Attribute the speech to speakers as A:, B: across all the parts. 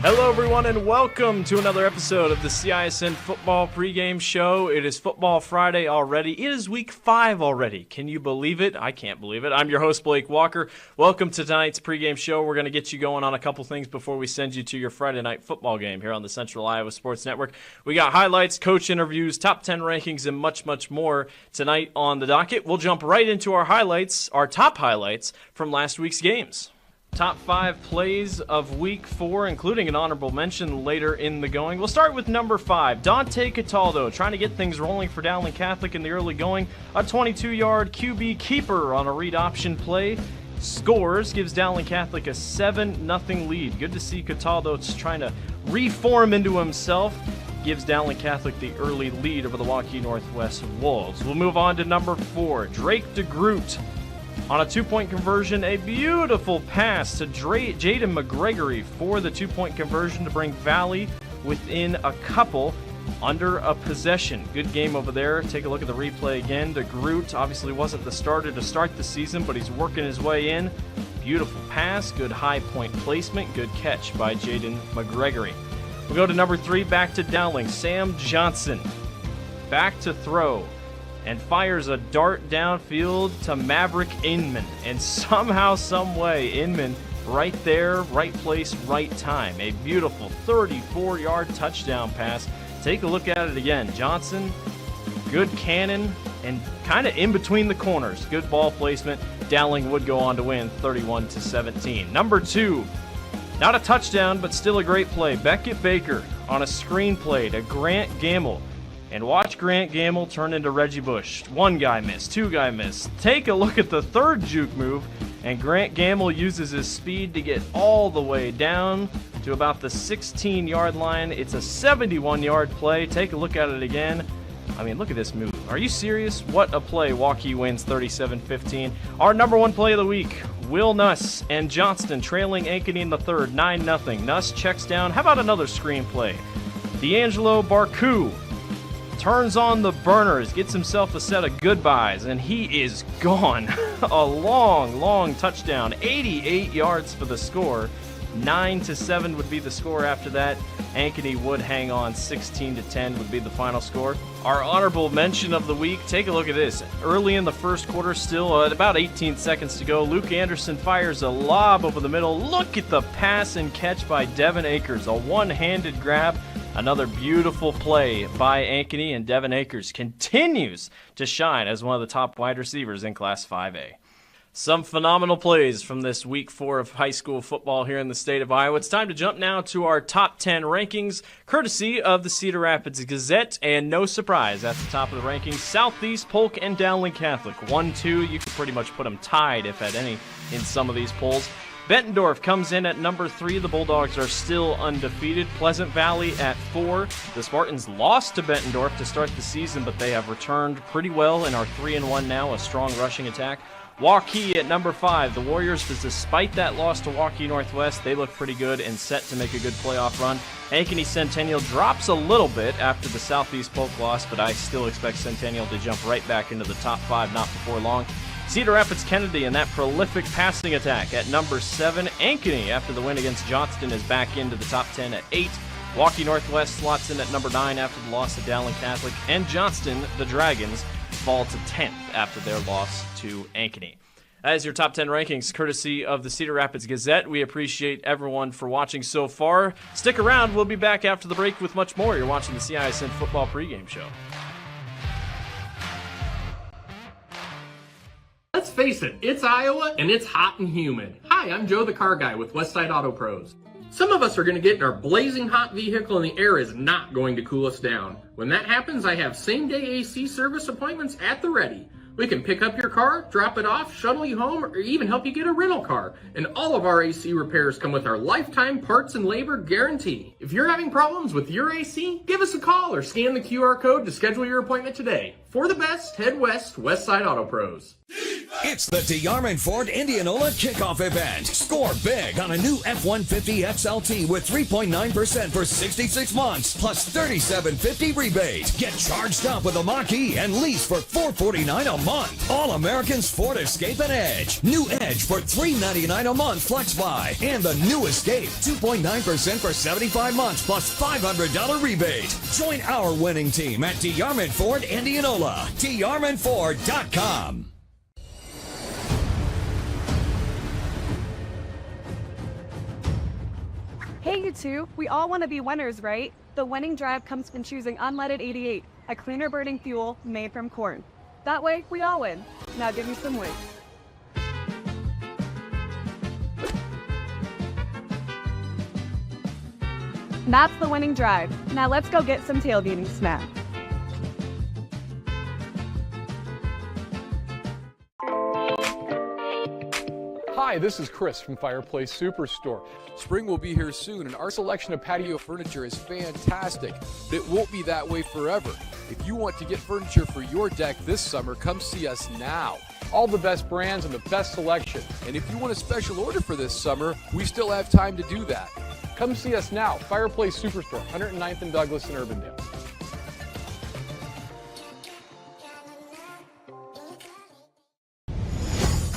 A: Hello everyone and welcome to another episode of the CIML Football Pregame Show. It is Football Friday already. It is week 5 already. Can you believe it? I can't believe it. I'm your host Blake Walker. Welcome to tonight's pregame show. We're going to get you going on a couple things before we send you to your Friday night football game here on the Central Iowa Sports Network. We got highlights, coach interviews, top 10 rankings, and much, much more tonight on the docket. We'll jump right into our highlights, our top highlights from last week's games. Top 5 plays of Week 4, including an honorable mention later in the going. We'll start with number 5, Dante Cataldo, trying to get things rolling for Dowling Catholic in the early going. A 22-yard QB keeper on a read option play. Scores, gives Dowling Catholic a 7-0 lead. Good to see Cataldo trying to reform into himself. Gives Dowling Catholic the early lead over the Waukee Northwest Wolves. We'll move on to number 4, Drake DeGroot. On a 2-point conversion, a beautiful pass to Jaden McGregory for the 2-point conversion to bring Valley within a couple under a possession. Good game over there. Take a look at the replay again. DeGroot obviously wasn't the starter to start the season, but he's working his way in. Beautiful pass, good high point placement, good catch by Jaden McGregory. We'll go to number 3, back to Dowling. Sam Johnson, back to throw, and fires a dart downfield to Maverick Inman. And somehow, some way, Inman right there, right place, right time. A beautiful 34-yard touchdown pass. Take a look at it again. Johnson, good cannon, and kind of in between the corners. Good ball placement. Dowling would go on to win 31-17. Number 2, not a touchdown, but still a great play. Beckett Baker on a screen play to Grant Gamble. And watch Grant Gamble turn into Reggie Bush. One guy missed, 2 guy missed. Take a look at the third juke move, and Grant Gamble uses his speed to get all the way down to about the 16-yard line. It's a 71-yard play. Take a look at it again. I mean, look at this move. Are you serious? What a play. Waukee wins 37-15. Our number 1 play of the week, Will Nuss and Johnston trailing Ankeny in the third, 9-0. Nuss checks down. How about another screen play? D'Angelo Barku turns on the burners, gets himself a set of goodbyes, and he is gone. A long, long touchdown. 88 yards for the score. 9-7 would be the score after that. Ankeny would hang on. 16-10 would be the final score. Our honorable mention of the week, take a look at this. Early in the first quarter, still at about 18 seconds to go, Luke Anderson fires a lob over the middle. Look at the pass and catch by Devin Akers. A one-handed grab. Another beautiful play by Ankeny, and Devin Akers continues to shine as one of the top wide receivers in Class 5A. Some phenomenal plays from this week 4 of high school football here in the state of Iowa. It's time to jump now to our top 10 rankings, courtesy of the Cedar Rapids Gazette, and no surprise, at the top of the rankings, Southeast, Polk, and Dowling Catholic. 1-2, you can pretty much put them tied, if at any, in some of these polls. Bettendorf comes in at number 3. The Bulldogs are still undefeated. Pleasant Valley at 4. The Spartans lost to Bettendorf to start the season, but they have returned pretty well and are 3-1 now, a strong rushing attack. Waukee at number 5. The Warriors, despite that loss to Waukee Northwest, they look pretty good and set to make a good playoff run. Ankeny Centennial drops a little bit after the Southeast Polk loss, but I still expect Centennial to jump right back into the top 5 not before long. Cedar Rapids Kennedy and that prolific passing attack at number 7. Ankeny, after the win against Johnston, is back into the top 10 at 8. Waukee Northwest slots in at number 9 after the loss to Dowling Catholic. And Johnston, the Dragons, fall to 10th after their loss to Ankeny. That is your top 10 rankings, courtesy of the Cedar Rapids Gazette. We appreciate everyone for watching so far. Stick around. We'll be back after the break with much more. You're watching the CIML Football Pregame Show.
B: Let's face it, it's Iowa and it's hot and humid. Hi, I'm Joe the Car Guy with Westside Auto Pros. Some of us are going to get in our blazing hot vehicle and the air is not going to cool us down. When that happens, I have same-day AC service appointments at the ready. We can pick up your car, drop it off, shuttle you home, or even help you get a rental car. And all of our AC repairs come with our lifetime parts and labor guarantee. If you're having problems with your AC, give us a call or scan the QR code to schedule your appointment today. For the best, head west, Westside Auto Pros.
C: It's the DeArmond Ford Indianola kickoff event. Score big on a new F-150 XLT with 3.9% for 66 months plus $3,750 rebate. Get charged up with a Waukee and lease for $449 a month. All Americans Ford Escape and Edge. New Edge for $399 a month flex buy. And the new Escape, 2.9% for 75 months plus $500 rebate. Join our winning team at DeArmond Ford Indianola. DeArmondFord.com.
D: Hey, you two, we all want to be winners, right? The winning drive comes from choosing unleaded 88, a cleaner burning fuel made from corn. That way, we all win. Now give me some weight. That's the winning drive. Now let's go get some tailgating snacks.
E: Hi, this is Chris from Fireplace Superstore. Spring will be here soon, and our selection of patio furniture is fantastic, but it won't be that way forever. If you want to get furniture for your deck this summer, come see us now. All the best brands and the best selection. And if you want a special order for this summer, we still have time to do that. Come see us now, Fireplace Superstore, 109th and Douglas in Urbandale.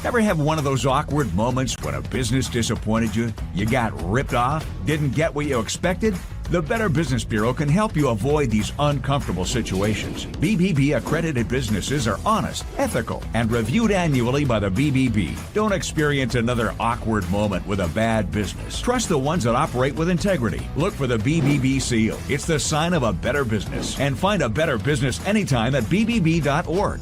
F: Ever have one of those awkward moments when a business disappointed you? You got ripped off? Didn't get what you expected? The Better Business Bureau can help you avoid these uncomfortable situations. BBB accredited businesses are honest, ethical, and reviewed annually by the BBB. Don't experience another awkward moment with a bad business. Trust the ones that operate with integrity. Look for the BBB seal. It's the sign of a better business. And find a better business anytime at bbb.org.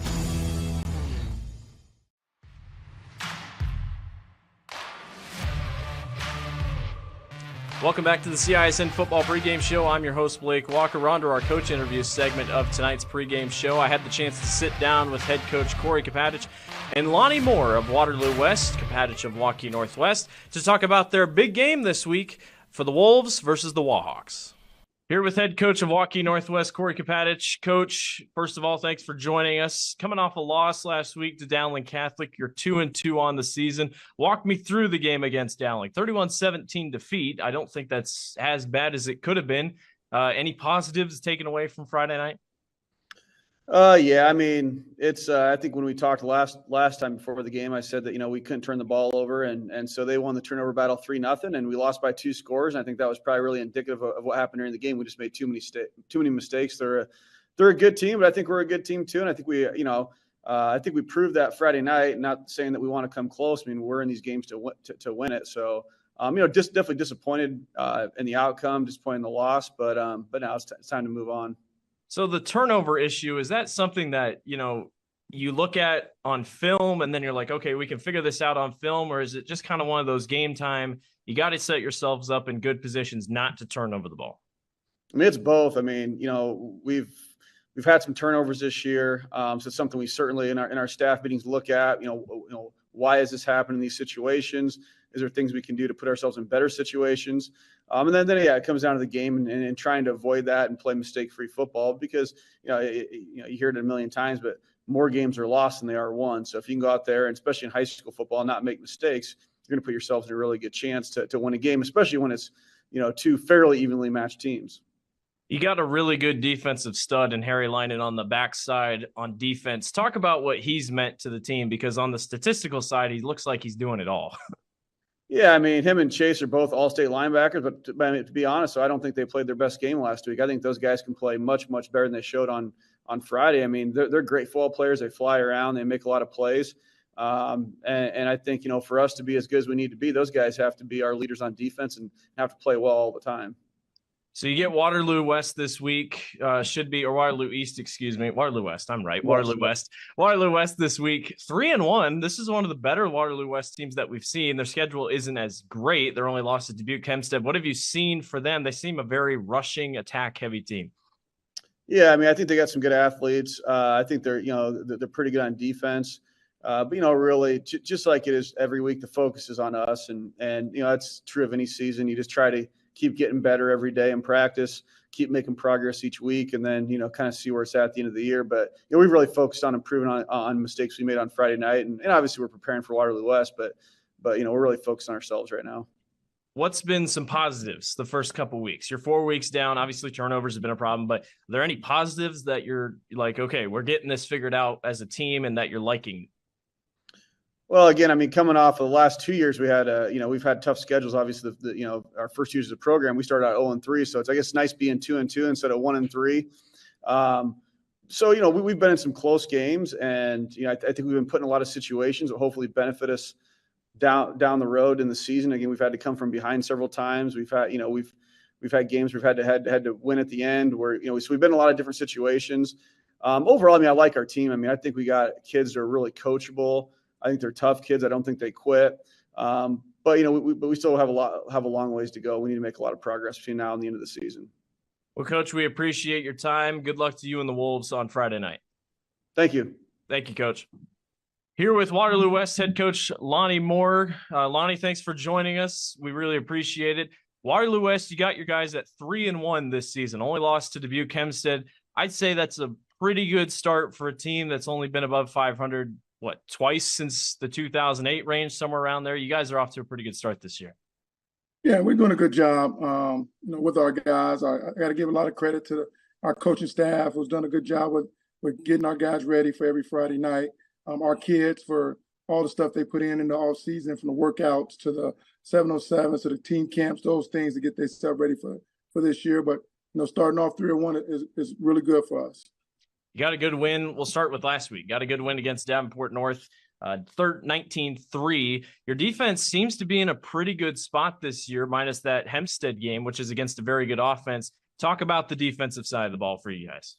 A: Welcome back to the CISN Football Pregame Show. I'm your host, Blake Walker. We're on to our coach interview segment of tonight's pregame show. I had the chance to sit down with head coach Corey Kapatich and Lonnie Moore of Waterloo West, Kapatich of Waukee Northwest, to talk about their big game this week for the Wolves versus the Wahawks. Here with head coach of Waukee Northwest, Corey Kapatich. Coach, first of all, thanks for joining us. Coming off a loss last week to Dowling Catholic, you're 2-2 on the season. Walk me through the game against Dowling. 31-17 defeat. I don't think that's as bad as it could have been. Any positives taken away from Friday night?
G: Yeah, I mean, it's I think when we talked last time before the game, I said that, we couldn't turn the ball over, and so they won the turnover battle 3-0, and we lost by 2 scores. And I think that was probably really indicative of what happened during the game. We just made too many mistakes. They're a good team, but I think we're a good team too. And I think I think we proved that Friday night. Not saying that we want to come close. I mean, we're in these games to win it. So just definitely disappointed in the outcome, disappointed in the loss, but now it's time to move on.
A: So the turnover issue, is that something that, you look at on film and then you're like, okay, we can figure this out on film? Or is it just kind of one of those game time, you got to set yourselves up in good positions not to turn over the ball?
G: I mean, it's both. I mean, we've had some turnovers this year. So it's something we certainly in our staff meetings look at, why is this happening in these situations? Is there things we can do to put ourselves in better situations? And then it comes down to the game and trying to avoid that and play mistake-free football because, you hear it a million times, but more games are lost than they are won. So if you can go out there, and especially in high school football, and not make mistakes, you're going to put yourself in a really good chance to win a game, especially when it's, two fairly evenly matched teams.
A: You got a really good defensive stud in Harry Linen on the backside on defense. Talk about what he's meant to the team, because on the statistical side, he looks like he's doing it all.
G: Yeah, I mean, him and Chase are both all-state linebackers, but to be honest, so I don't think they played their best game last week. I think those guys can play much, much better than they showed on Friday. I mean, they're great football players. They fly around. They make a lot of plays. And I think, for us to be as good as we need to be, those guys have to be our leaders on defense and have to play well all the time.
A: So you get Waterloo West this week, or Waterloo East, excuse me. Waterloo West, I'm right. Waterloo West. Waterloo West this week, 3-1. This is one of the better Waterloo West teams that we've seen. Their schedule isn't as great. They're only lost to Dubuque Hempstead. What have you seen for them? They seem a very rushing, attack-heavy team.
G: Yeah, I mean, I think they got some good athletes. I think they're pretty good on defense. But really, just like it is every week, the focus is on us, and it's true of any season. You just try to keep getting better every day in practice, keep making progress each week, and then, kind of see where it's at the end of the year. But, we've really focused on improving on mistakes we made on Friday night. And obviously we're preparing for Waterloo West, but we're really focused on ourselves right now.
A: What's been some positives the first couple weeks? You're 4 weeks down. Obviously, turnovers have been a problem, but are there any positives that you're like, okay, we're getting this figured out as a team and that you're liking?
G: Well, again, I mean, coming off of the last 2 years, we had, we've had tough schedules. Obviously, our first years of the program, we started out 0-3. So it's, I guess, nice being 2-2 instead of 1-3. So, we've been in some close games, and, I think we've been put in a lot of situations that hopefully benefit us down the road in the season. Again, we've had to come from behind several times. We've had, we've had games we've had to win at the end where, so we've been in a lot of different situations. Overall, I mean, I like our team. I mean, I think we got kids that are really coachable. I think they're tough kids. I don't think they quit. But we still have a long ways to go. We need to make a lot of progress between now and the end of the season.
A: Well, Coach, we appreciate your time. Good luck to you and the Wolves on Friday night.
G: Thank you.
A: Thank you, Coach. Here with Waterloo West head coach Lonnie Moore. Lonnie, thanks for joining us. We really appreciate it. Waterloo West, you got your guys at 3-1 this season. Only lost to Dubuque Hempstead. I'd say that's a pretty good start for a team that's only been above 500, twice since the 2008 range, somewhere around there. You guys are off to a pretty good start this year.
H: Yeah, we're doing a good job, with our guys. I got to give a lot of credit to our coaching staff, who's done a good job with getting our guys ready for every Friday night. Our kids for all the stuff they put in the off season, from the workouts to the 707s to the team camps, those things to get themselves ready for this year. But, starting off 3-1 is really good for us.
A: You got a good win. We'll start with last week. Got a good win against Davenport North, 19-3. Your defense seems to be in a pretty good spot this year, minus that Hempstead game, which is against a very good offense. Talk about the defensive side of the ball for you guys.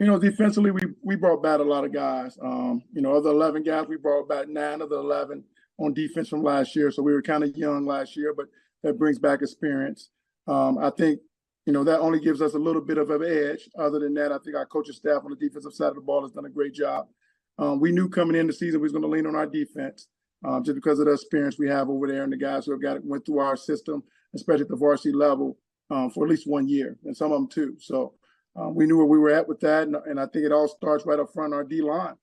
H: Defensively, we brought back a lot of guys. Of the 11 guys, we brought back 9 of the 11 on defense from last year. So we were kind of young last year, but that brings back experience. I think, that only gives us a little bit of an edge. Other than that, I think our coaching staff on the defensive side of the ball has done a great job. We knew coming in the season we was going to lean on our defense just because of the experience we have over there and the guys who went through our system, especially at the varsity level, for at least 1 year, and some of them too. So we knew where we were at with that, and I think it all starts right up front, our D-line.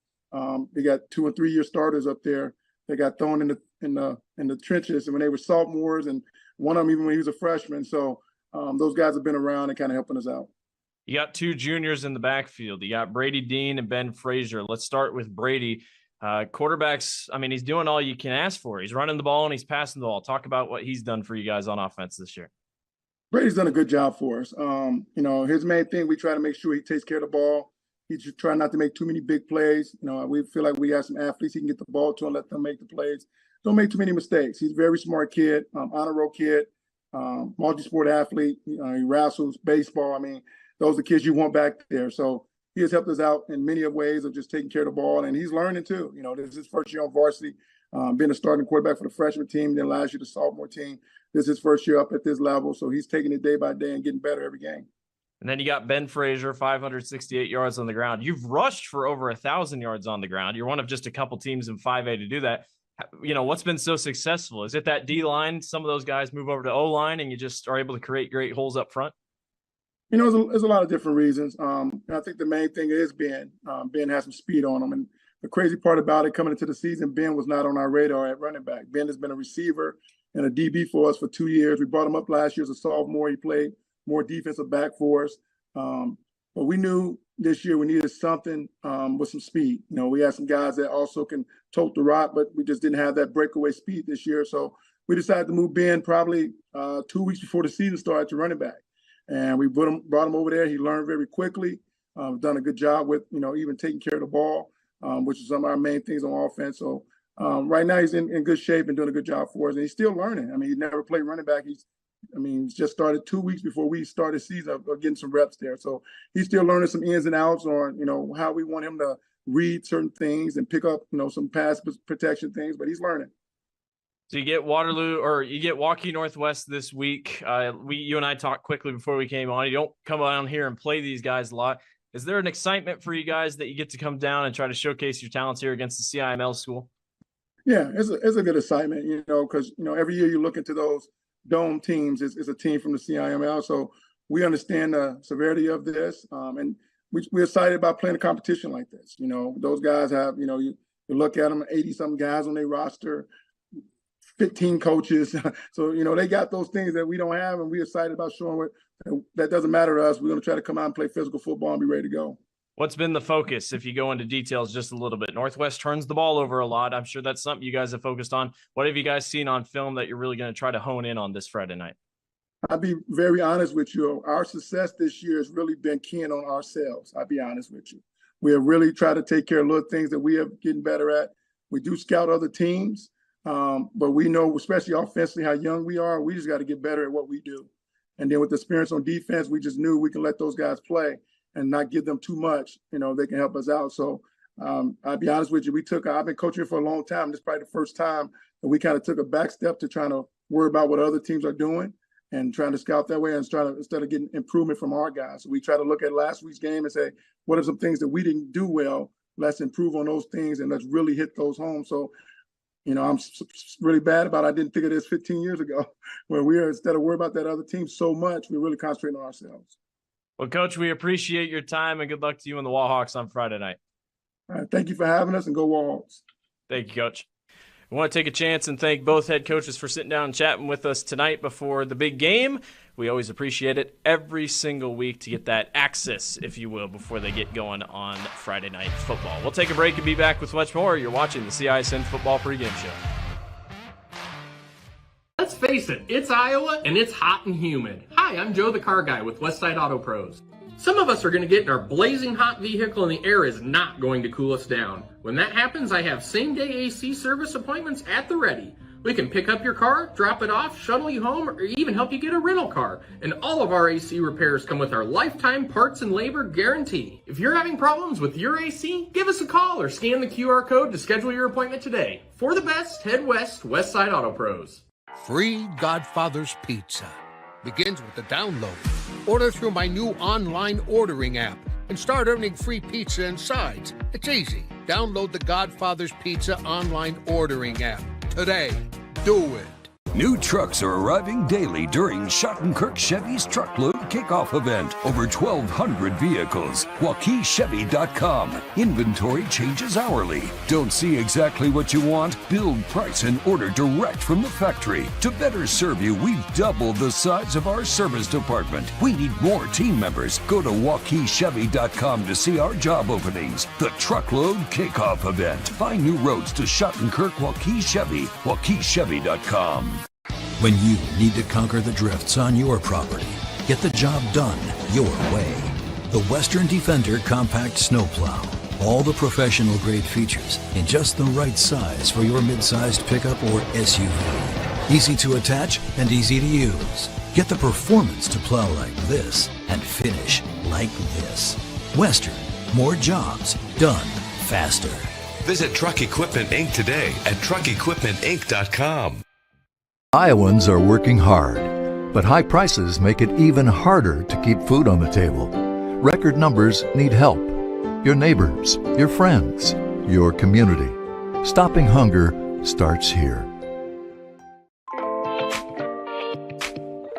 H: They got 2- and 3-year starters up there. They got thrown in the trenches, and when they were sophomores, and one of them even when he was a freshman. So those guys have been around and kind of helping us out.
A: You got 2 juniors in the backfield. You got Brady Dean and Ben Frazier. Let's start with Brady. Quarterbacks, I mean, he's doing all you can ask for. He's running the ball and he's passing the ball. Talk about what he's done for you guys on offense this year.
H: Brady's done a good job for us. His main thing, we try to make sure he takes care of the ball. He just try not to make too many big plays. We feel like we have some athletes he can get the ball to and let them make the plays. Don't make too many mistakes. He's a very smart kid, honor roll kid, multi-sport athlete. He wrestles, baseball. I mean, those are the kids you want back there. So he has helped us out in many ways of just taking care of the ball, and he's learning too. This is his first year on varsity, being a starting quarterback for the freshman team, then last year the sophomore team. This is his first year up at this level, so he's taking it day by day and getting better every game.
A: And then you got Ben Frazier, 568 yards on the ground. You've rushed for over 1,000 yards on the ground. You're one of just a couple teams in 5A to do that. What's been so successful? Is it that D-line? Some of those guys move over to O-line and you just are able to create great holes up front?
H: There's a lot of different reasons. And I think the main thing is Ben. Ben has some speed on him. And the crazy part about it, coming into the season, Ben was not on our radar at running back. Ben has been a receiver and a DB for us for 2 years. We brought him up last year as a sophomore. He played more defensive back for us. But we knew this year we needed something with some speed. We had some guys that also can tote the rock, but we just didn't have that breakaway speed this year. So we decided to move Ben probably 2 weeks before the season started to running back. And we brought him over there. He learned very quickly. Done a good job with, even taking care of the ball, which is some of our main things on offense. So right now he's in good shape and doing a good job for us. And he's still learning. I mean, he never played running back. He's just started 2 weeks before we started season of getting some reps there. So he's still learning some ins and outs on, how we want him to read certain things and pick up, some pass protection things, but he's learning.
A: So you get Waterloo, or you get Waukee Northwest this week. You and I talked quickly before we came on. You don't come down here and play these guys a lot. Is there an excitement for you guys that you get to come down and try to showcase your talents here against the CIML school?
H: Yeah, it's a good excitement, because, every year you look into those dome teams is a team from the CIML. So we understand the severity of this, and we're excited about playing a competition like this. You know, those guys have, you know, you look at them, 80-something guys on their roster, 15 coaches. So, you know, they got those things that we don't have, and we're excited about showing what that doesn't matter to us. We're going to try to come out and play physical football and be ready to go.
A: What's been the focus, if you go into details just a little bit? Northwest turns the ball over a lot. I'm sure that's something you guys have focused on. What have you guys seen on film that you're really going to try to hone in on this Friday night?
H: I'll be very honest with you. Our success this year has really been keying on ourselves. I'll be honest with you. We have really tried to take care of little things that we are getting better at. We do scout other teams, but we know, especially offensively, how young we are. We just got to get better at what we do. And then with the experience on defense, we just knew we can let those guys play and not give them too much. You know, they can help us out. So I'll be honest with you. I've been coaching for a long time. This is probably the first time that we kind of took a back step to trying to worry about what other teams are doing and trying to scout that way and instead of getting improvement from our guys. So we try to look at last week's game and say, what are some things that we didn't do well? Let's improve on those things and let's really hit those home. So, you know, I'm really bad about it. I didn't think of this 15 years ago, where we are, instead of worrying about that other team so much, we're really concentrating on ourselves.
A: Well, Coach, we appreciate your time, and good luck to you and the Wallhawks on Friday night.
H: All right, thank you for having us, and go Wallhawks.
A: Thank you, Coach. We want to take a chance and thank both head coaches for sitting down and chatting with us tonight before the big game. We always appreciate it every single week to get that access, if you will, before they get going on Friday night football. We'll take a break and be back with much more. You're watching the CISN Football Pregame Show.
B: Let's face it, it's Iowa and it's hot and humid. Hi, I'm Joe the Car Guy with Westside Auto Pros. Some of us are going to get in our blazing hot vehicle and the air is not going to cool us down. When that happens, I have same-day AC service appointments at the ready. We can pick up your car, drop it off, shuttle you home, or even help you get a rental car. And all of our AC repairs come with our lifetime parts and labor guarantee. If you're having problems with your AC, give us a call or scan the QR code to schedule your appointment today. For the best, head west, Westside Auto Pros.
I: Free Godfather's Pizza begins with the download. Order through my new online ordering app and start earning free pizza and sides. It's easy. Download the Godfather's Pizza online ordering app today. Do it.
C: New trucks are arriving daily during Schottenkirk Chevy's Truckload Kickoff event. Over 1,200 vehicles. WaukeeChevy.com. Inventory changes hourly. Don't see exactly what you want? Build, price, and order direct from the factory. To better serve you, we've doubled the size of our service department. We need more team members. Go to WaukeeChevy.com to see our job openings. The Truckload Kickoff event. Find new roads to Schottenkirk Waukee Chevy. WaukeeChevy.com.
J: When you need to conquer the drifts on your property, get the job done your way. The Western Defender Compact Snowplow. All the professional grade features in just the right size for your mid-sized pickup or SUV. Easy to attach and easy to use. Get the performance to plow like this and finish like this. Western. More jobs done faster.
K: Visit Truck Equipment Inc. today at truckequipmentinc.com.
L: Iowans are working hard, but high prices make it even harder to keep food on the table. Record numbers need help. Your neighbors, your friends, your community. Stopping hunger starts here.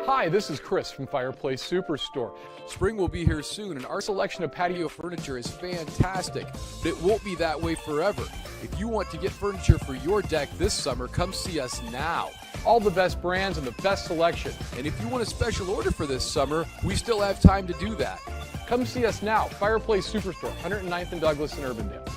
E: Hi, this is Chris from Fireplace Superstore. Spring will be here soon, and our selection of patio furniture is fantastic, but it won't be that way forever. If you want to get furniture for your deck this summer, come see us now. All the best brands and the best selection. And if you want a special order for this summer, we still have time to do that. Come see us now, Fireplace Superstore, 109th and Douglas in Urbandale.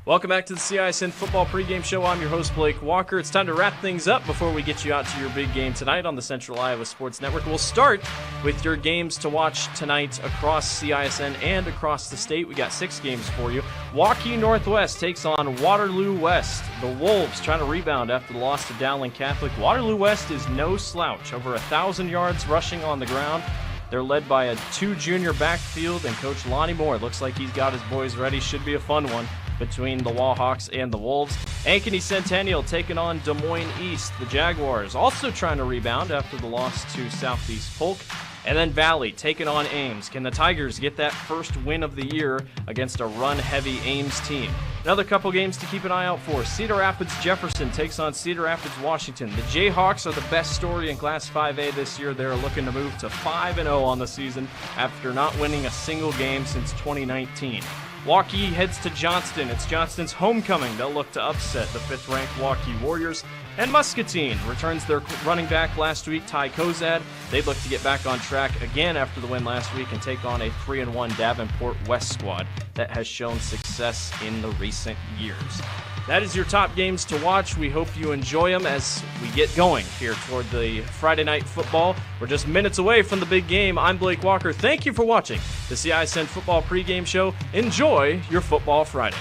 A: Welcome back to the CISN Football Pregame Show. I'm your host, Blake Walker. It's time to wrap things up before we get you out to your big game tonight on the Central Iowa Sports Network. We'll start with your games to watch tonight across CISN and across the state. We got 6 games for you. Waukee Northwest takes on Waterloo West. The Wolves trying to rebound after the loss to Dowling Catholic. Waterloo West is no slouch. Over 1,000 yards rushing on the ground. They're led by a 2 junior backfield, and Coach Lonnie Moore looks like he's got his boys ready. Should be a fun one between the Wallhawks and the Wolves. Ankeny Centennial taking on Des Moines East. The Jaguars also trying to rebound after the loss to Southeast Polk. And then Valley taking on Ames. Can the Tigers get that first win of the year against a run-heavy Ames team? Another couple games to keep an eye out for. Cedar Rapids Jefferson takes on Cedar Rapids Washington. The Jayhawks are the best story in Class 5A this year. They're looking to move to 5-0 on the season after not winning a single game since 2019. Waukee heads to Johnston. It's Johnston's homecoming. They'll look to upset the 5th-ranked Waukee Warriors. And Muscatine returns their running back last week, Ty Kozad. They look to get back on track again after the win last week and take on a 3-1 Davenport West squad that has shown success in the recent years. That is your top games to watch. We hope you enjoy them as we get going here toward the Friday night football. We're just minutes away from the big game. I'm Blake Walker. Thank you for watching the CISN Football Pregame Show. Enjoy your Football Friday.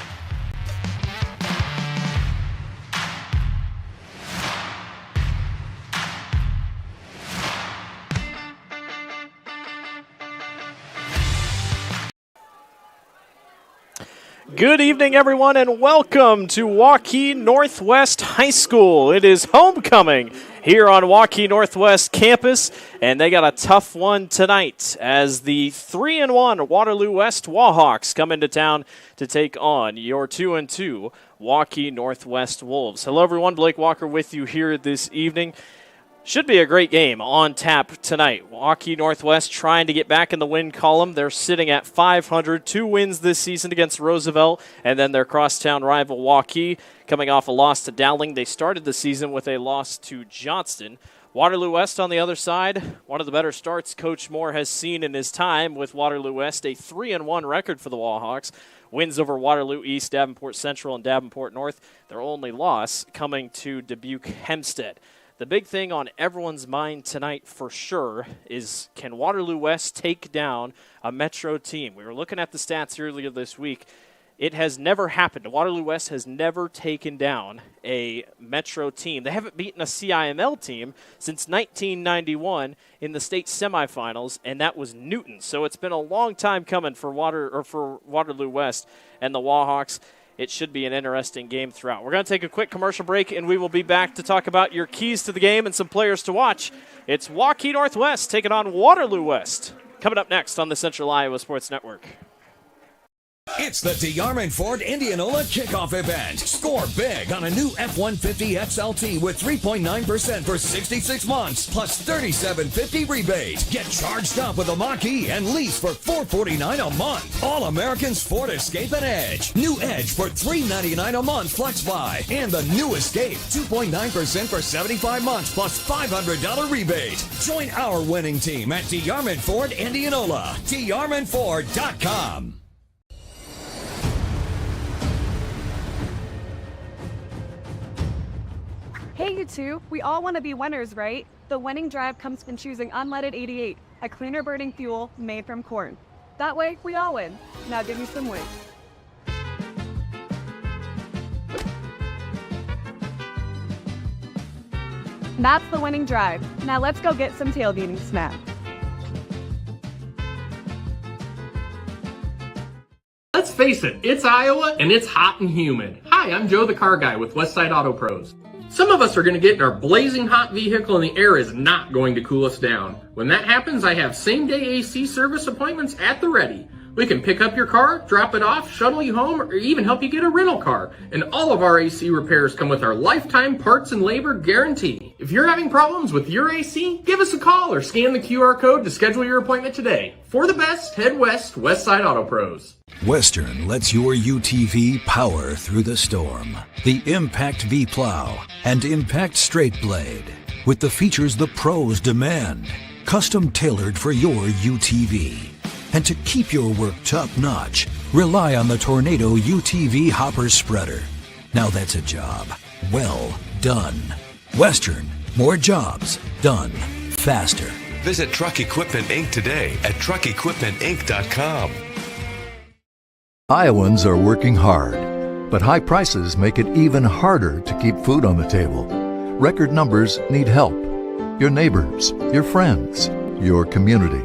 A: Good evening, everyone, and welcome to Waukee Northwest High School. It is homecoming here on Waukee Northwest campus, and they got a tough one tonight as the 3-1 Waterloo West Wahawks come into town to take on your 2-2 Waukee Northwest Wolves. Hello, everyone. Blake Walker with you here this evening. Should be a great game on tap tonight. Waukee Northwest trying to get back in the win column. They're sitting at 500, 2 wins this season against Roosevelt, and then their crosstown rival Waukee coming off a loss to Dowling. They started the season with a loss to Johnston. Waterloo West on the other side, one of the better starts Coach Moore has seen in his time with Waterloo West, a 3-1 record for the Wahawks. Wins over Waterloo East, Davenport Central, and Davenport North. Their only loss coming to Dubuque Hempstead. The big thing on everyone's mind tonight for sure is, can Waterloo West take down a Metro team? We were looking at the stats earlier this week. It has never happened. Waterloo West has never taken down a Metro team. They haven't beaten a CIML team since 1991 in the state semifinals, and that was Newton. So it's been a long time coming for Waterloo West and the Wahawks. It should be an interesting game throughout. We're going to take a quick commercial break, and we will be back to talk about your keys to the game and some players to watch. It's Waukee Northwest taking on Waterloo West. Coming up next on the Central Iowa Sports Network.
C: It's the DeArmond Ford Indianola Kickoff Event. Score big on a new F-150 XLT with 3.9% for 66 months, plus $37.50 rebate. Get charged up with a Mach-E and lease for $449 a month. All Americans Ford Escape and Edge. New Edge for $399 a month flex buy. And the new Escape, 2.9% for 75 months, plus $500 rebate. Join our winning team at DeArmond Ford Indianola. DeArmondFord.com.
D: Hey, you two. We all want to be winners, right? The winning drive comes from choosing unleaded 88, a cleaner burning fuel made from corn. That way, we all win. Now give me some wins. That's the winning drive. Now let's go get some tailgating snacks.
B: Let's face it, it's Iowa and it's hot and humid. Hi, I'm Joe the Car Guy with Westside Auto Pros. Some of us are going to get in our blazing hot vehicle and the air is not going to cool us down. When that happens, I have same-day AC service appointments at the ready. We can pick up your car, drop it off, shuttle you home, or even help you get a rental car. And all of our AC repairs come with our lifetime parts and labor guarantee. If you're having problems with your AC, give us a call or scan the QR code to schedule your appointment today. For the best, head west, Westside Auto Pros.
J: Western lets your UTV power through the storm. The Impact V Plow and Impact Straight Blade, with the features the pros demand. Custom tailored for your UTV. And to keep your work top-notch, rely on the Tornado UTV Hopper Spreader. Now that's a job well done. Western, more jobs done faster.
K: Visit Truck Equipment Inc. today at truckequipmentinc.com.
L: Iowans are working hard, but high prices make it even harder to keep food on the table. Record numbers need help. Your neighbors, your friends, your community.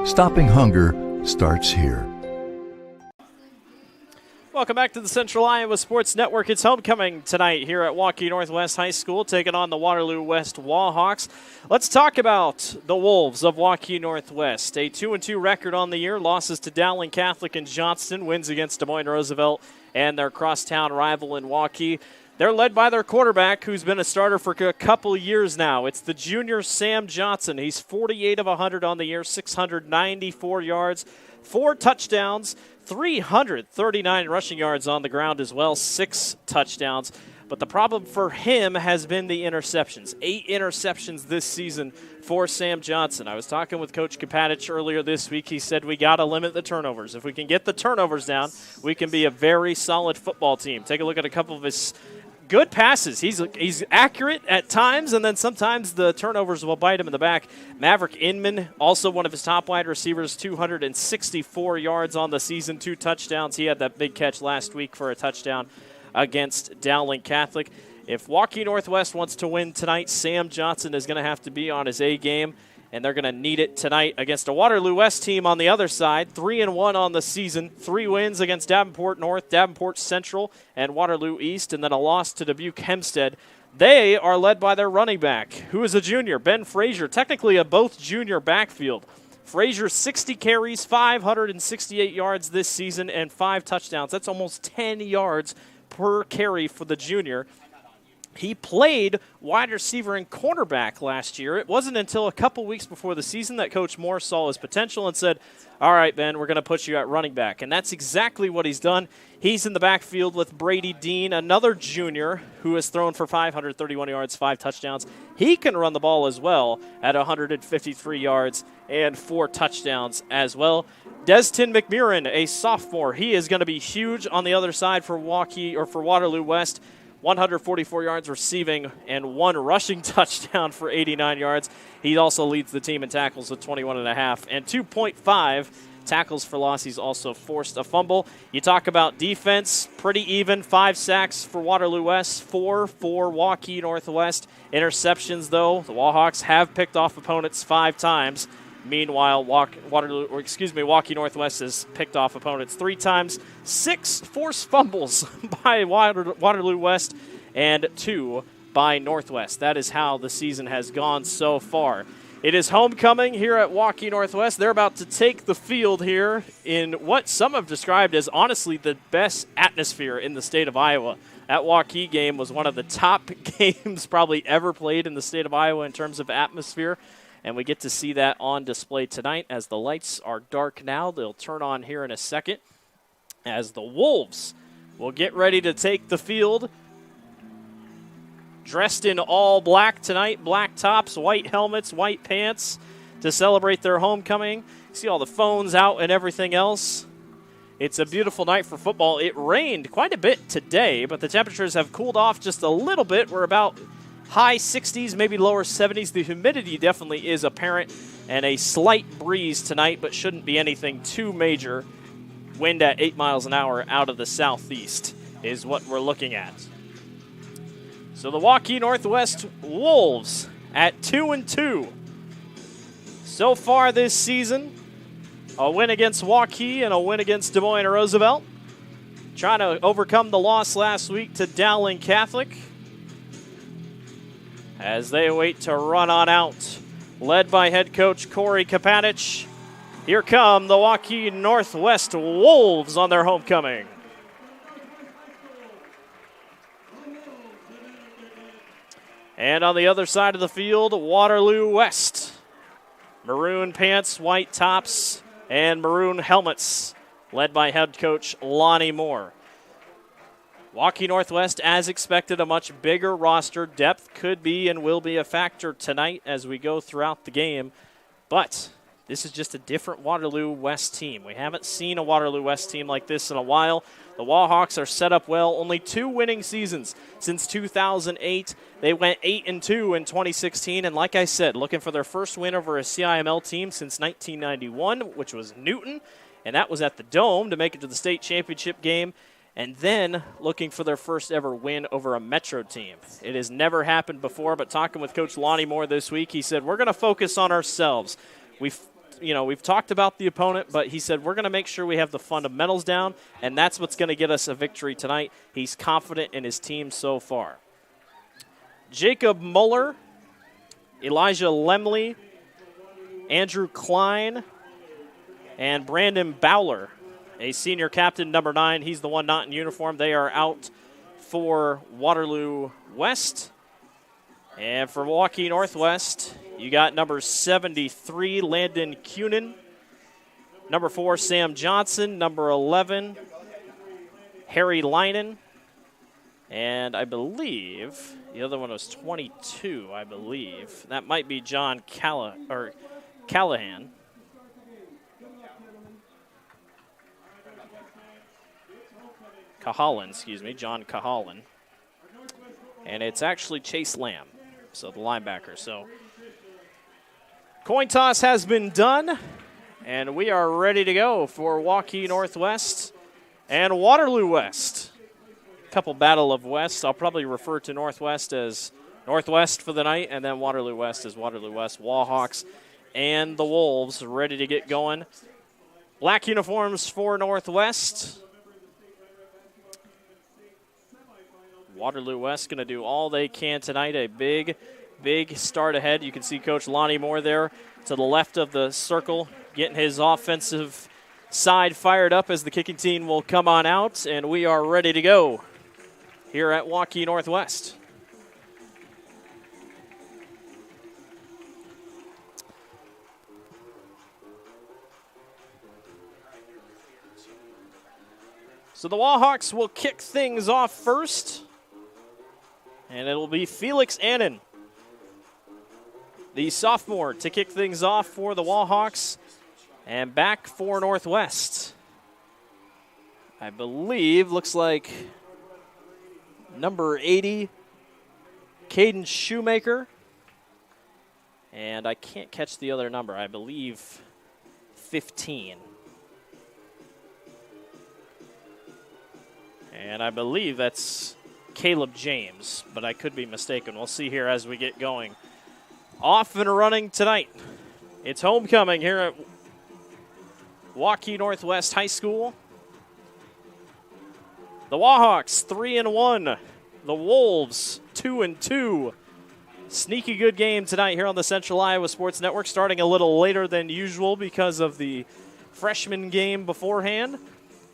L: Stopping hunger starts here.
A: Welcome back to the Central Iowa Sports Network. It's homecoming tonight here at Waukee Northwest High School, taking on the Waterloo West Wallhawks. Let's talk about the Wolves of Waukee Northwest. A 2-2 record on the year, losses to Dowling Catholic and Johnston, wins against Des Moines Roosevelt and their crosstown rival in Waukee. They're led by their quarterback, who's been a starter for a couple years now. It's the junior Sam Johnson. He's 48 of 100 on the year, 694 yards, 4 touchdowns, 339 rushing yards on the ground as well, 6 touchdowns. But the problem for him has been the interceptions. 8 interceptions this season for Sam Johnson. I was talking with Coach Kapatich earlier this week. He said we got to limit the turnovers. If we can get the turnovers down, we can be a very solid football team. Take a look at a couple of his good passes. He's accurate at times, and then sometimes the turnovers will bite him in the back. Maverick Inman, also one of his top wide receivers, 264 yards on the season, 2 touchdowns. He had that big catch last week for a touchdown against Dowling Catholic. If Waukee Northwest wants to win tonight, Sam Johnson is going to have to be on his A game, and they're going to need it tonight against a Waterloo West team on the other side, 3-1 on the season, 3 wins against Davenport North, Davenport Central, and Waterloo East, and then a loss to Dubuque Hempstead. They are led by their running back, who is a junior, Ben Frazier, technically a both junior backfield. Frazier, 60 carries, 568 yards this season, and 5 touchdowns. That's almost 10 yards per carry for the junior. He played wide receiver and cornerback last year. It wasn't until a couple weeks before the season that Coach Moore saw his potential and said, all right, Ben, we're going to put you at running back. And that's exactly what he's done. He's in the backfield with Brady Dean, another junior who has thrown for 531 yards, 5 touchdowns. He can run the ball as well at 153 yards and 4 touchdowns as well. Destin McMurrin, a sophomore, he is going to be huge on the other side for Waukee or for Waterloo West. 144 yards receiving and 1 rushing touchdown for 89 yards. He also leads the team in tackles with 21.5 and 2.5 tackles for loss. He's also forced a fumble. You talk about defense, pretty even. 5 sacks for Waterloo West, 4 for Waukee Northwest. Interceptions, though, the Wallhawks have picked off opponents 5 times. Meanwhile, Waukee Northwest has picked off opponents 3 times, 6 forced fumbles by Waterloo West, and 2 by Northwest. That is how the season has gone so far. It is homecoming here at Waukee Northwest. They're about to take the field here in what some have described as honestly the best atmosphere in the state of Iowa. That Waukee game was one of the top games probably ever played in the state of Iowa in terms of atmosphere. And we get to see that on display tonight as the lights are dark now. They'll turn on here in a second as the Wolves will get ready to take the field. Dressed in all black tonight, black tops, white helmets, white pants to celebrate their homecoming. See all the phones out and everything else. It's a beautiful night for football. It rained quite a bit today, but the temperatures have cooled off just a little bit. We're about high 60s, maybe lower 70s. The humidity definitely is apparent, and a slight breeze tonight, but shouldn't be anything too major. Wind at 8 miles an hour out of the southeast is what we're looking at. So the Waukee Northwest Wolves at 2-2. So far this season, a win against Waukee and a win against Des Moines Roosevelt. Trying to overcome the loss last week to Dowling Catholic as they wait to run on out. Led by head coach Corey Kapatich. Here come the Waukee Northwest Wolves on their homecoming. And on the other side of the field, Waterloo West. Maroon pants, white tops, and maroon helmets. Led by head coach Lonnie Moore. Waukee Northwest, as expected, a much bigger roster. Depth could be and will be a factor tonight as we go throughout the game. But this is just a different Waterloo West team. We haven't seen a Waterloo West team like this in a while. The Wallhawks are set up well. Only 2 winning seasons since 2008. They went 8-2 in 2016. And like I said, looking for their first win over a CIML team since 1991, which was Newton. And that was at the Dome to make it to the state championship game. And then looking for their first ever win over a Metro team. It has never happened before, but talking with Coach Lonnie Moore this week, he said, we're going to focus on ourselves. We've we've talked about the opponent, but he said we're going to make sure we have the fundamentals down, and that's what's going to get us a victory tonight. He's confident in his team so far. Jacob Muller, Elijah Lemley, Andrew Klein, and Brandon Bowler, a senior captain, number 9. He's the one not in uniform. They are out for Waterloo West. And for Waukee Northwest, you got number 73, Landon Cunin. Number 4, Sam Johnson. Number 11, Harry Linen. And I believe the other one was 22, I believe. That might be John Callahan. Cahalan, excuse me, John Cahalan. And it's actually Chase Lamb, so the linebacker. So coin toss has been done, and we are ready to go for Waukee Northwest and Waterloo West. Couple Battle of West. I'll probably refer to Northwest as Northwest for the night, and then Waterloo West as Waterloo West. Wallhawks and the Wolves ready to get going. Black uniforms for Northwest. Waterloo West going to do all they can tonight. A big start ahead. You can see Coach Lonnie Moore there to the left of the circle, getting his offensive side fired up as the kicking team will come on out, and we are ready to go here at Waukee Northwest. So the Wallhawks will kick things off first, and it'll be Felix Annan, the sophomore, to kick things off for the Wallhawks. And back for Northwest, I believe, looks like number 80, Caden Shoemaker. And I can't catch the other number. I believe 15. And I believe that's Caleb James, but I could be mistaken. We'll see here as we get going. Off and running tonight. It's homecoming here at Waukee Northwest High School. The Wallhawks 3-1. The Wolves 2-2. Sneaky good game tonight here on the Central Iowa Sports Network, starting a little later than usual because of the freshman game beforehand.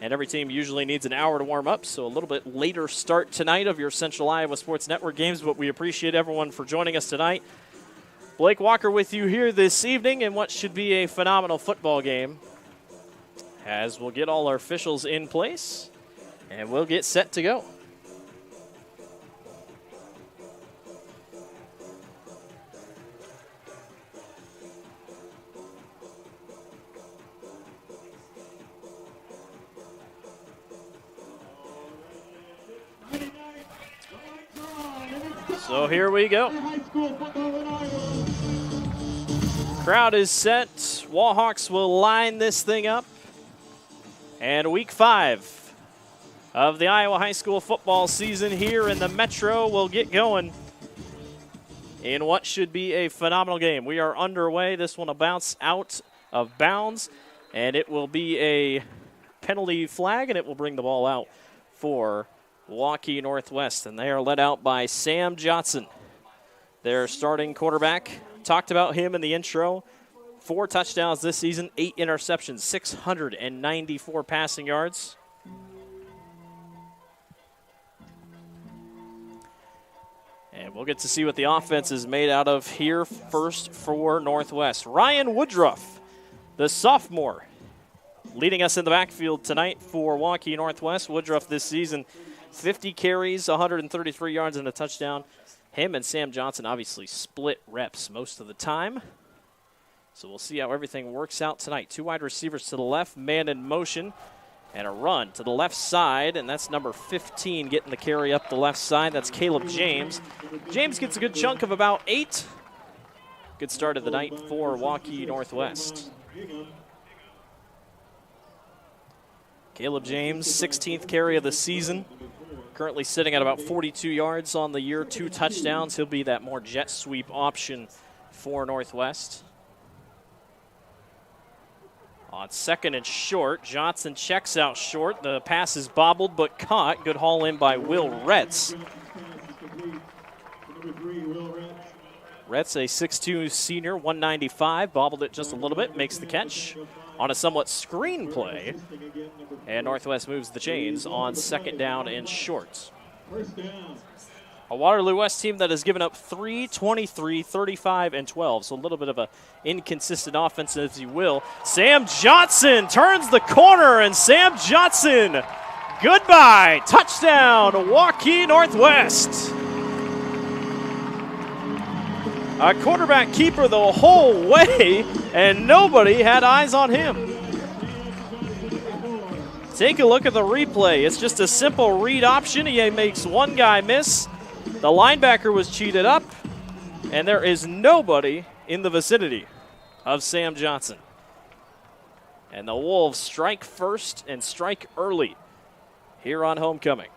A: And every team usually needs an hour to warm up, so a little bit later start tonight of your Central Iowa Sports Network games, but we appreciate everyone for joining us tonight. Blake Walker with you here this evening in what should be a phenomenal football game, as we'll get all our officials in place, and we'll get set to go. So here we go. Crowd is set. Wallhawks will line this thing up. And week 5 of the Iowa high school football season here in the Metro will get going in what should be a phenomenal game. We are underway. This one will bounce out of bounds, and it will be a penalty flag, and it will bring the ball out for Waukee Northwest, and they are led out by Sam Johnson, their starting quarterback. Talked about him in the intro. 4 touchdowns this season, 8 interceptions, 694 passing yards. And we'll get to see what the offense is made out of here first for Northwest. Ryan Woodruff, the sophomore, leading us in the backfield tonight for Waukee Northwest. Woodruff this season, 50 carries, 133 yards, and a touchdown. Him and Sam Johnson obviously split reps most of the time. So we'll see how everything works out tonight. 2 wide receivers to the left, man in motion, and a run to the left side, and that's number 15 getting the carry up the left side. That's Caleb James. James gets a good chunk of about 8. Good start of the night for Waukee Northwest. Caleb James, 16th carry of the season. Currently sitting at about 42 yards on the year, 2 touchdowns. He'll be that more jet sweep option for Northwest. On second and short, Johnson checks out short. The pass is bobbled but caught. Good haul in by Will Retz. Retz, a 6'2 senior, 195, bobbled it just a little bit, makes the catch on a somewhat screen play. And Northwest moves the chains on second down and short. A Waterloo West team that has given up 3, 23, 35, and 12, so a little bit of an inconsistent offense, if you will. Sam Johnson turns the corner, and Sam Johnson, goodbye, touchdown, Waukee Northwest. A quarterback keeper the whole way, and nobody had eyes on him. Take a look at the replay. It's just a simple read option. He makes one guy miss. The linebacker was cheated up, and there is nobody in the vicinity of Sam Johnson. And the Wolves strike first and strike early here on homecoming.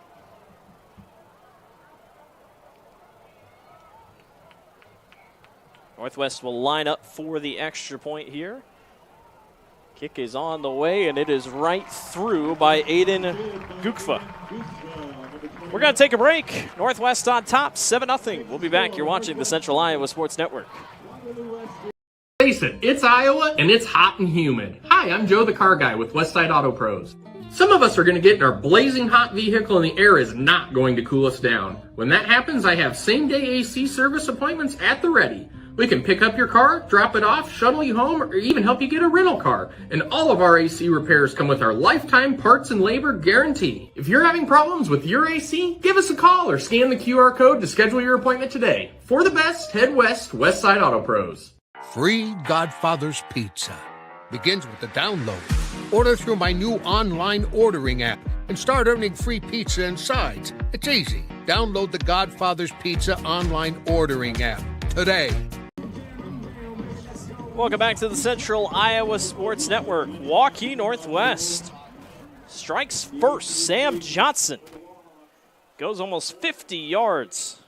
A: Northwest will line up for the extra point here. Kick is on the way, and it is right through by Aiden Gukfa. We're going to take a break. Northwest on top, 7-0. We'll be back. You're watching the Central Iowa Sports Network.
B: Face it, it's Iowa and it's hot and humid. Hi, I'm Joe the car guy with Westside Auto Pros. Some of us are going to get in our blazing hot vehicle and the air is not going to cool us down. When that happens, I have same-day AC service appointments at the ready. We can pick up your car, drop it off, shuttle you home, or even help you get a rental car. And all of our AC repairs come with our lifetime parts and labor guarantee. If you're having problems with your AC, give us a call or scan the QR code to schedule your appointment today. For the best, head west, Westside Auto Pros.
I: Free Godfather's Pizza begins with the download. Order through my new online ordering app and start earning free pizza and sides. It's easy. Download the Godfather's Pizza online ordering app today.
A: Welcome back to the Central Iowa Sports Network. Waukee Northwest strikes first. Sam Johnson goes almost 50 yards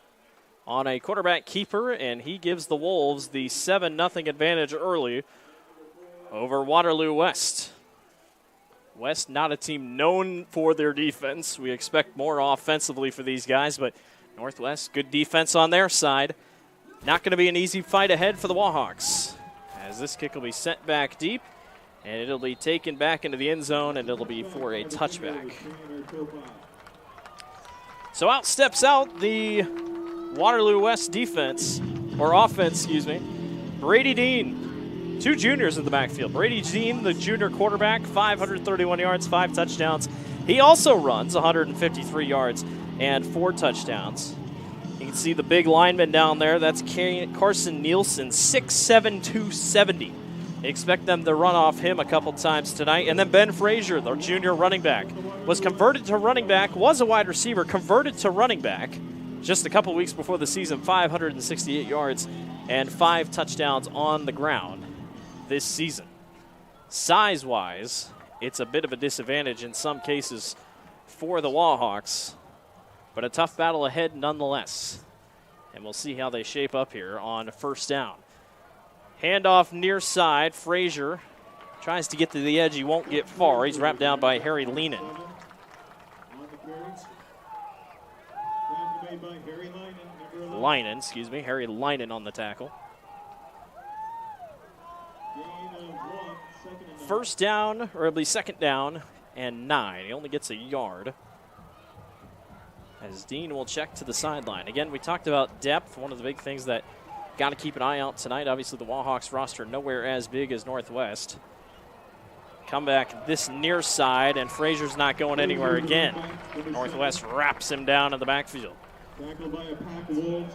A: on a quarterback keeper, and he gives the Wolves the 7-0 advantage early over Waterloo West. West, not a team known for their defense. We expect more offensively for these guys, but Northwest, good defense on their side. Not going to be an easy fight ahead for the Wahawks, as this kick will be sent back deep, and it'll be taken back into the end zone, and it'll be for a touchback. So out steps the Waterloo West defense, or offense, excuse me. Brady Dean, 2 juniors in the backfield. Brady Dean, the junior quarterback, 531 yards, 5 touchdowns. He also runs 153 yards and 4 touchdowns. You can see the big lineman down there. That's Carson Nielsen, 6'7", 270. Expect them to run off him a couple times tonight. And then Ben Frazier, their junior running back, was converted to running back, was a wide receiver, converted to running back just a couple weeks before the season, 568 yards and 5 touchdowns on the ground this season. Size-wise, it's a bit of a disadvantage in some cases for the Wahawks, but a tough battle ahead nonetheless. And we'll see how they shape up here on first down. Handoff near side. Frazier tries to get to the edge. He won't get far. He's wrapped down by Harry Leenan. Harry Leenan on the tackle. First down, or it'll be second down and 9. He only gets a yard, as Dean will check to the sideline. Again, we talked about depth, one of the big things that got to keep an eye out tonight. Obviously, the Wahawks roster nowhere as big as Northwest. Come back this near side, and Frazier's not going anywhere again. Northwest wraps him down in the backfield.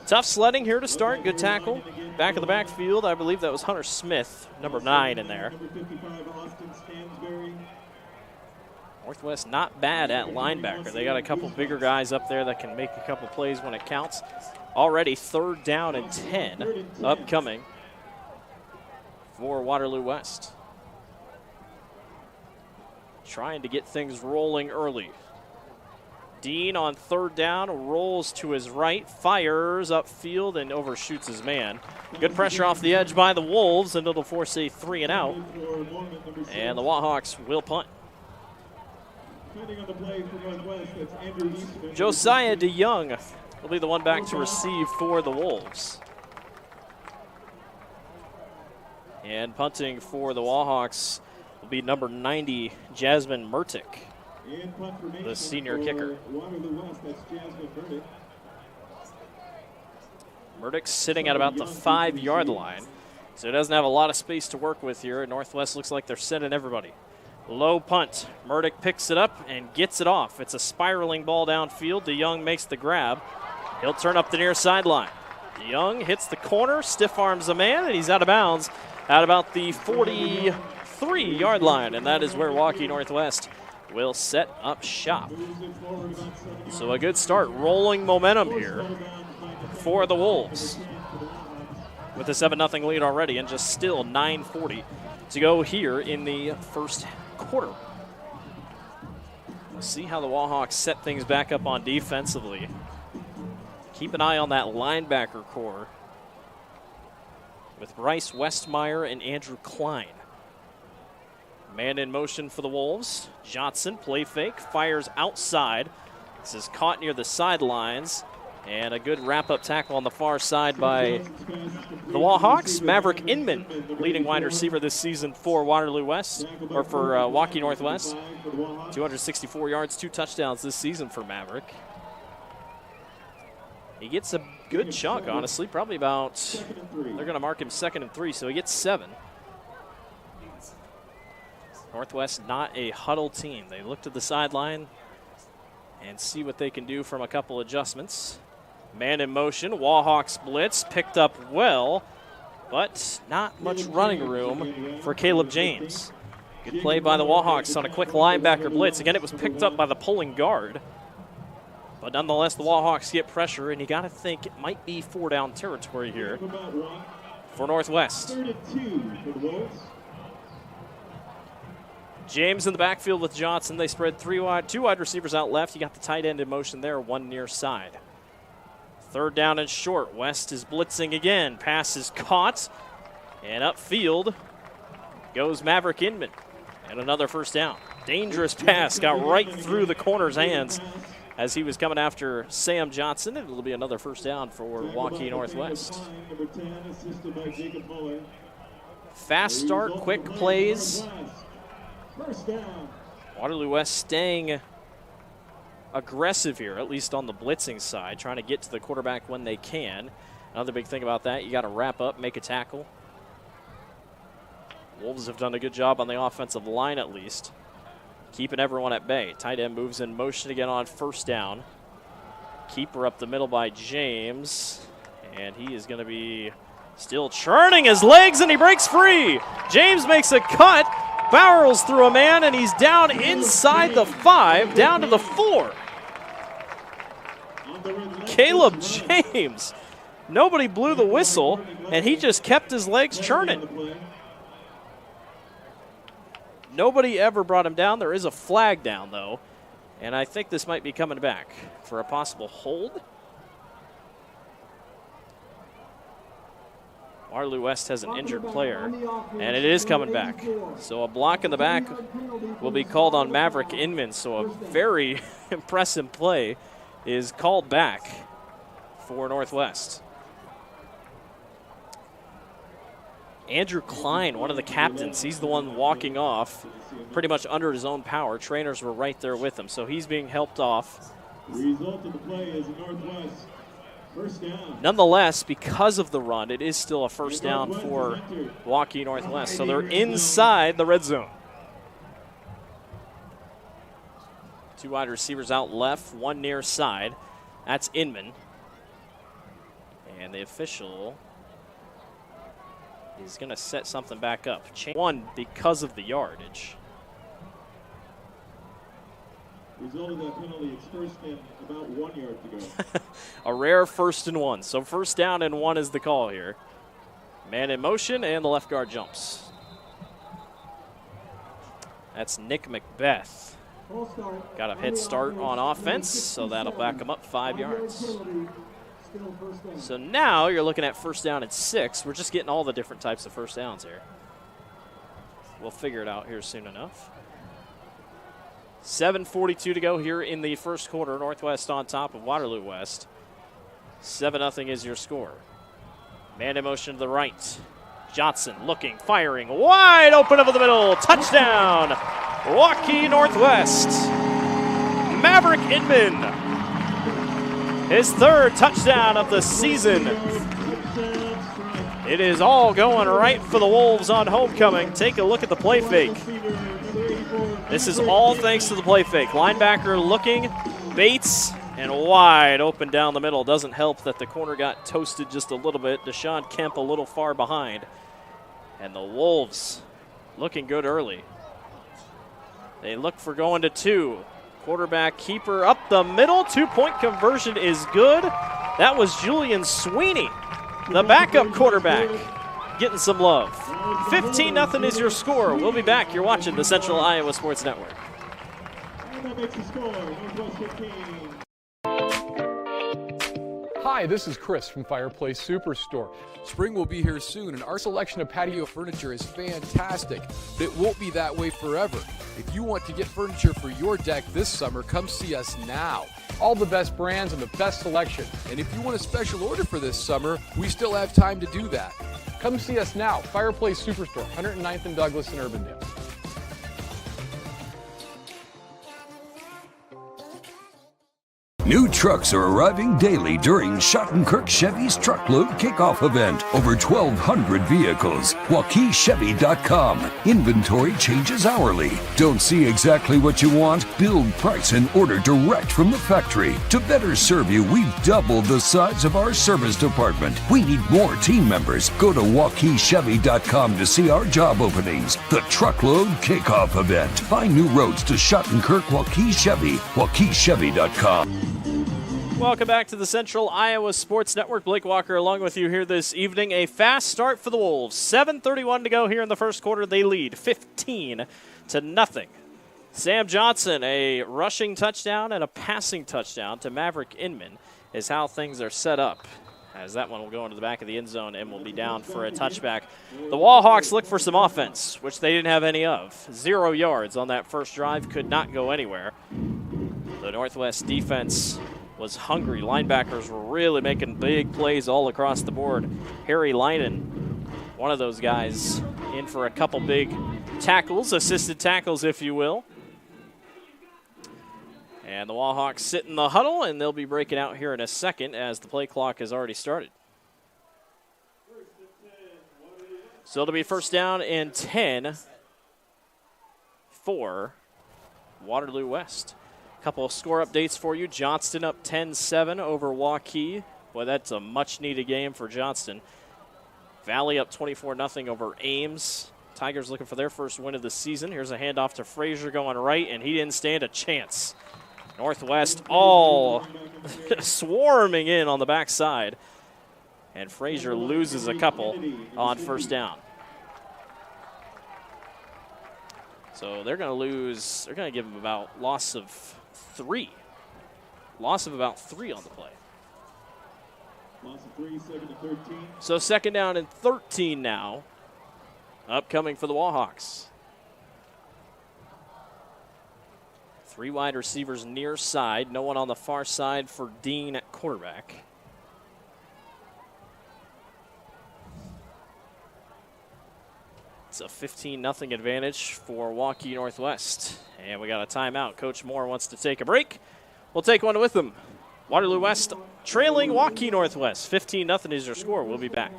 A: Tough sledding here to start. Good tackle. Back of the backfield, I believe that was Hunter Smith, number 9 in there. Northwest not bad at linebacker. They got a couple bigger guys up there that can make a couple plays when it counts. Already 3rd down and 10 upcoming for Waterloo West. Trying to get things rolling early. Dean on 3rd down rolls to his right, fires upfield, and overshoots his man. Good pressure off the edge by the Wolves, and it'll force a 3 and out. And the Wahawks will punt. Josiah DeYoung will be the one back to receive for the Wolves. And punting for the Wahawks will be number 90, Jasmine Murtick, the senior kicker. Murtick's sitting at about the 5-yard line, so he doesn't have a lot of space to work with here. Northwest looks like they're sending everybody. Low punt. Murtick picks it up and gets it off. It's a spiraling ball downfield. DeYoung makes the grab. He'll turn up the near sideline. DeYoung hits the corner, stiff arms a man, and he's out of bounds at about the 43-yard line, and that is where Waukee Northwest will set up shop. So a good start, rolling momentum here for the Wolves with a 7-0 lead already, and just still 9:40 to go here in the first quarter. We'll see how the Wahawks set things back up on defensively. Keep an eye on that linebacker core with Bryce Westmeyer and Andrew Klein. Man in motion for the Wolves. Johnson, play fake, fires outside. This is caught near the sidelines. And a good wrap-up tackle on the far side by the Wahawks. Maverick Inman, leading wide receiver this season for Waterloo West, or for Waukee Northwest. 264 yards, 2 touchdowns this season for Maverick. He gets a good chunk, honestly, probably about, they're going to mark him 2nd and 3, so he gets 7. Northwest not a huddle team. They look to the sideline and see what they can do from a couple adjustments. Man in motion, Wahawks blitz, picked up well, but not much running room for Caleb James. Good play by the Wahawks on a quick linebacker blitz. Again, it was picked up by the pulling guard. But nonetheless, the Wahawks get pressure, and you got to think it might be 4-down territory here for Northwest. James in the backfield with Johnson. They spread 2 wide receivers out left. You got the tight end in motion there, 1 near side. 3rd down and short. West is blitzing again. Pass is caught. And upfield goes Maverick Inman. And another 1st down. Dangerous pass. Got right through the corner's hands as he was coming after Sam Johnson. It'll be another 1st down for Waukee Northwest. Fast start, quick plays. Waterloo West staying aggressive here, at least on the blitzing side, trying to get to the quarterback when they can. Another big thing about that, you got to wrap up, make a tackle. Wolves have done a good job on the offensive line, at least, keeping everyone at bay. Tight end moves in motion again on 1st down. Keeper up the middle by James, and he is going to be still churning his legs, and he breaks free. James makes a cut, barrels through a man, and he's down inside the 5, down to the 4. Caleb James. Nobody blew the whistle, and he just kept his legs churning. Nobody ever brought him down. There is a flag down, though, and I think this might be coming back for a possible hold. Waterloo West has an injured player, and it is coming back. So a block in the back will be called on Maverick Inman. So a very impressive play is called back for Northwest. Andrew Klein, one of the captains, he's the one walking off pretty much under his own power. Trainers were right there with him, so he's being helped off.
M: The result of the play is Northwest. First down.
A: Nonetheless, because of the run, it is still a 1st down for Waukee Northwest. So they're inside the red zone. 2 wide receivers out left, 1 near side. That's Inman. And the official is going to set something back up. 1 because of the yardage.
M: Result of that penalty is 1st and about 1 yard to go.
A: A rare 1st and 1. So 1st down and 1 is the call here. Man in motion, and the left guard jumps. That's Nick Macbeth. Got a head start on offense, so that'll back him up 5 yards. So now you're looking at first down and 6. We're just getting all the different types of first downs here. We'll figure it out here soon enough. 7:42 to go here in the first quarter. Northwest on top of Waterloo West. 7-0 is your score. Man in motion to the right. Johnson looking, firing, wide open over the middle. Touchdown, Waukee Northwest. Maverick Inman, his 3rd touchdown of the season. It is all going right for the Wolves on homecoming. Take a look at the play fake. This is all thanks to the play fake. Linebacker looking, Bates, and wide open down the middle. Doesn't help that the corner got toasted just a little bit. Deshaun Kemp a little far behind. And the Wolves looking good early. They look for going to 2. Quarterback keeper up the middle. 2-point conversion is good. That was Julian Sweeney, the backup quarterback, getting some love. 15-0 is your score. We'll be back. You're watching the Central Iowa Sports Network.
M: And that makes the score, Northwest 15.
E: Hi, this is Chris from Fireplace Superstore. Spring will be here soon, and our selection of patio furniture is fantastic, but it won't be that way forever. If you want to get furniture for your deck this summer, come see us now. All the best brands and the best selection. And if you want a special order for this summer, we still have time to do that. Come see us now, Fireplace Superstore, 109th and Douglas in Urbandale.
C: New trucks are arriving daily during Schottenkirk Chevy's Truckload Kickoff event. Over 1,200 vehicles. WaukeeChevy.com. Inventory changes hourly. Don't see exactly what you want? Build, price, and order direct from the factory. To better serve you, we've doubled the size of our service department. We need more team members. Go to WaukeeChevy.com to see our job openings. The Truckload Kickoff event. Find new roads to Schottenkirk Waukee Chevy. WaukeeChevy.com.
A: Welcome back to the Central Iowa Sports Network. Blake Walker along with you here this evening. A fast start for the Wolves. 7:31 to go here in the first quarter. They lead 15-0. Sam Johnson, a rushing touchdown and a passing touchdown to Maverick Inman is how things are set up, as that one will go into the back of the end zone and will be down for a touchback. The Wallhawks look for some offense, which they didn't have any of. 0 yards on that first drive, could not go anywhere. The Northwest defense was hungry. Linebackers were really making big plays all across the board. Harry Leinen, one of those guys, in for a couple big tackles, assisted tackles, if you will. And the Wallhawks sit in the huddle, and they'll be breaking out here in a second as the play clock has already started. So it'll be first down and 10 for Waterloo West. Couple of score updates for you. Johnston up 10-7 over Waukee. Boy, that's a much-needed game for Johnston. Valley up 24-0 over Ames. Tigers looking for their first win of the season. Here's a handoff to Frazier going right, and he didn't stand a chance. Northwest all swarming in on the backside. And Frazier loses a couple on first down. So they're going to lose. They're going to give them about loss of 3. Loss of about 3 on the play.
M: Loss of 3, 2nd and 13.
A: So second down and 13 now. Upcoming for the Wallhawks. 3 wide receivers near side. No one on the far side for Dean at quarterback. It's a 15-0 advantage for Waukee Northwest. And we got a timeout. Coach Moore wants to take a break. We'll take one with him. Waterloo West trailing Waukee Northwest. 15-0 is your score. We'll be back.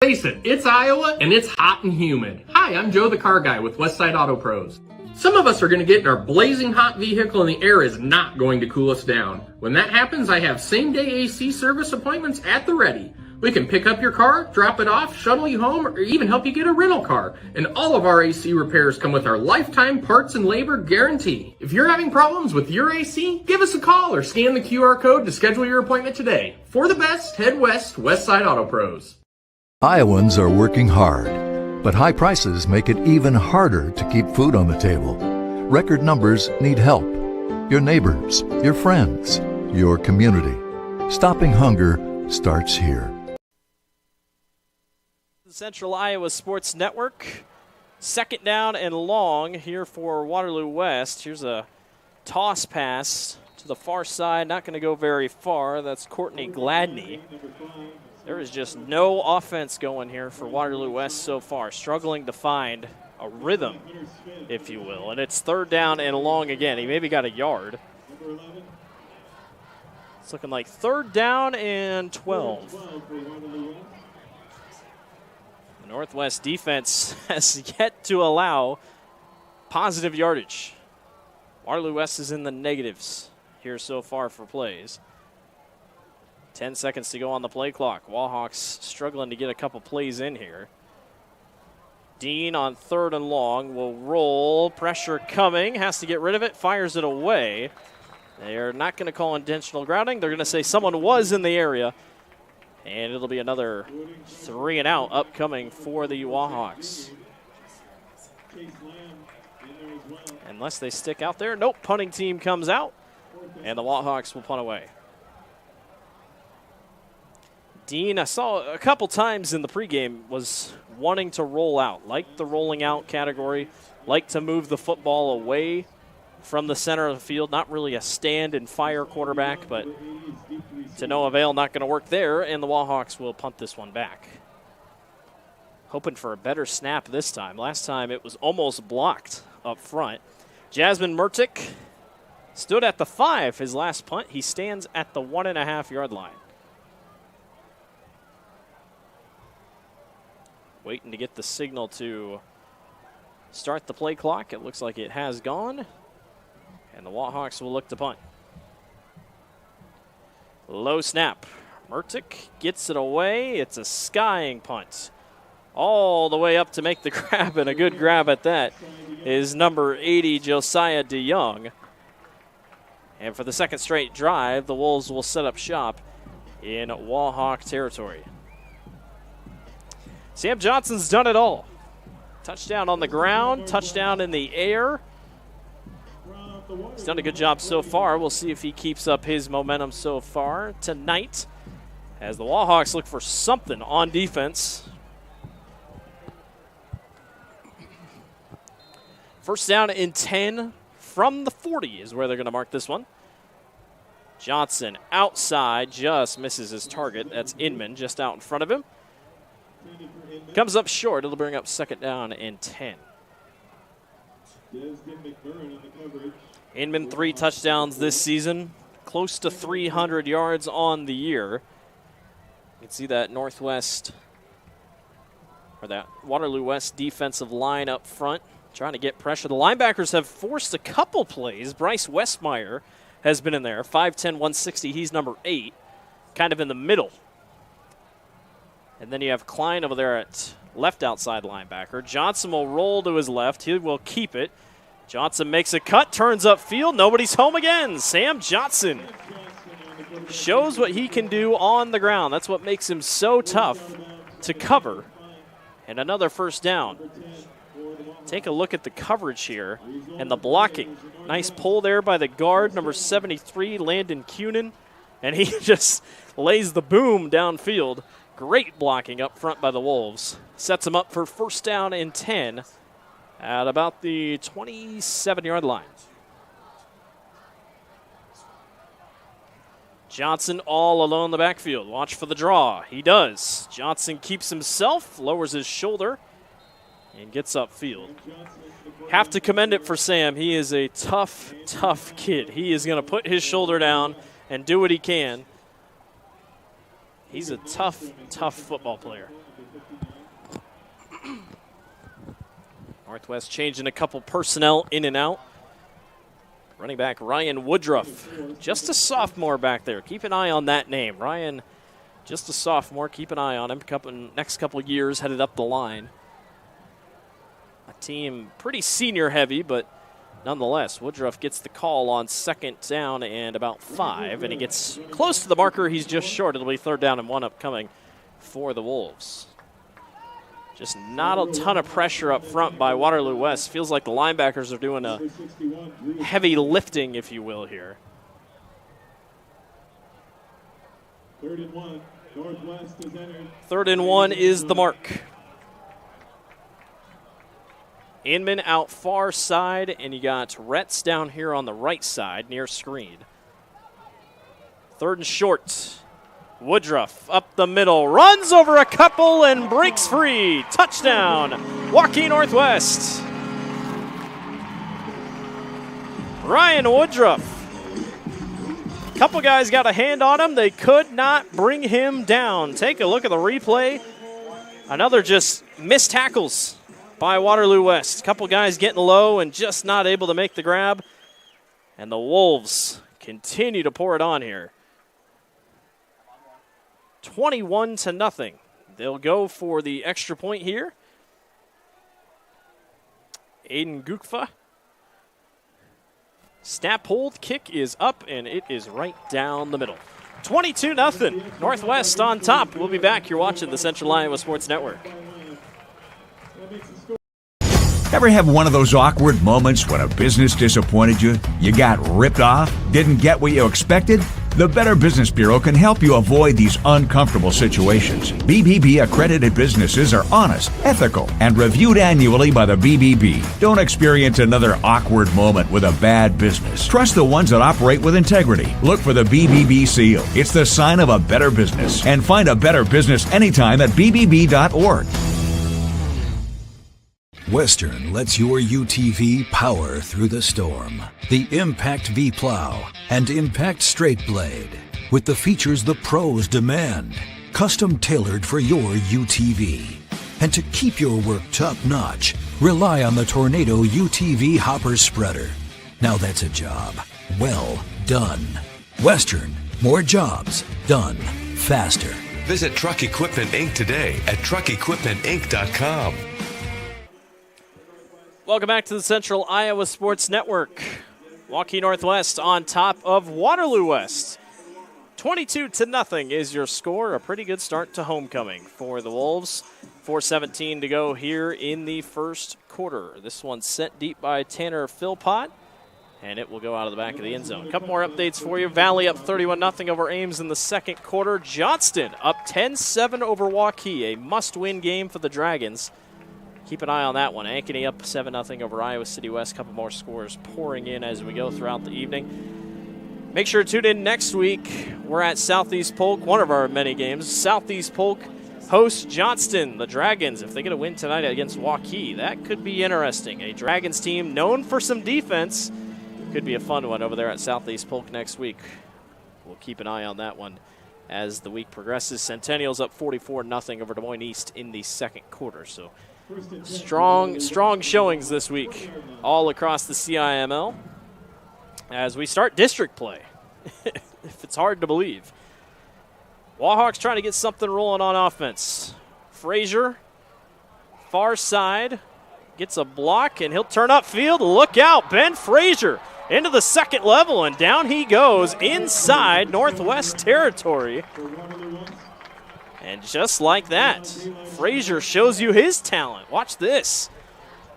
B: Face it, it's Iowa and it's hot and humid. Hi, I'm Joe the Car Guy with Westside Auto Pros. Some of us are going to get in our blazing hot vehicle and the air is not going to cool us down. When that happens, I have same-day AC service appointments at the ready. We can pick up your car, drop it off, shuttle you home, or even help you get a rental car. And all of our AC repairs come with our lifetime parts and labor guarantee. If you're having problems with your AC, give us a call or scan the QR code to schedule your appointment today. For the best, head west, Westside Auto Pros.
L: Iowans are working hard, but high prices make it even harder to keep food on the table. Record numbers need help. Your neighbors, your friends, your community. Stopping hunger starts here.
A: Central Iowa Sports Network. Second down and long here for Waterloo West. Here's a toss pass to the far side. Not going to go very far. That's Courtney Gladney. There is just no offense going here for Waterloo West so far. Struggling to find a rhythm, if you will. And it's third down and long again. He maybe got a yard. It's looking like third down and 12. The Northwest defense has yet to allow positive yardage. Waterloo West is in the negatives here so far for plays. 10 seconds to go on the play clock. Wallhawks struggling to get a couple plays in here. Dean on third and long will roll. Pressure coming. Has to get rid of it. Fires it away. They are not going to call intentional grounding. They're going to say someone was in the area. And it'll be another 3 and out upcoming for the Wallhawks. Unless they stick out there. Nope, punting team comes out. And the Wallhawks will punt away. Dean, I saw a couple times in the pregame, was wanting to roll out. Liked the rolling out category. Liked to move the football away from the center of the field. Not really a stand and fire quarterback, but to no avail, not going to work there, and the Wallhawks will punt this one back. Hoping for a better snap this time. Last time it was almost blocked up front. Jasmine Mertick stood at the 5 his last punt. He stands at the 1.5 yard line. Waiting to get the signal to start the play clock. It looks like it has gone. And the Wallhawks will look to punt. Low snap. Mertick gets it away. It's a skying punt. All the way up to make the grab, and a good grab at that is number 80, Josiah DeYoung. And for the second straight drive, the Wolves will set up shop in Wallhawk territory. Sam Johnson's done it all. Touchdown on the ground, touchdown in the air. He's done a good job so far. We'll see if he keeps up his momentum so far tonight as the Wallhawks look for something on defense. First down and 10 from the 40 is where they're going to mark this one. Johnson outside, just misses his target. That's Inman just out in front of him. Comes up short. It'll bring up second down and 10. Inman 3 touchdowns this season, close to 300 yards on the year. You can see that Northwest, or that Waterloo West defensive line up front, trying to get pressure. The linebackers have forced a couple plays. Bryce Westmeyer has been in there, 5'10", 160. He's number 8, kind of in the middle. And then you have Klein over there at left outside linebacker. Johnson will roll to his left. He will keep it. Johnson makes a cut, turns upfield. Nobody's home again. Sam Johnson shows what he can do on the ground. That's what makes him so tough to cover. And another first down. Take a look at the coverage here and the blocking. Nice pull there by the guard, number 73, Landon Cunin. And he just lays the boom downfield. Great blocking up front by the Wolves. Sets him up for first down and 10 at about the 27-yard line. Johnson all alone in the backfield. Watch for the draw. He does. Johnson keeps himself, lowers his shoulder, and gets upfield. Have to commend it for Sam. He is a tough, tough kid. He is going to put his shoulder down and do what he can. He's a tough, tough football player. Northwest changing a couple personnel in and out. Running back Ryan Woodruff, just a sophomore back there. Keep an eye on that name. Ryan, just a sophomore. Keep an eye on him. Next couple of years headed up the line. A team pretty senior heavy, but nonetheless, Woodruff gets the call on second down and about 5, and he gets close to the marker. He's just short. It'll be third down and 1 upcoming for the Wolves. Just not a ton of pressure up front by Waterloo West. Feels like the linebackers are doing a heavy lifting, if you will, here.
M: 3rd and 1. Northwest is entered.
A: 3rd and 1 is the mark. Inman out far side, and you got Retz down here on the right side near screen. 3rd and short. Woodruff up the middle, runs over a couple and breaks free. Touchdown, Waukee Northwest. Ryan Woodruff. Couple guys got a hand on him. They could not bring him down. Take a look at the replay. Another just missed tackles by Waterloo West. Couple guys getting low and just not able to make the grab. And the Wolves continue to pour it on here. 21-0. They'll go for the extra point here. Aiden Gukfa. Snap hold, kick is up, and it is right down the middle. 22-0. Northwest on top. We'll be back. You're watching the Central Iowa Sports Network.
F: Ever have one of those awkward moments when a business disappointed you? You got ripped off? Didn't get what you expected? The Better Business Bureau can help you avoid these uncomfortable situations. BBB accredited businesses are honest, ethical, and reviewed annually by the BBB. Don't experience another awkward moment with a bad business. Trust the ones that operate with integrity. Look for the BBB seal. It's the sign of a better business. And find a better business anytime at bbb.org.
J: Western lets your UTV power through the storm. The Impact V-Plow and Impact Straight Blade, with the features the pros demand. Custom tailored for your UTV. And to keep your work top-notch, rely on the Tornado UTV Hopper Spreader. Now that's a job well done. Western, more jobs done faster.
K: Visit Truck Equipment Inc. today at truckequipmentinc.com.
A: Welcome back to the Central Iowa Sports Network. Waukee Northwest on top of Waterloo West. 22-0 is your score. A pretty good start to homecoming for the Wolves. 4:17 to go here in the first quarter. This one's sent deep by Tanner Philpott, and it will go out of the back of the end zone. A couple more updates for you. Valley up 31-0 over Ames in the second quarter. Johnston up 10-7 over Waukee, a must-win game for the Dragons. Keep an eye on that one. Ankeny up 7-0 over Iowa City West. A couple more scores pouring in as we go throughout the evening. Make sure to tune in next week. We're at Southeast Polk, one of our many games. Southeast Polk hosts Johnston, the Dragons. If they get a win tonight against Waukee, that could be interesting. A Dragons team known for some defense. Could be a fun one over there at Southeast Polk next week. We'll keep an eye on that one as the week progresses. Centennial's up 44-0 over Des Moines East in the second quarter. So strong showings this week all across the CIML as we start district play, if it's hard to believe. Wahawks trying to get something rolling on offense. Frazier, far side, gets a block, and he'll turn upfield. Look out, Ben Frazier into the second level, and down he goes inside Northwest territory. And just like that, Frazier shows you his talent. Watch this.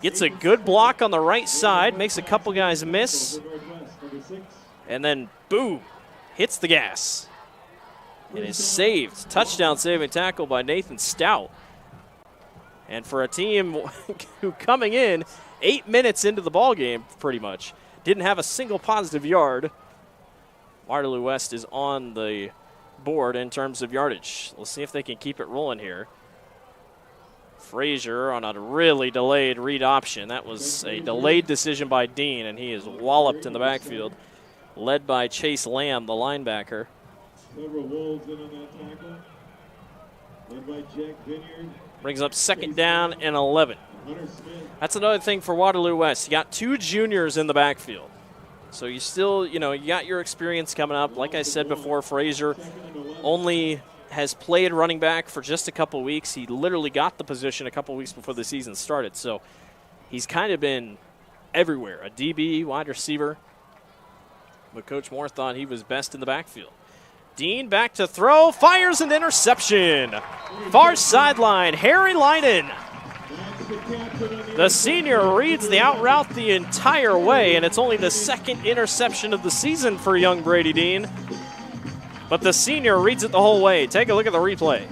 A: Gets a good block on the right side, makes a couple guys miss, and then boom, hits the gas. It is saved. Touchdown saving tackle by Nathan Stout. And for a team who coming in 8 minutes into the ball game, pretty much, didn't have a single positive yard, Waterloo West is on the board in terms of yardage. Let's see if they can keep it rolling here. Frazier on a really delayed read option. That was a delayed decision by Dean, and he is walloped in the backfield, led by Chase Lamb, the linebacker.
M: Several Wolves in on that tackle. Led by Jack Vineyard.
A: Brings up 2nd down and 11. That's another thing for Waterloo West. You got 2 juniors in the backfield. So you still, you got your experience coming up. Like I said before, Frazier only has played running back for just a couple weeks. He literally got the position a couple weeks before the season started. So he's kind of been everywhere, a DB, wide receiver. But Coach Moore thought he was best in the backfield. Dean back to throw, fires an interception. Far sideline, Harry Leinen The senior reads the out route the entire way, and it's only the second interception of the season for young Brady Dean. But the senior reads it the whole way. Take a look at the replay.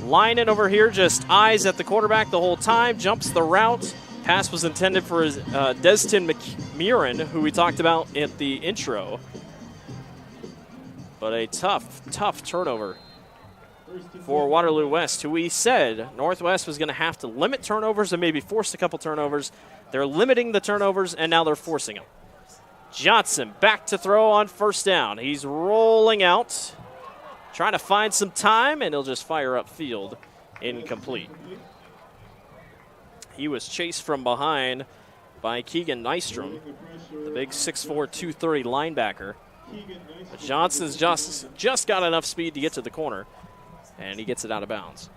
A: Lineman over here just eyes at the quarterback the whole time, jumps the route. Pass was intended for Destin McMurrin, who we talked about at the intro. But a tough turnover for Waterloo West, who we said Northwest was going to have to limit turnovers and maybe force a couple turnovers. They're limiting the turnovers, and now they're forcing them. Johnson back to throw on first down. He's rolling out, trying to find some time, and he'll just fire upfield. Incomplete. He was chased from behind by Keegan Nystrom, the big 6'4", 230 linebacker. But Johnson's just got enough speed to get to the corner, and he gets it out of bounds.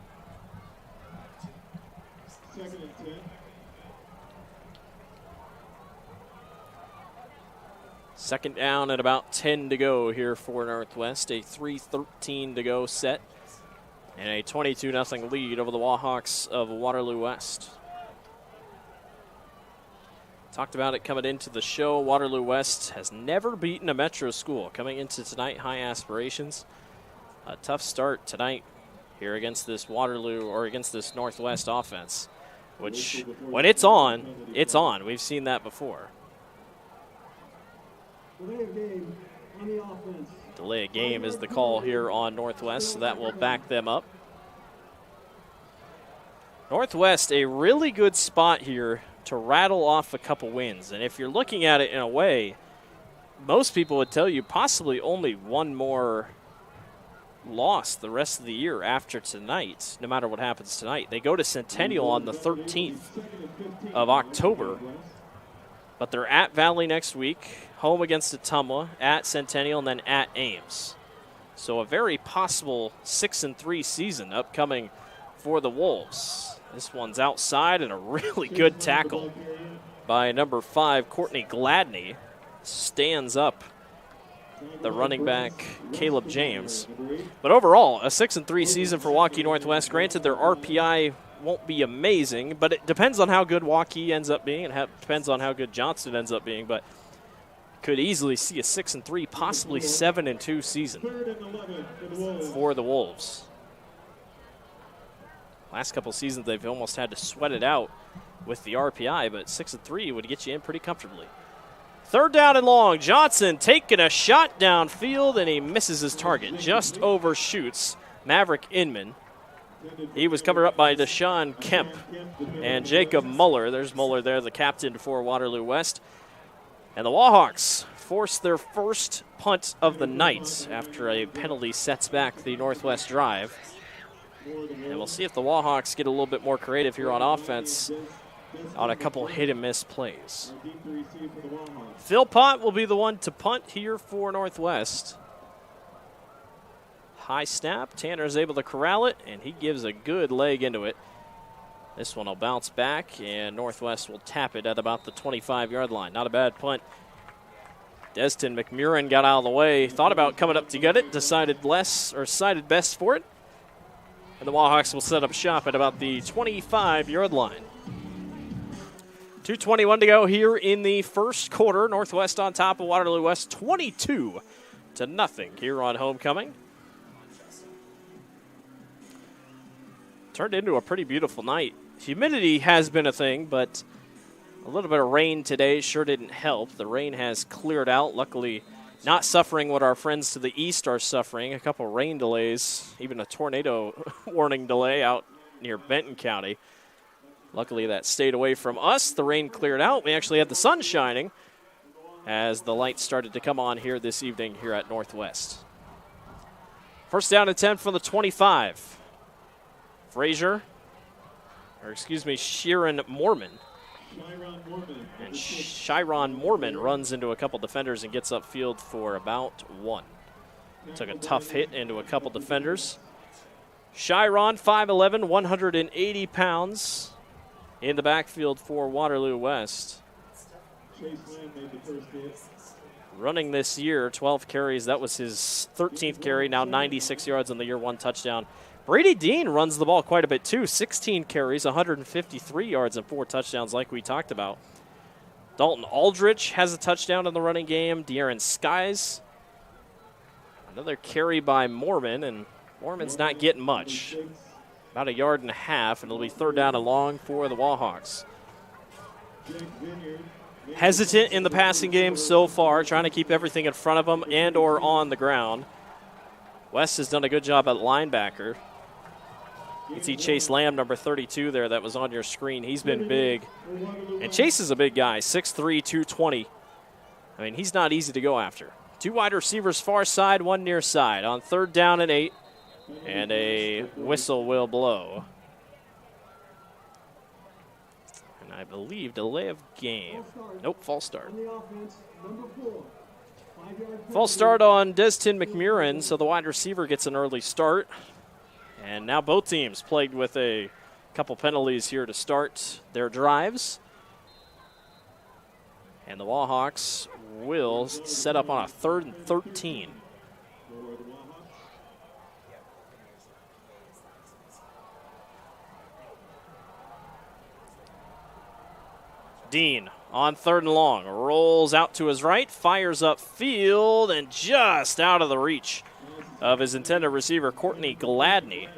A: Second down and about 10 to go here for Northwest. A 3:13 to go set, and a 22-0 lead over the Wahawks of Waterloo West. Talked about it coming into the show. Waterloo West has never beaten a Metro school. Coming into tonight, high aspirations. A tough start tonight here against this Waterloo, or against this Northwest offense, which when it's on, it's on. We've seen that before. Delay of game is the call here on Northwest, so that will back them up. Northwest, a really good spot here to rattle off a couple wins. And if you're looking at it in a way, most people would tell you possibly only one more loss the rest of the year after tonight, no matter what happens tonight. They go to Centennial on the 13th of October, but they're at Valley next week, home against Ottumwa, at Centennial, and then at Ames. So a very possible 6-3 season upcoming for the Wolves. This one's outside, and a really good tackle by number 5, Courtney Gladney. Stands up the running back, Caleb James. But overall, a 6-3 season for Waukee Northwest. Granted, their RPI won't be amazing, but it depends on how good Waukee ends up being, and depends on how good Johnston ends up being. But could easily see a 6-3, possibly 7-2 season for the Wolves. Last couple seasons, they've almost had to sweat it out with the RPI, but 6-3 would get you in pretty comfortably. Third down and long. Johnson taking a shot downfield, and he misses his target. Just overshoots Maverick Inman. He was covered up by Deshaun Kemp and Jacob Muller. There's Muller there, the captain for Waterloo West. And the Wahawks force their first punt of the night after a penalty sets back the Northwest drive. And we'll see if the Wahawks get a little bit more creative here on offense on a couple hit-and-miss plays. Philpott will be the one to punt here for Northwest. High snap. Tanner's able to corral it, and he gives a good leg into it. This one will bounce back, and Northwest will tap it at about the 25-yard line. Not a bad punt. Destin McMurrin got out of the way, thought about coming up to get it, decided best for it. And the Wahawks will set up shop at about the 25-yard line. 2:21 to go here in the first quarter. Northwest on top of Waterloo West, 22-0 here on homecoming. Turned into a pretty beautiful night. Humidity has been a thing, but a little bit of rain today sure didn't help. The rain has cleared out, luckily not suffering what our friends to the east are suffering. A couple rain delays, even a tornado warning delay out near Benton County. Luckily, that stayed away from us. The rain cleared out. We actually had the sun shining as the lights started to come on here this evening here at Northwest. First down and 10 from the 25. Sheeran Mormon. And Chiron Mormon runs into a couple defenders and gets upfield for about 1. Took a tough hit into a couple defenders. Chiron, 5'11", 180 pounds in the backfield for Waterloo West. Running this year, 12 carries. That was his 13th carry, now 96 yards on the year, 1 touchdown. Brady Dean runs the ball quite a bit too. 16 carries, 153 yards, and 4 touchdowns like we talked about. Dalton Aldrich has a touchdown in the running game. De'Aaron Skies, another carry by Mormon, and Mormon's not getting much. About 1.5 yards, and it'll be 3rd down and long for the Wallhawks. Hesitant in the passing game so far, trying to keep everything in front of them and or on the ground. West has done a good job at linebacker. You can see Chase Lamb, number 32 there, that was on your screen. He's been big. And Chase is a big guy, 6'3", 220. I mean, he's not easy to go after. 2 wide receivers far side, 1 near side. On 3rd down and 8, and a whistle will blow. And I believe delay of game. Nope, false start. False start on Destin McMurrin, so the wide receiver gets an early start. And now both teams plagued with a couple penalties here to start their drives. And the Wallhawks will set up on a 3rd and 13. Dean on 3rd and long, rolls out to his right, fires up field, and just out of the reach of his intended receiver, Courtney Gladney.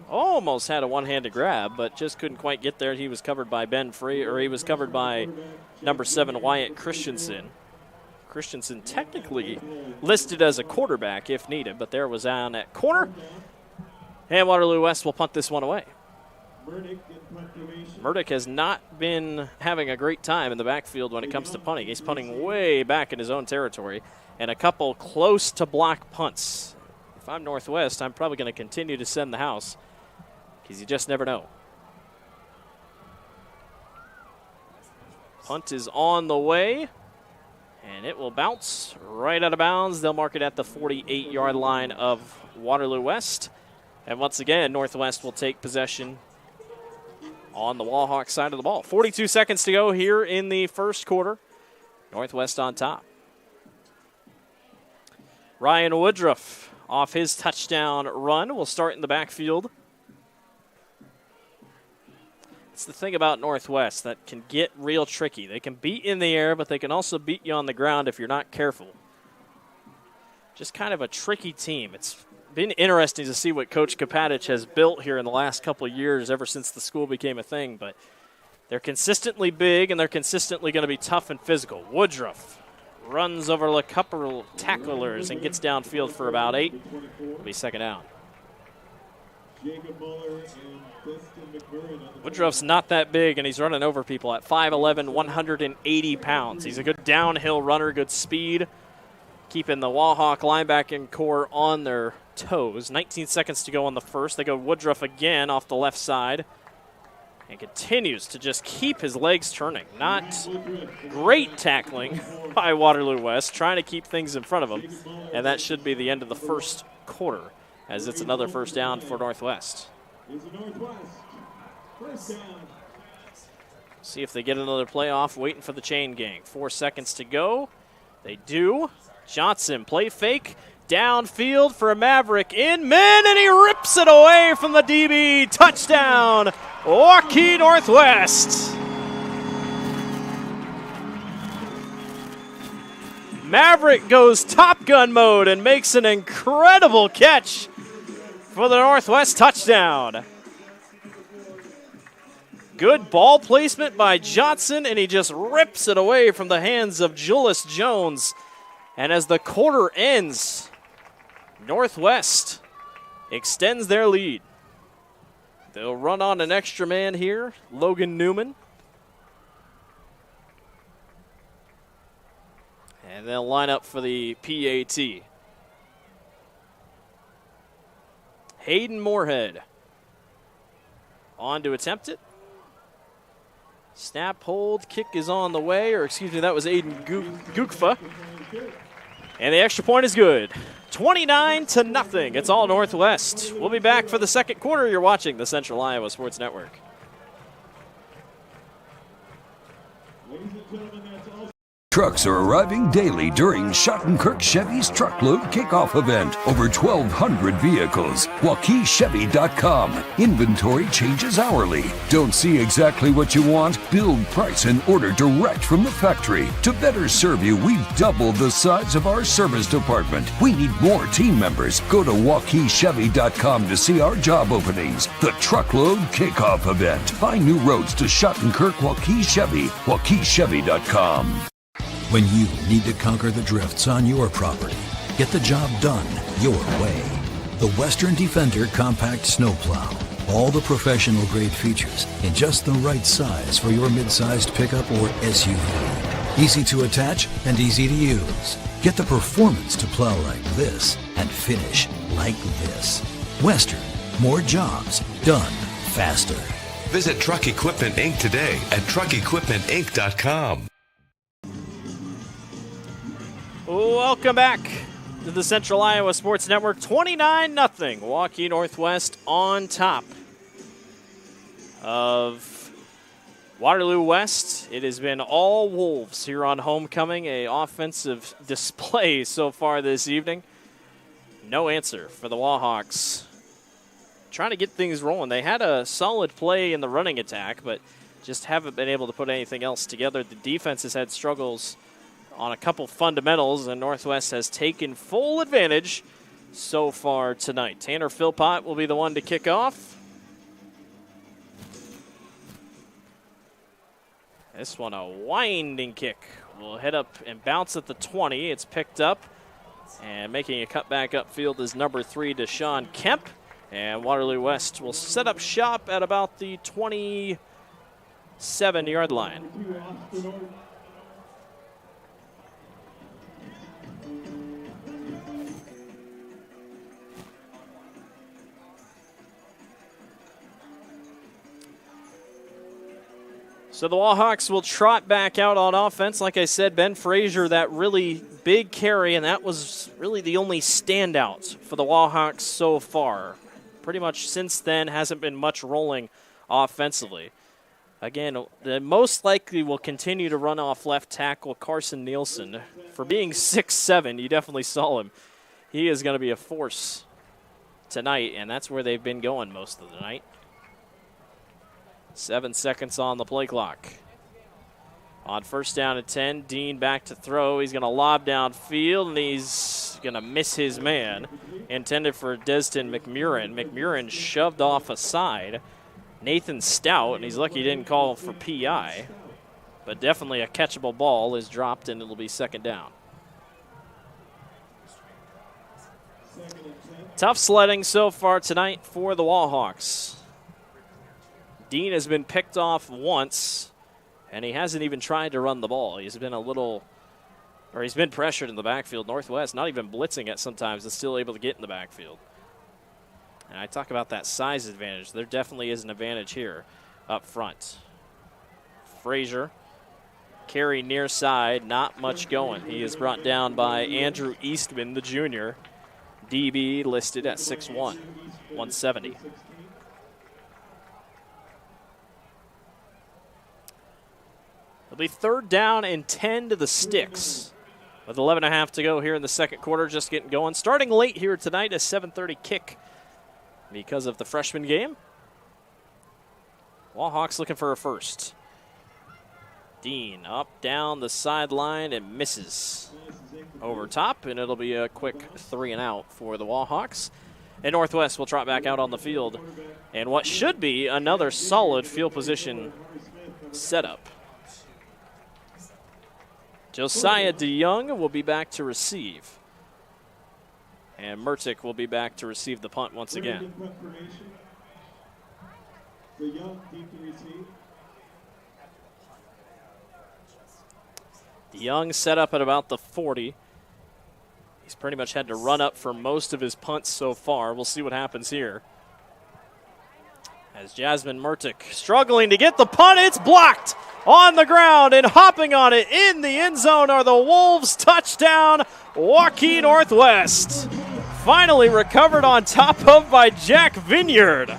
A: Almost had a one-handed grab, but just couldn't quite get there. He was covered by he was covered by number 7, Wyatt Christensen. Christensen technically listed as a quarterback if needed, but there was on at corner. And Waterloo West will punt this one away. Murdoch has not been having a great time in the backfield when it comes to punting. He's punting way back in his own territory, and a couple close to block punts. If I'm Northwest, I'm probably going to continue to send the house because you just never know. Punt is on the way, and it will bounce right out of bounds. They'll mark it at the 48-yard line of Waterloo West. And once again, Northwest will take possession on the Wallhawk side of the ball. 42 seconds to go here in the first quarter. Northwest on top. Ryan Woodruff off his touchdown run will start in the backfield. It's the thing about Northwest that can get real tricky. They can beat in the air, but they can also beat you on the ground if you're not careful. Just kind of a tricky team. It's been interesting to see what Coach Kapatic has built here in the last couple of years, ever since the school became a thing. But they're consistently big, and they're consistently going to be tough and physical. Woodruff runs over a couple tacklers and gets downfield for about 8. It'll be 2nd down. Woodruff's not that big, and he's running over people at 5'11", 180 pounds. He's a good downhill runner, good speed, keeping the Wallhawk linebacking core on their toes. 19 seconds to go on the first. They go Woodruff again off the left side and continues to just keep his legs turning. Not great tackling by Waterloo West, trying to keep things in front of him, and that should be the end of the first quarter as it's another 1st down for Northwest. See if they get another play off, waiting for the chain gang. 4 seconds to go. They do. Johnson, play fake, downfield for a Maverick in mid, and he rips it away from the DB. Touchdown, Waukee Northwest. Maverick goes Top Gun mode and makes an incredible catch for the Northwest touchdown. Good ball placement by Johnson, and he just rips it away from the hands of Julius Jones. And as the quarter ends, Northwest extends their lead. They'll run on an extra man here, Logan Newman. And they'll line up for the PAT. Hayden Moorhead on to attempt it. Snap, hold, kick is on the way, or excuse me, that was Aiden Gukfa. And the extra point is good. 29-0. It's all Northwest. We'll be back for the second quarter. You're watching the Central Iowa Sports Network.
M: Ladies and gentlemen, that's all.
C: Trucks are arriving daily during Schottenkirk Chevy's Truckload Kickoff event. Over 1,200 vehicles. WaukeeChevy.com. Inventory changes hourly. Don't see exactly what you want? Build, price, and order direct from the factory. To better serve you, we've doubled the size of our service department. We need more team members. Go to WaukeeChevy.com to see our job openings. The Truckload Kickoff event. Find new roads to Schottenkirk Waukee Chevy. WaukeeChevy.com.
J: When you need to conquer the drifts on your property, get the job done your way. The Western Defender Compact Snowplow. All the professional grade features in just the right size for your mid-sized pickup or SUV. Easy to attach and easy to use. Get the performance to plow like this and finish like this. Western. More jobs done faster.
K: Visit Truck Equipment Inc. today at truckequipmentinc.com.
A: Welcome back to the Central Iowa Sports Network. 29-0. Waukee Northwest on top of Waterloo West. It has been all Wolves here on homecoming. A offensive display so far this evening. No answer for the Wahawks. Trying to get things rolling. They had a solid play in the running attack, but just haven't been able to put anything else together. The defense has had struggles on a couple fundamentals, and Northwest has taken full advantage so far tonight. Tanner Philpott will be the one to kick off. This one a winding kick. Will head up and bounce at the 20. It's picked up, and making a cut back upfield is number 3, Deshaun Kemp. And Waterloo West will set up shop at about the 27-yard line. So the Wahawks will trot back out on offense. Like I said, Ben Frazier, that really big carry, and that was really the only standout for the Wahawks so far. Pretty much since then, hasn't been much rolling offensively. Again, the most likely will continue to run off left tackle Carson Nielsen. For being 6'7", you definitely saw him. He is going to be a force tonight, and that's where they've been going most of the night. 7 seconds on the play clock. On first down and 10, Dean back to throw. He's going to lob downfield, and he's going to miss his man. Intended for Destin McMurrin. McMurrin shoved off a side. Nathan Stout, and he's lucky he didn't call for PI. But definitely a catchable ball is dropped, and it'll be second down. Tough sledding so far tonight for the Wahawks. Dean has been picked off once, and he hasn't even tried to run the ball. He's been he's been pressured in the backfield. Northwest not even blitzing it sometimes, is still able to get in the backfield. And I talk about that size advantage. There definitely is an advantage here up front. Frazier, carry near side, not much going. He is brought down by Andrew Eastman, the junior. DB listed at 6'1", 170. It'll be third down and 10 to the sticks. With 11.5 to go here in the second quarter, just getting going. Starting late here tonight, a 7:30 kick because of the freshman game. Wahawks looking for a first. Dean up, down the sideline, and misses over top, and it'll be a quick 3 and out for the Wahawks. And Northwest will trot back out on the field. And what should be another solid field position setup. Josiah DeYoung will be back to receive. And Mertick will be back to receive the punt once again. DeYoung set up at about the 40. He's pretty much had to run up for most of his punts so far. We'll see what happens here. As Jasmine Mertick struggling to get the punt, it's blocked on the ground, and hopping on it in the end zone are the Wolves. Touchdown, Waukee Northwest. Finally recovered on top of by Jack Vineyard.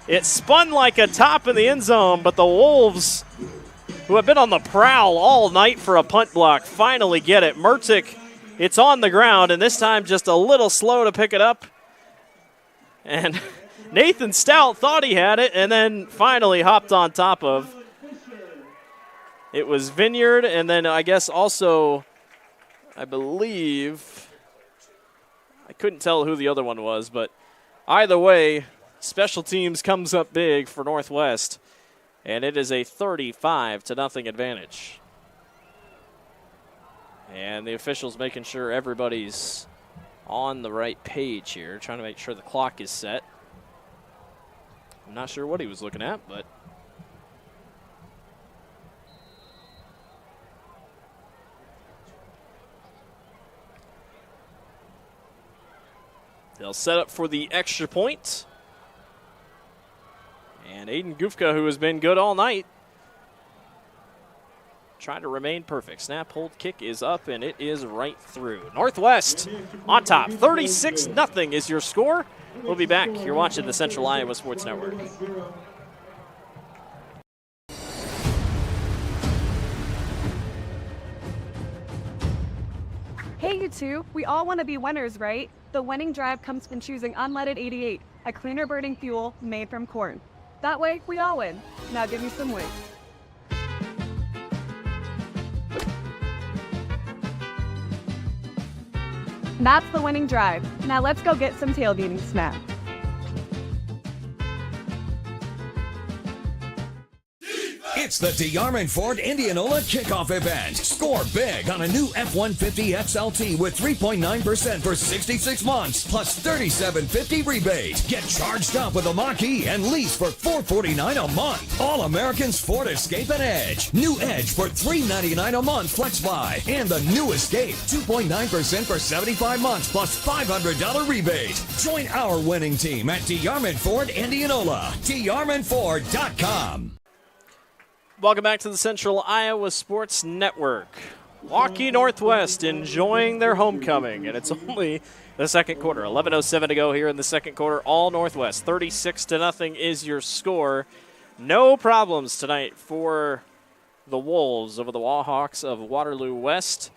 A: It spun like a top in the end zone, but the Wolves who have been on the prowl all night for a punt block, finally get it. Mertic, it's on the ground, and this time just a little slow to pick it up. And Nathan Stout thought he had it, and then finally hopped on top of. It was Vineyard, and then I guess also, I believe, I couldn't tell who the other one was, but either way, special teams comes up big for Northwest, and it is a 35-0 advantage. And the officials making sure everybody's on the right page here, trying to make sure the clock is set. I'm not sure what he was looking at, but they'll set up for the extra point. And Aiden Gufka, who has been good all night, trying to remain perfect. Snap, hold, kick is up, and it is right through. Northwest on top. 36-0 is your score. We'll be back. You're watching the Central Iowa Sports Network.
D: Hey, you two. We all want to be winners, right? The winning drive comes from choosing unleaded 88, a cleaner burning fuel made from corn. That way, we all win. Now give me some wings. That's the winning drive. Now let's go get some tailgating snacks.
C: It's the DeArmond Ford Indianola Kickoff Event. Score big on a new F-150 XLT with 3.9% for 66 months, plus $37.50 rebate. Get charged up with a Waukee and lease for $449 a month. All Americans Ford Escape and Edge. New Edge for $399 a month flex buy. And the new Escape, 2.9% for 75 months, plus $500 rebate. Join our winning team at DeArmond Ford Indianola. DeArmondFord.com.
A: Welcome back to the Central Iowa Sports Network. Waukee Northwest enjoying their homecoming, and it's only the second quarter. 11:07 to go here in the second quarter. All Northwest. 36-0 is your score. No problems tonight for the Wolves over the Wallhawks of Waterloo West.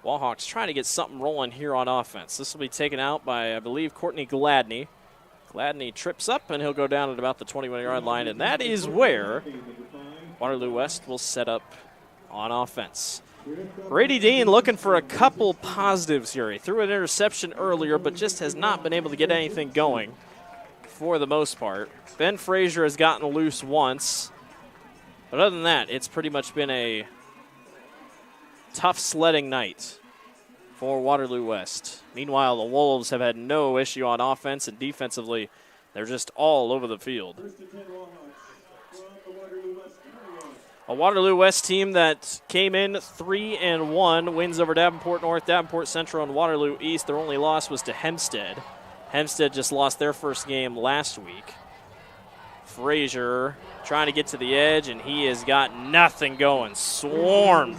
A: Wallhawks trying to get something rolling here on offense. This will be taken out by, I believe, Courtney Gladney. Gladney trips up, and he'll go down at about the 21-yard line, and that is where Waterloo West will set up on offense. Brady Dean looking for a couple positives here. He threw an interception earlier, but just has not been able to get anything going for the most part. Ben Frazier has gotten loose once. But other than that, it's pretty much been a tough sledding night for Waterloo West. Meanwhile, the Wolves have had no issue on offense, and defensively, they're just all over the field. A Waterloo West team that came in 3-1, wins over Davenport North, Davenport Central, and Waterloo East. Their only loss was to Hempstead. Hempstead just lost their first game last week. Frazier trying to get to the edge, and he has got nothing going. Swarmed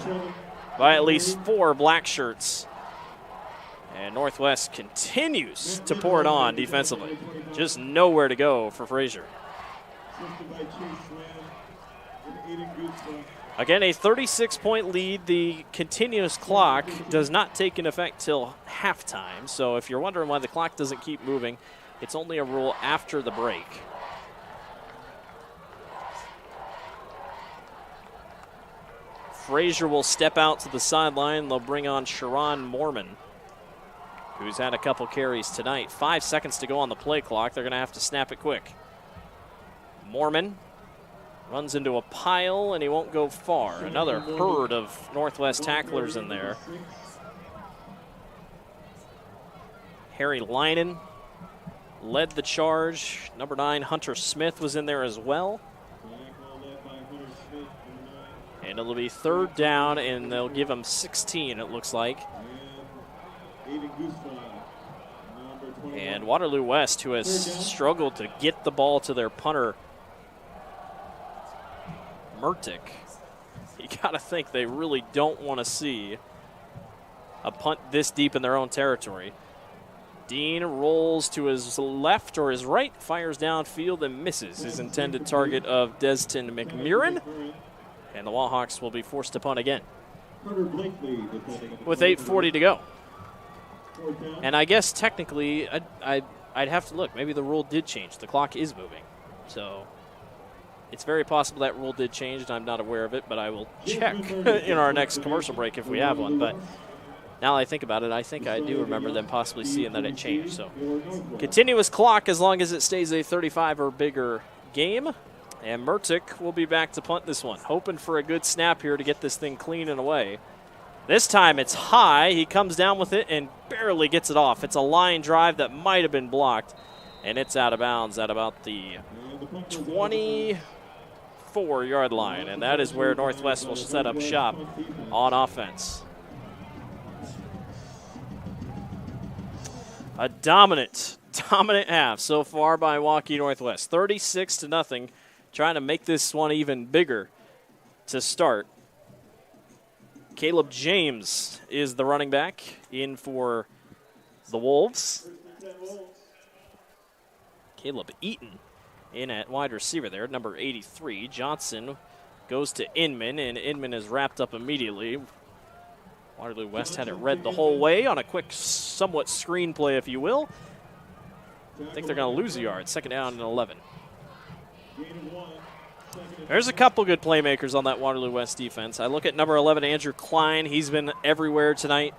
A: by at least 4 black shirts. And Northwest continues to pour it on defensively. Just nowhere to go for Frazier. Again, a 36-point lead. The continuous clock does not take into effect till halftime. So if you're wondering why the clock doesn't keep moving, it's only a rule after the break. Frazier will step out to the sideline. They'll bring on Sharon Mormon, who's had a couple carries tonight. 5 seconds to go on the play clock. They're going to have to snap it quick. Mormon runs into a pile, and he won't go far. Another herd of Northwest tacklers in there. Harry Linen led the charge. Number 9, Hunter Smith, was in there as well. And it'll be 3rd down, and they'll give him 16, it looks like. And Waterloo West, who has struggled to get the ball to their punter, Mertic, you got to think they really don't want to see a punt this deep in their own territory. Dean rolls to his left or his right, fires downfield and misses his intended target of Destin McMurrin. And the Wildhawks will be forced to punt again with 8:40 to go. And I guess technically, I'd have to look. Maybe the rule did change. The clock is moving. So it's very possible that rule did change, and I'm not aware of it, but I will check in our next commercial break if we have one. But now that I think about it, I think I do remember them possibly seeing that it changed. So continuous clock as long as it stays a 35 or bigger game. And Mertick will be back to punt this one, hoping for a good snap here to get this thing clean and away. This time it's high. He comes down with it and barely gets it off. It's a line drive that might have been blocked, and it's out of bounds at about the 24-yard line, and that is where Northwest will set up shop on offense. A dominant half so far by Waukee Northwest, 36-0. Trying to make this one even bigger to start. Caleb James is the running back in for the Wolves. Caleb Eaton in at wide receiver there, number 83. Johnson goes to Inman, and Inman is wrapped up immediately. Waterloo West had it read the whole way on a quick, somewhat screenplay, if you will. I think they're going to lose a yard. Second down and 11. There's a couple good playmakers on that Waterloo West defense. I look at number 11, Andrew Klein. He's been everywhere tonight,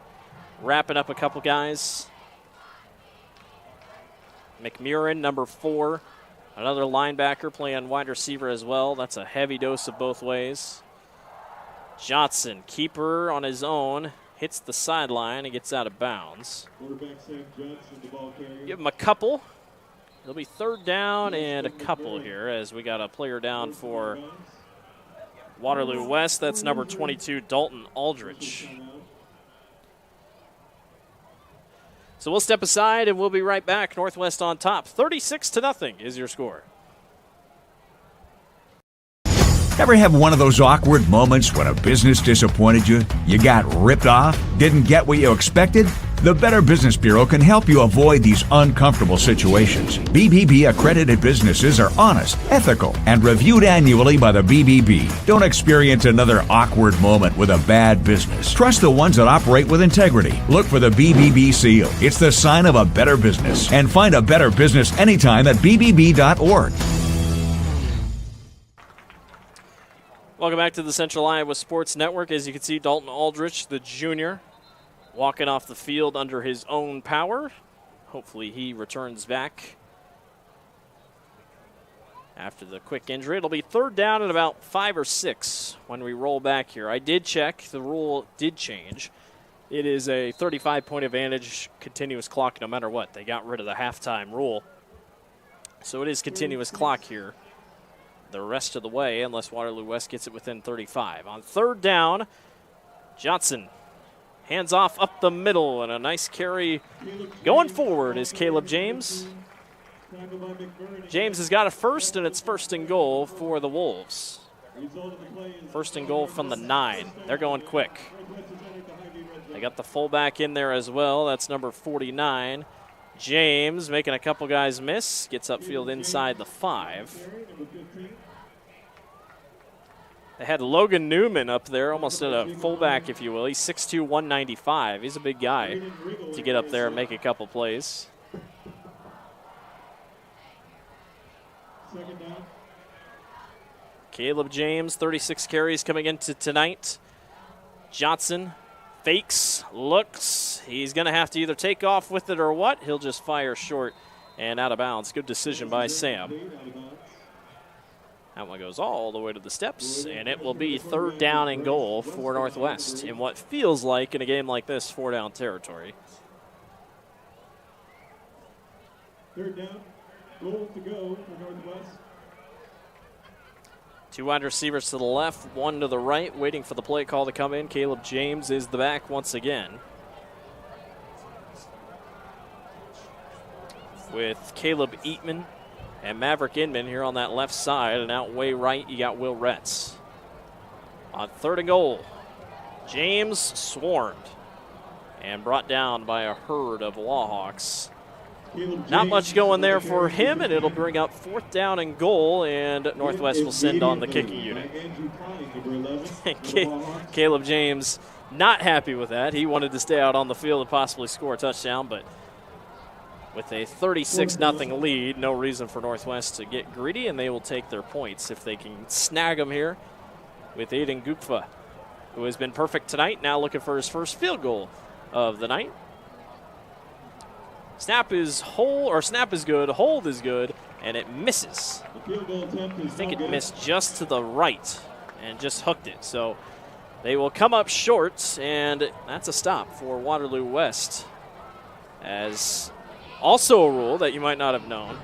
A: wrapping up a couple guys. McMurrin, number 4, another linebacker playing wide receiver as well. That's a heavy dose of both ways. Johnson, keeper on his own, hits the sideline and gets out of bounds. Give him a couple. It'll be third down and a couple here as we got a player down for Waterloo West. That's number 22, Dalton Aldrich. So we'll step aside and we'll be right back. Northwest on top. 36-0 is your score.
F: Ever have one of those awkward moments when a business disappointed you? You got ripped off? Didn't get what you expected? The Better Business Bureau can help you avoid these uncomfortable situations. BBB accredited businesses are honest, ethical, and reviewed annually by the BBB. Don't experience another awkward moment with a bad business. Trust the ones that operate with integrity. Look for the BBB seal. It's the sign of a better business. And find a better business anytime at bbb.org.
A: Welcome back to the Central Iowa Sports Network. As you can see, Dalton Aldrich, the junior, walking off the field under his own power. Hopefully he returns back after the quick injury. It'll be third down at about 5 or 6 when we roll back here. I did check. The rule did change. It is a 35-point advantage, continuous clock no matter what. They got rid of the halftime rule. So it is continuous clock here the rest of the way unless Waterloo West gets it within 35. On third down, Johnson hands off up the middle, and a nice carry going forward is Caleb James. James has got a first, and it's first and goal for the Wolves. First and goal from the 9. They're going quick. They got the fullback in there as well. That's number 49. James making a couple guys miss. Gets upfield inside the 5. They had Logan Newman up there, almost at a fullback, if you will. He's 6'2", 195. He's a big guy to get up there and make a couple plays. Caleb James, 36 carries coming into tonight. Johnson fakes, looks. He's going to have to either take off with it or what. He'll just fire short and out of bounds. Good decision by Sam. That one goes all the way to the steps, and it will be third down and goal for Northwest in what feels like, in a game like this, 4-down territory.
M: Third down, goal to go for Northwest.
A: 2 wide receivers to the left, 1 to the right, waiting for the play call to come in. Caleb James is the back once again, with Caleb Eatman and Maverick Inman here on that left side, and out way right, you got Will Retz. On third and goal, James swarmed and brought down by a herd of Wallhawks not much going there for him, and it'll bring up 4th down and goal, and Northwest will send on the kicking unit. Caleb James not happy with that. He wanted to stay out on the field and possibly score a touchdown, but with a 36-0 lead, no reason for Northwest to get greedy, and they will take their points if they can snag them here with Aiden Gupfa, who has been perfect tonight, now looking for his first field goal of the night. Snap is good, hold is good, and it misses. I think it missed just to the right and just hooked it. So they will come up short, and that's a stop for Waterloo West. As also a rule that you might not have known,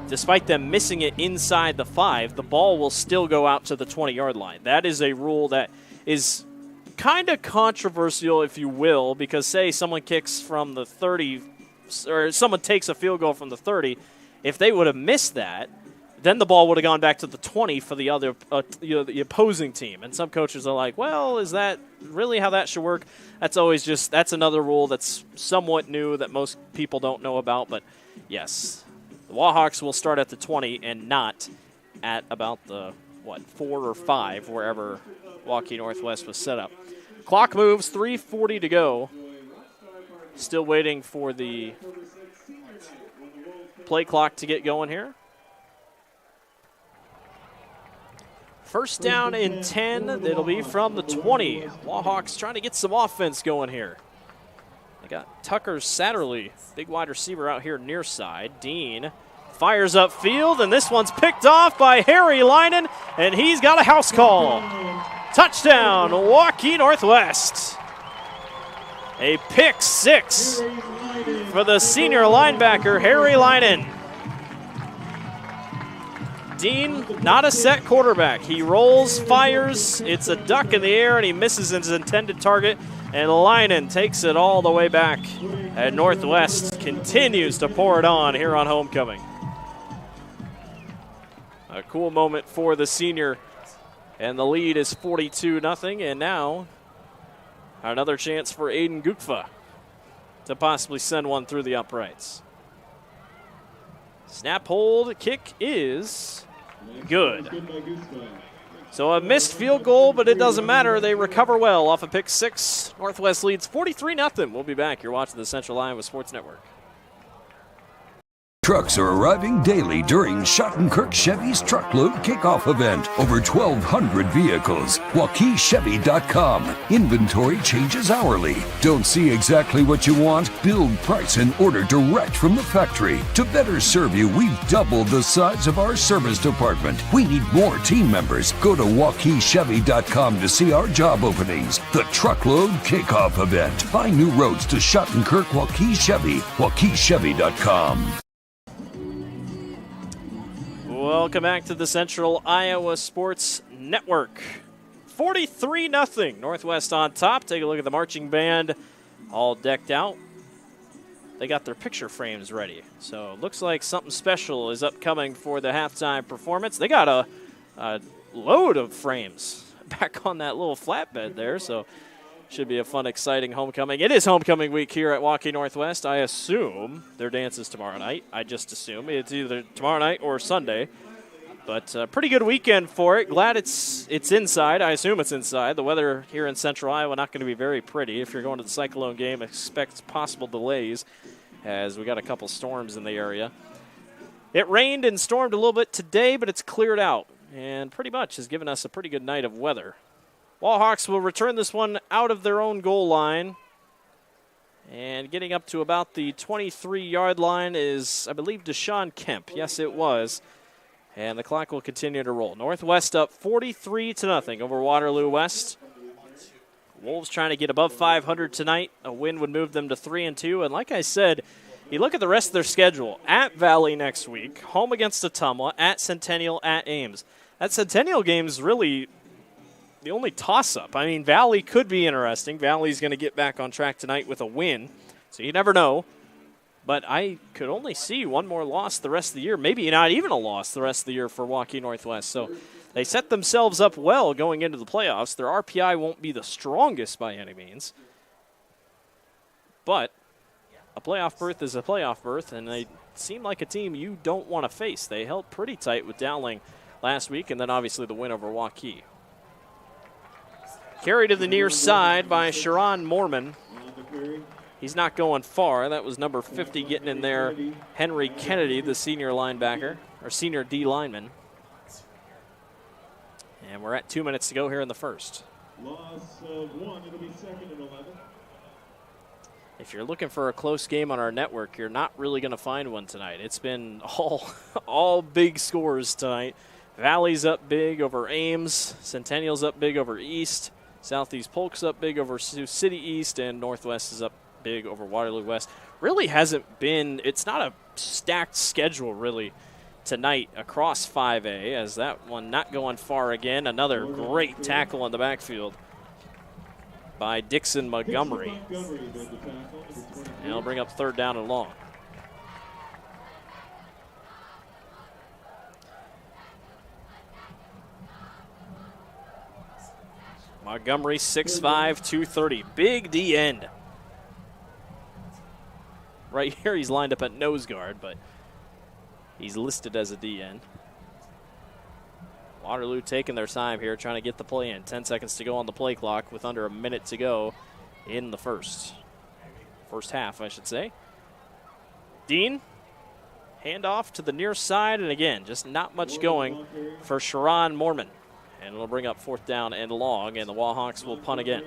A: despite them missing it inside the 5, the ball will still go out to the 20-yard line. That is a rule that is kind of controversial, if you will, because say someone kicks from the 30, or someone takes a field goal from the 30, if they would have missed that, then the ball would have gone back to the 20 for the other, the opposing team. And some coaches are like, well, is that really how that should work? That's another rule that's somewhat new that most people don't know about. But yes, the Wahawks will start at the 20 and not at about the, 4 or 5, wherever Waukee Northwest was set up. Clock moves, 3:40 to go. Still waiting for the play clock to get going here. First down and 10. It'll be from the 20. Wahawks trying to get some offense going here. They got Tucker Satterley, big wide receiver out here near side. Dean fires upfield, and this one's picked off by Harry Linen, and he's got a house call. Touchdown, Waukee Northwest. A pick 6 for the senior linebacker, Harry Linen. Dean, not a set quarterback. He rolls, fires, it's a duck in the air, and he misses his intended target, and Linen takes it all the way back. And Northwest continues to pour it on here on homecoming. A cool moment for the senior, and the lead is 42-0, and now another chance for Aiden Gukfa to possibly send one through the uprights. Snap, hold, kick is good. So a missed field goal, but it doesn't matter. They recover well off a pick 6. Northwest leads 43-0. We'll be back. You're watching the Central Iowa Sports Network.
C: Trucks are arriving daily during Schottenkirk Chevy's Truckload Kickoff event. Over 1,200 vehicles. WaukeeChevy.com. Inventory changes hourly. Don't see exactly what you want? Build, price, and order direct from the factory. To better serve you, we've doubled the size of our service department. We need more team members. Go to WaukeeChevy.com to see our job openings. The Truckload Kickoff event. Find new roads to Schottenkirk Waukee Chevy. WaukeeChevy.com.
A: Welcome back to the Central Iowa Sports Network. 43-0. Northwest on top. Take a look at the marching band all decked out. They got their picture frames ready. So it looks like something special is upcoming for the halftime performance. They got a load of frames back on that little flatbed there. So should be a fun, exciting homecoming. It is homecoming week here at Waukee Northwest. I assume their dance is tomorrow night. I just assume it's either tomorrow night or Sunday. But a pretty good weekend for it. Glad it's inside. I assume it's inside. The weather here in Central Iowa not going to be very pretty. If you're going to the Cyclone game, expect possible delays as we got a couple storms in the area. It rained and stormed a little bit today, but it's cleared out and pretty much has given us a pretty good night of weather. Wallhawks will return this one out of their own goal line. And getting up to about the 23-yard line is, I believe, Deshaun Kemp. Yes, it was. And the clock will continue to roll. Northwest up 43-0 over Waterloo West. Wolves trying to get above 500 tonight. A win would move them to 3-2. And like I said, you look at the rest of their schedule. At Valley next week, home against Ottumwa, at Centennial, at Ames. That Centennial game is really the only toss-up. I mean, Valley could be interesting. Valley's going to get back on track tonight with a win, so you never know. But I could only see one more loss the rest of the year, maybe not even a loss the rest of the year for Waukee Northwest. So they set themselves up well going into the playoffs. Their RPI won't be the strongest by any means, but a playoff berth is a playoff berth, and they seem like a team you don't want to face. They held pretty tight with Dowling last week, and then obviously the win over Waukee. Carry to the near side by Sharon Mormon. He's not going far. That was number 50 getting in there, Henry Kennedy, the senior linebacker, or senior D lineman. And we're at 2 minutes to go here in the first.
M: Loss of 1, it'll be 2nd and 11.
A: If you're looking for a close game on our network, you're not really going to find one tonight. It's been all big scores tonight. Valley's up big over Ames. Centennial's up big over East. Southeast Polk's up big over Sioux City East. And Northwest is up big over Waterloo West. Really hasn't been, it's not a stacked schedule really tonight across 5A, as that one not going far again. Another great tackle in the backfield by Dixon Montgomery. And he'll bring up 3rd down and long. Montgomery, 6'5", 230. Big D end. Right here he's lined up at nose guard, but he's listed as a D end. Waterloo taking their time here, trying to get the play in. 10 seconds to go on the play clock with under a minute to go in the first half, I should say. Dean, handoff to the near side, and again, just not much going for Sharon Mormon. And it'll bring up 4th down and long, and the Wahawks will punt again.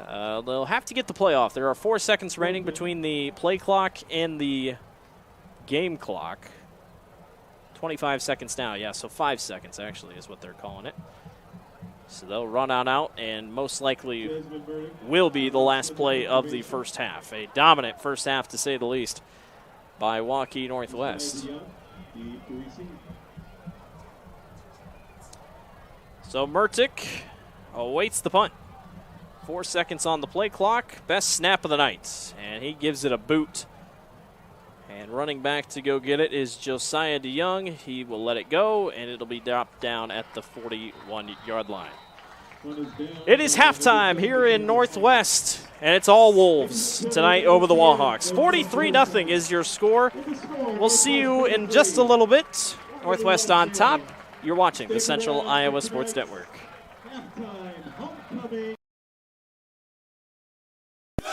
A: They'll have to get the play off. There are 4 seconds remaining between the play clock and the game clock. 25 seconds now, yeah, so 5 seconds actually is what they're calling it. So they'll run on out, and most likely will be the last play of the first half. A dominant first half, to say the least, by Waukee Northwest. So Murtick awaits the punt. 4 seconds on the play clock. Best snap of the night, and he gives it a boot. And running back to go get it is Josiah DeYoung. He will let it go, and it'll be dropped down at the 41-yard line. It is halftime here in Northwest, and it's all Wolves tonight over the Wahawks. 43-0 is your score. We'll see you in just a little bit. Northwest on top. You're watching the Central Iowa Sports Network.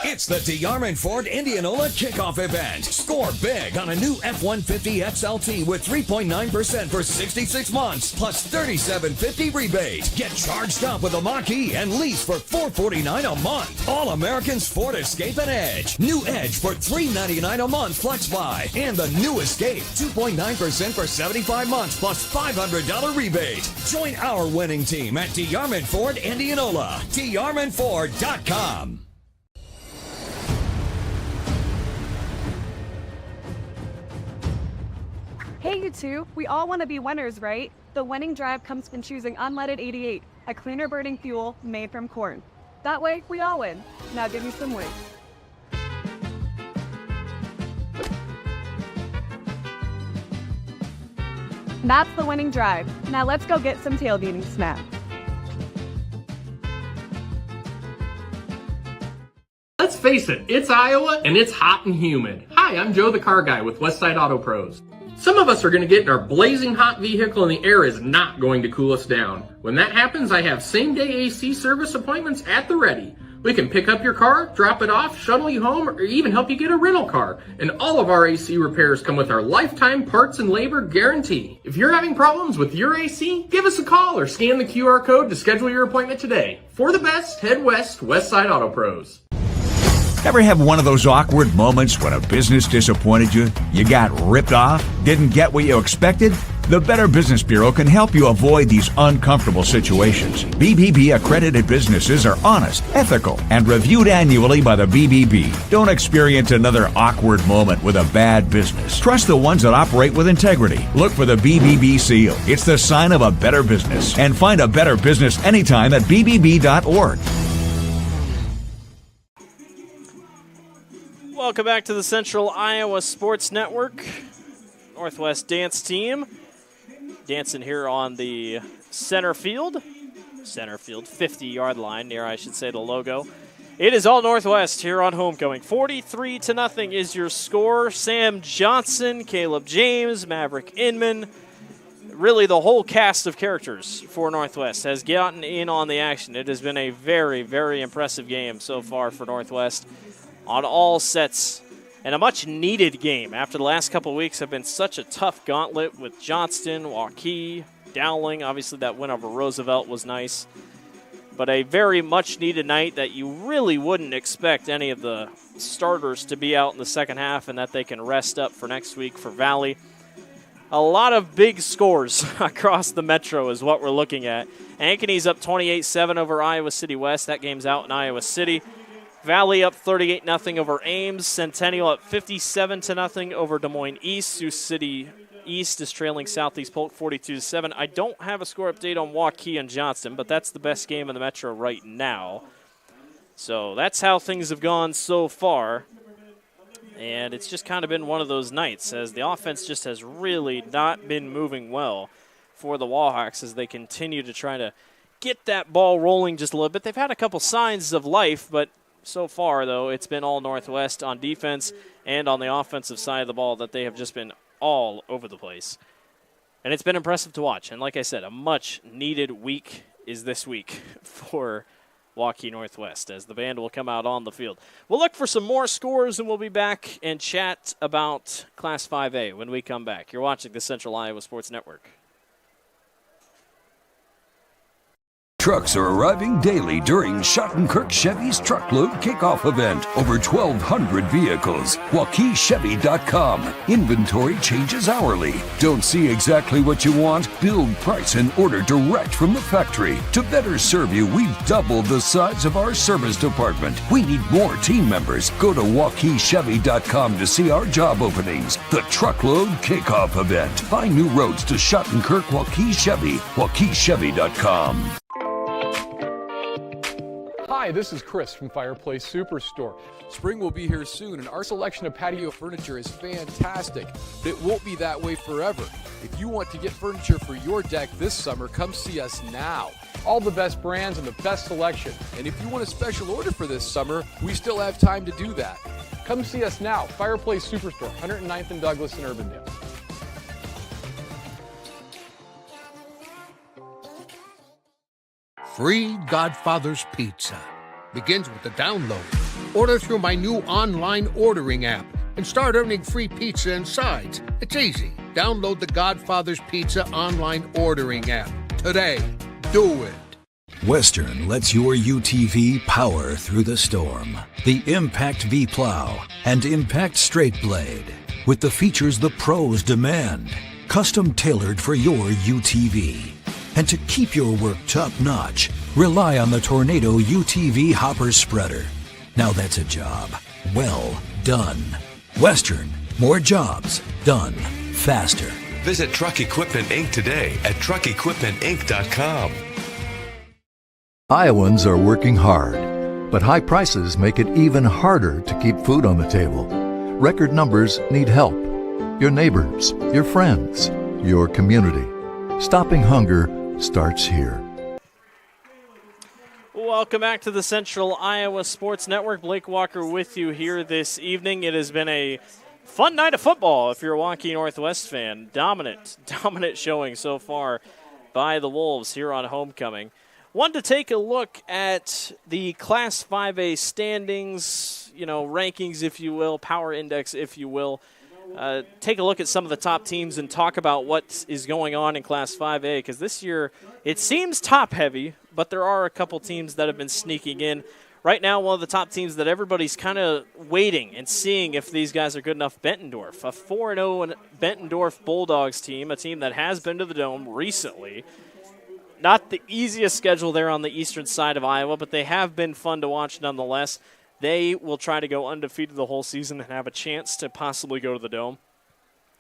C: It's the DeArmond Ford Indianola Kickoff Event. Score big on a new F-150 XLT with 3.9% for 66 months, plus $37.50 rebate. Get charged up with a Waukee and lease for $449 a month. All Americans Ford Escape and Edge. New Edge for $399 a month FlexBuy. And the new Escape, 2.9% for 75 months, plus $500 rebate. Join our winning team at DeArmond Ford Indianola. DeArmondFord.com.
D: Hey, you two. We all want to be winners, right? The winning drive comes from choosing unleaded 88, a cleaner burning fuel made from corn. That way, we all win. Now give me some wings. That's the winning drive. Now let's go get some tailgating snacks.
B: Let's face it, it's Iowa and it's hot and humid. Hi, I'm Joe the Car Guy with Westside Auto Pros. Some of us are going to get in our blazing hot vehicle and the air is not going to cool us down. When that happens, I have same-day AC service appointments at the ready. We can pick up your car, drop it off, shuttle you home, or even help you get a rental car. And all of our AC repairs come with our lifetime parts and labor guarantee. If you're having problems with your AC, give us a call or scan the QR code to schedule your appointment today. For the best, head west, Westside Auto Pros.
F: Ever have one of those awkward moments when a business disappointed you? You got ripped off? Didn't get what you expected? The Better Business Bureau can help you avoid these uncomfortable situations. BBB accredited businesses are honest, ethical, and reviewed annually by the BBB. Don't experience another awkward moment with a bad business. Trust the ones that operate with integrity. Look for the BBB seal. It's the sign of a better business. And find a better business anytime at bbb.org.
A: Welcome back to the Central Iowa Sports Network. Northwest dance team dancing here on center field 50-yard line near, I should say, the logo. It is all Northwest here on Homecoming. 43-0 is your score. Sam Johnson, Caleb James, Maverick Inman. Really, the whole cast of characters for Northwest has gotten in on the action. It has been a very, very impressive game so far for Northwest on all sets, and a much-needed game after the last couple of weeks have been such a tough gauntlet with Johnston, Waukee, Dowling. Obviously, that win over Roosevelt was nice, but a very much-needed night that you really wouldn't expect any of the starters to be out in the second half and that they can rest up for next week for Valley. A lot of big scores across the Metro is what we're looking at. Ankeny's up 28-7 over Iowa City West. That game's out in Iowa City. Valley up 38-0 over Ames. Centennial up 57-0 over Des Moines East. Sioux City East is trailing Southeast Polk 42-7. I don't have a score update on Waukee and Johnston, but that's the best game in the Metro right now. So that's how things have gone so far. And it's just kind of been one of those nights as the offense just has really not been moving well for the Wallhawks as they continue to try to get that ball rolling just a little bit. They've had a couple signs of life, but so far, though, it's been all Northwest on defense and on the offensive side of the ball that they have just been all over the place. And it's been impressive to watch. And like I said, a much-needed week is this week for Waukee Northwest as the band will come out on the field. We'll look for some more scores, and we'll be back and chat about Class 5A when we come back. You're watching the Central Iowa Sports Network.
C: Trucks are arriving daily during Schottenkirk Chevy's Truckload Kickoff event. Over 1,200 vehicles. WaukeeChevy.com. Inventory changes hourly. Don't see exactly what you want? Build, price, and order direct from the factory. To better serve you, we've doubled the size of our service department. We need more team members. Go to WaukeeChevy.com to see our job openings. The Truckload Kickoff event. Find new roads to Schottenkirk Waukee Chevy. WaukeeChevy.com.
E: Hi, this is Chris from Fireplace Superstore. Spring will be here soon, and our selection of patio furniture is fantastic, but it won't be that way forever. If you want to get furniture for your deck this summer, come see us now. All the best brands and the best selection. And if you want a special order for this summer, we still have time to do that. Come see us now, Fireplace Superstore, 109th and Douglas in Urbandale.
I: Free Godfather's Pizza begins with the download. Order through my new online ordering app and start earning free pizza and sides. It's easy. Download the Godfather's Pizza online ordering app today. Do it.
J: Western lets your UTV power through the storm. The Impact V Plow and Impact Straight Blade with the features the pros demand. Custom tailored for your UTV. And to keep your work top-notch, rely on the Tornado UTV Hopper Spreader. Now that's a job well done. Western, more jobs done faster.
K: Visit Truck Equipment Inc. today at truckequipmentinc.com.
L: Iowans are working hard, but high prices make it even harder to keep food on the table. Record numbers need help. Your neighbors, your friends, your community. Stopping hunger starts here.
A: Welcome back to the Central Iowa Sports Network. Blake Walker with you here this evening. It has been a fun night of football if you're a Waukee Northwest fan. Dominant showing so far by the Wolves here on Homecoming. Wanted to take a look at the Class 5A standings, rankings, if you will, power index, if you will. Take a look at some of the top teams and talk about what is going on in Class 5A, because this year it seems top-heavy, but there are a couple teams that have been sneaking in. Right now, one of the top teams that everybody's kind of waiting and seeing if these guys are good enough, Bettendorf. A 4-0 Bettendorf Bulldogs team, a team that has been to the Dome recently. Not the easiest schedule there on the eastern side of Iowa, but they have been fun to watch nonetheless. They will try to go undefeated the whole season and have a chance to possibly go to the Dome.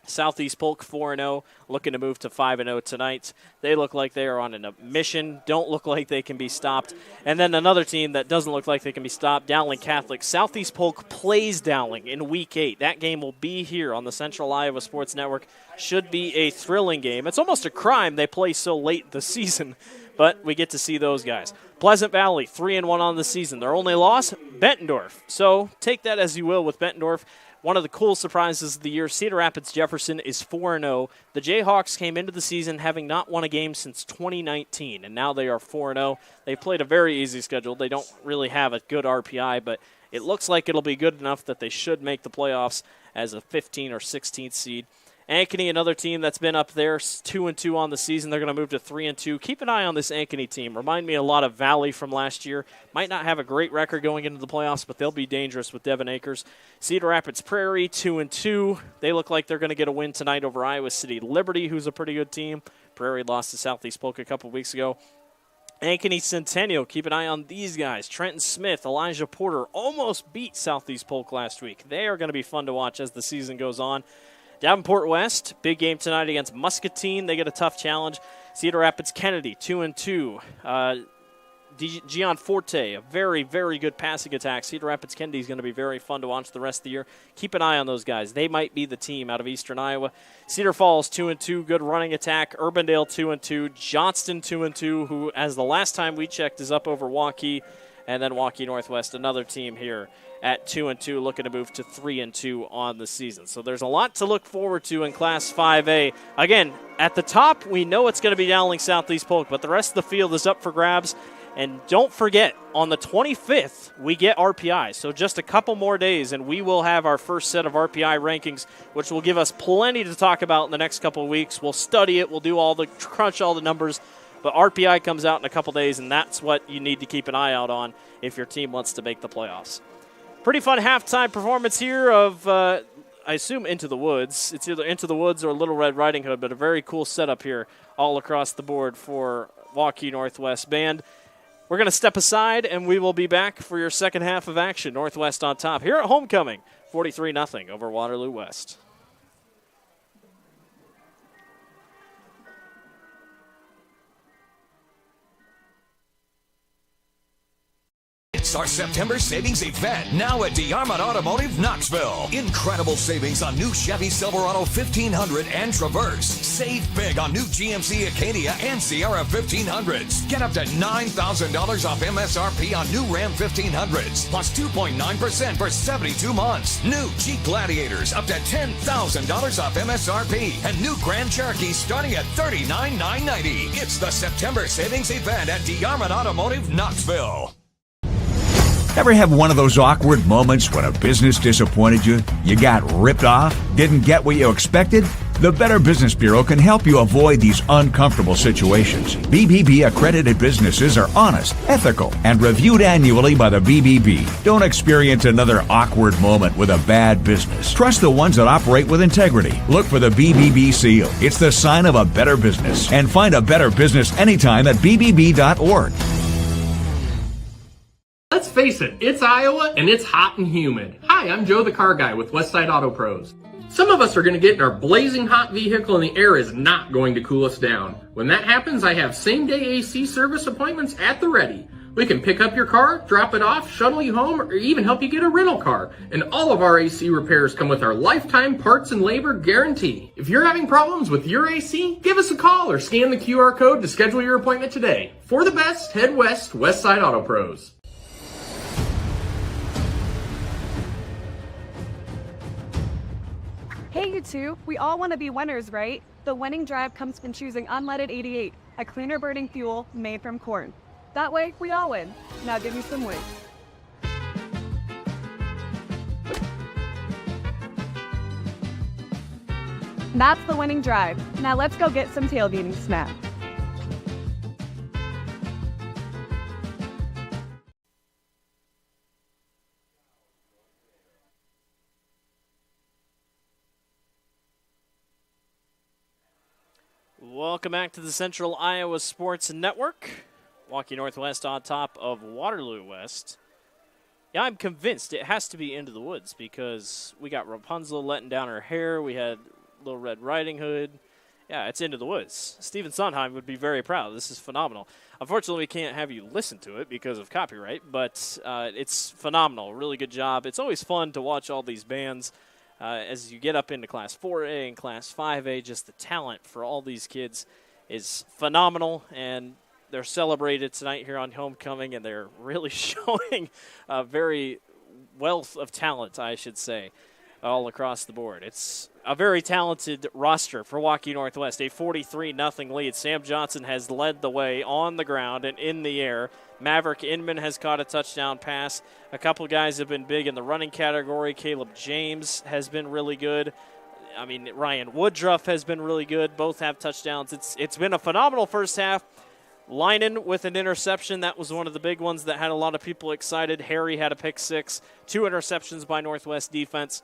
A: Southeast Polk 4-0, looking to move to 5-0 tonight. They look like they are on a mission, don't look like they can be stopped. And then another team that doesn't look like they can be stopped, Dowling Catholic. Southeast Polk plays Dowling in Week 8. That game will be here on the Central Iowa Sports Network. Should be a thrilling game. It's almost a crime they play so late this season, but we get to see those guys. Pleasant Valley, 3-1 on the season. Their only loss, Bettendorf. So take that as you will with Bettendorf. One of the cool surprises of the year, Cedar Rapids Jefferson is 4-0. The Jayhawks came into the season having not won a game since 2019, and now they are 4-0. They've played a very easy schedule. They don't really have a good RPI, but it looks like it'll be good enough that they should make the playoffs as a 15th or 16th seed. Ankeny, another team that's been up there, 2-2 on the season. They're going to move to 3-2. Keep an eye on this Ankeny team. Remind me a lot of Valley from last year. Might not have a great record going into the playoffs, but they'll be dangerous with Devin Akers. Cedar Rapids Prairie, 2-2. They look like they're going to get a win tonight over Iowa City Liberty, who's a pretty good team. Prairie lost to Southeast Polk a couple weeks ago. Ankeny Centennial, keep an eye on these guys. Trenton Smith, Elijah Porter almost beat Southeast Polk last week. They are going to be fun to watch as the season goes on. Davenport West, big game tonight against Muscatine. They get a tough challenge. Cedar Rapids Kennedy, 2-2. Gian Forte, a very, very good passing attack. Cedar Rapids Kennedy is going to be very fun to watch the rest of the year. Keep an eye on those guys. They might be the team out of Eastern Iowa. Cedar Falls, 2-2, good running attack. Urbandale, 2-2. Johnston, 2-2, who, as the last time we checked, is up over Waukee. And then Waukee Northwest, another team here at 2-2, looking to move to 3-2 on the season. So there's a lot to look forward to in Class 5A. Again, at the top, we know it's going to be Dowling Southeast Polk, but the rest of the field is up for grabs. And don't forget, on the 25th, we get RPI. So just a couple more days, and we will have our first set of RPI rankings, which will give us plenty to talk about in the next couple of weeks. We'll study it. We'll do crunch all the numbers. But RPI comes out in a couple days, and that's what you need to keep an eye out on if your team wants to make the playoffs. Pretty fun halftime performance here of, I assume, Into the Woods. It's either Into the Woods or Little Red Riding Hood, but a very cool setup here all across the board for Waukee Northwest Band. We're going to step aside, and we will be back for your second half of action. Northwest on top here at Homecoming, 43-0 over Waterloo West.
C: It's our September savings event now at DeArmond Automotive Knoxville. Incredible savings on new Chevy Silverado 1500 and Traverse. Save big on new GMC Acadia and Sierra 1500s. Get up to $9,000 off MSRP on new Ram 1500s, plus 2.9% for 72 months. New Jeep Gladiators up to $10,000 off MSRP, and new Grand Cherokee starting at $39,990. It's the September savings event at DeArmond Automotive Knoxville.
F: Ever have one of those awkward moments when a business disappointed you? You got ripped off? Didn't get what you expected? The Better Business Bureau can help you avoid these uncomfortable situations. BBB accredited businesses are honest, ethical, and reviewed annually by the BBB. Don't experience another awkward moment with a bad business. Trust the ones that operate with integrity. Look for the BBB seal. It's the sign of a better business. And find a better business anytime at bbb.org.
B: Let's face it, it's Iowa and it's hot and humid. Hi, I'm Joe the Car Guy with Westside Auto Pros. Some of us are going to get in our blazing hot vehicle and the air is not going to cool us down. When that happens, I have same-day AC service appointments at the ready. We can pick up your car, drop it off, shuttle you home, or even help you get a rental car. And all of our AC repairs come with our lifetime parts and labor guarantee. If you're having problems with your AC, give us a call or scan the QR code to schedule your appointment today. For the best, head west, Westside Auto Pros.
D: Hey, you two, we all want to be winners, right? The winning drive comes from choosing unleaded 88, a cleaner burning fuel made from corn. That way, we all win. Now give me some wings. That's the winning drive. Now let's go get some tailgating snacks.
A: Welcome back to the Central Iowa Sports Network. Waukee Northwest on top of Waterloo West. Yeah, I'm convinced it has to be Into the Woods because we got Rapunzel letting down her hair. We had Little Red Riding Hood. Yeah, it's Into the Woods. Stephen Sondheim would be very proud. This is phenomenal. Unfortunately, we can't have you listen to it because of copyright, but it's phenomenal. Really good job. It's always fun to watch all these bands. As you get up into Class 4A and Class 5A, just the talent for all these kids is phenomenal. And They're celebrated tonight here on homecoming, and they're really showing a very wealth of talent, I should say, all across the board. It's a very talented roster for Waukee Northwest, a 43-0 lead. Sam Johnson has led the way on the ground and in the air. Maverick Inman has caught a touchdown pass. A couple guys have been big in the running category. Caleb James has been really good. I mean, Ryan Woodruff has been really good. Both have touchdowns. It's been a phenomenal first half. Linen with an interception. That was one of the big ones that had a lot of people excited. Harry had a pick six. 2 interceptions by Northwest defense.